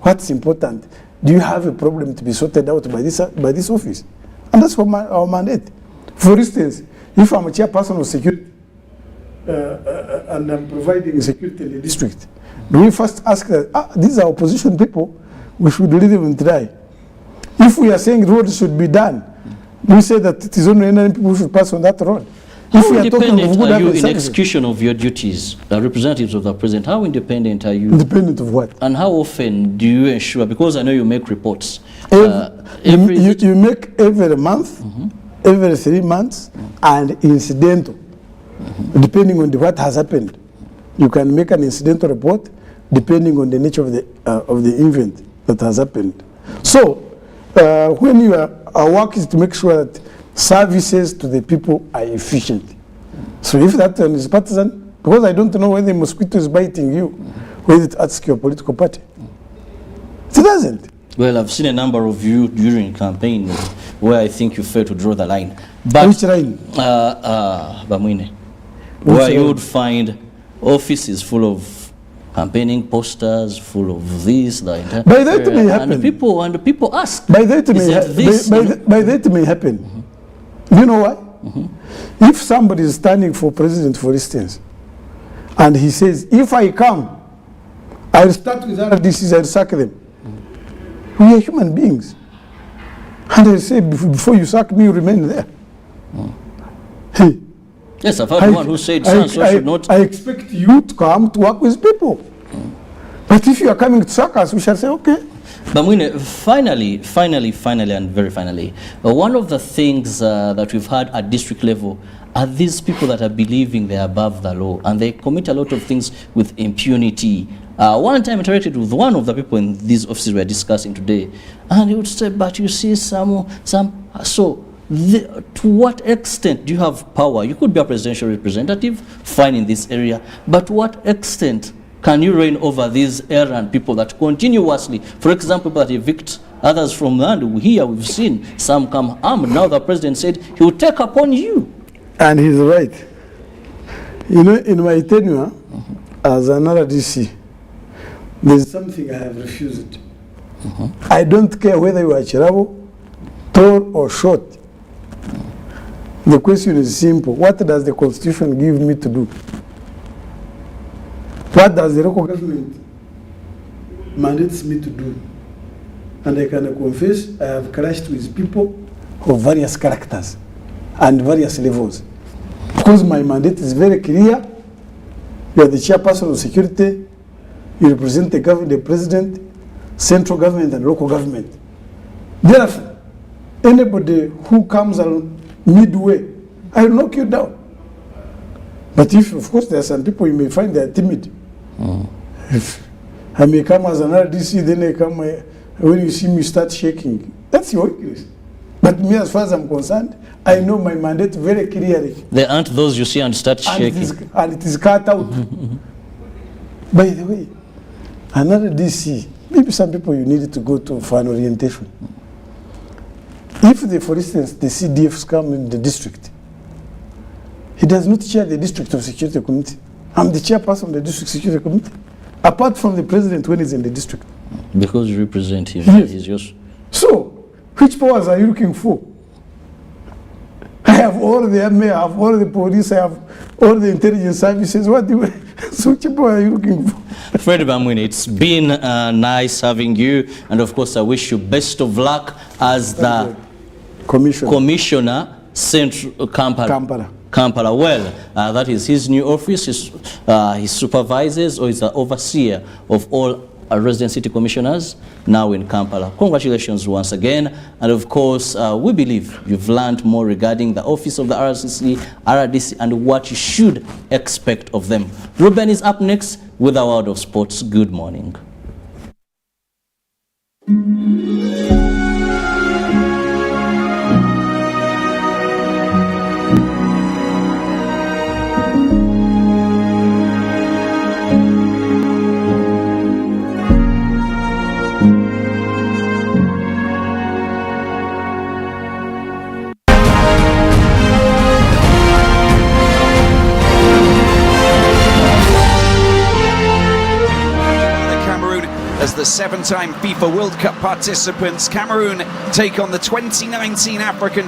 S3: What's important? Do you have a problem to be sorted out by this office? And that's our mandate. For instance, if I'm a chairperson of security and I'm providing security in the district, do we first ask that, these are opposition people, we should leave them to die. If we are saying roads should be done, we say that it is only NRM people who should pass on that road.
S16: How independent are you in execution of your duties, representatives of the president? How independent are you?
S3: Independent of what?
S16: And how often do you ensure, because I know you make reports.
S3: You make every month, every 3 months, and incidental, depending on what has happened. You can make an incidental report depending on the nature of the event that has happened. So, when our work is to make sure that services to the people are efficient. So if that is partisan, because I don't know when the mosquito is biting you, whether it asks your political party. It doesn't.
S16: Well, I've seen a number of you during campaign where I think you failed to draw the line. But,
S3: which line?
S16: Bamwine. Where you would find offices full of campaigning posters, full of this, the entire.
S3: By that may happen.
S16: And people ask.
S3: By that may happen. You know why? If somebody is standing for president, for instance, and he says, if I come, I'll start with RDCs, I'll sack them. We are human beings. And I say, before you sack me, you remain there. Hey.
S16: Yes, I've heard one who said, should not.
S3: I expect you to come to work with people. But if you are coming to sack us, we shall say, okay.
S16: Bamwine, finally, and very finally, one of the things that we've had at district level are these people that are believing they're above the law and they commit a lot of things with impunity. One time I interacted with one of the people in these offices we're discussing today, and he would say, but you see so to what extent do you have power? You could be a presidential representative, fine in this area, but to what extent Can you reign over these errant people that continuously, for example, that evict others from land? Here we've seen some come armed. Now the president said he will take upon you.
S3: And he's right. You know, in my tenure as an RDC, there's something I have refused. I don't care whether you are Chirabo, tall or short. The question is simple. What does the Constitution give me to do? What does the local government mandates me to do? And I can confess, I have clashed with people of various characters and various levels. Because my mandate is very clear. You are the chairperson of security. You represent the government, the president, central government, and local government. Therefore, anybody who comes along midway, I will knock you down. But if, of course, there are some people you may find they are timid. If I may come as an RDC, then I come, when you see me start shaking. That's your weakness. But me, as far as I'm concerned, I know my mandate very clearly.
S16: There aren't those you see and start shaking.
S3: And it is cut out. By the way, another DC, maybe some people you need to go to for an orientation. If, for instance, the CDFs come in the district, he does not chair the district of security committee. I'm the chairperson of the district security committee, apart from the president when he's in the district.
S16: Because you represent him.
S3: Yes.
S16: He's yours.
S3: So, which powers are you looking for? I have all the army, I have all the police, I have all the intelligence services. What do you, so which power are you looking for?
S16: Fred Bamwini, it's been nice having you, and of course I wish you best of luck as the Commissioner Central Kampala. Well, that is his new office. He supervises or is the overseer of all resident city commissioners now in Kampala. Congratulations once again. And of course, we believe you've learned more regarding the office of the RDC and what you should expect of them. Ruben is up next with the world of sports. Good morning.
S17: As the seven-time FIFA World Cup participants, Cameroon take on the 2019 African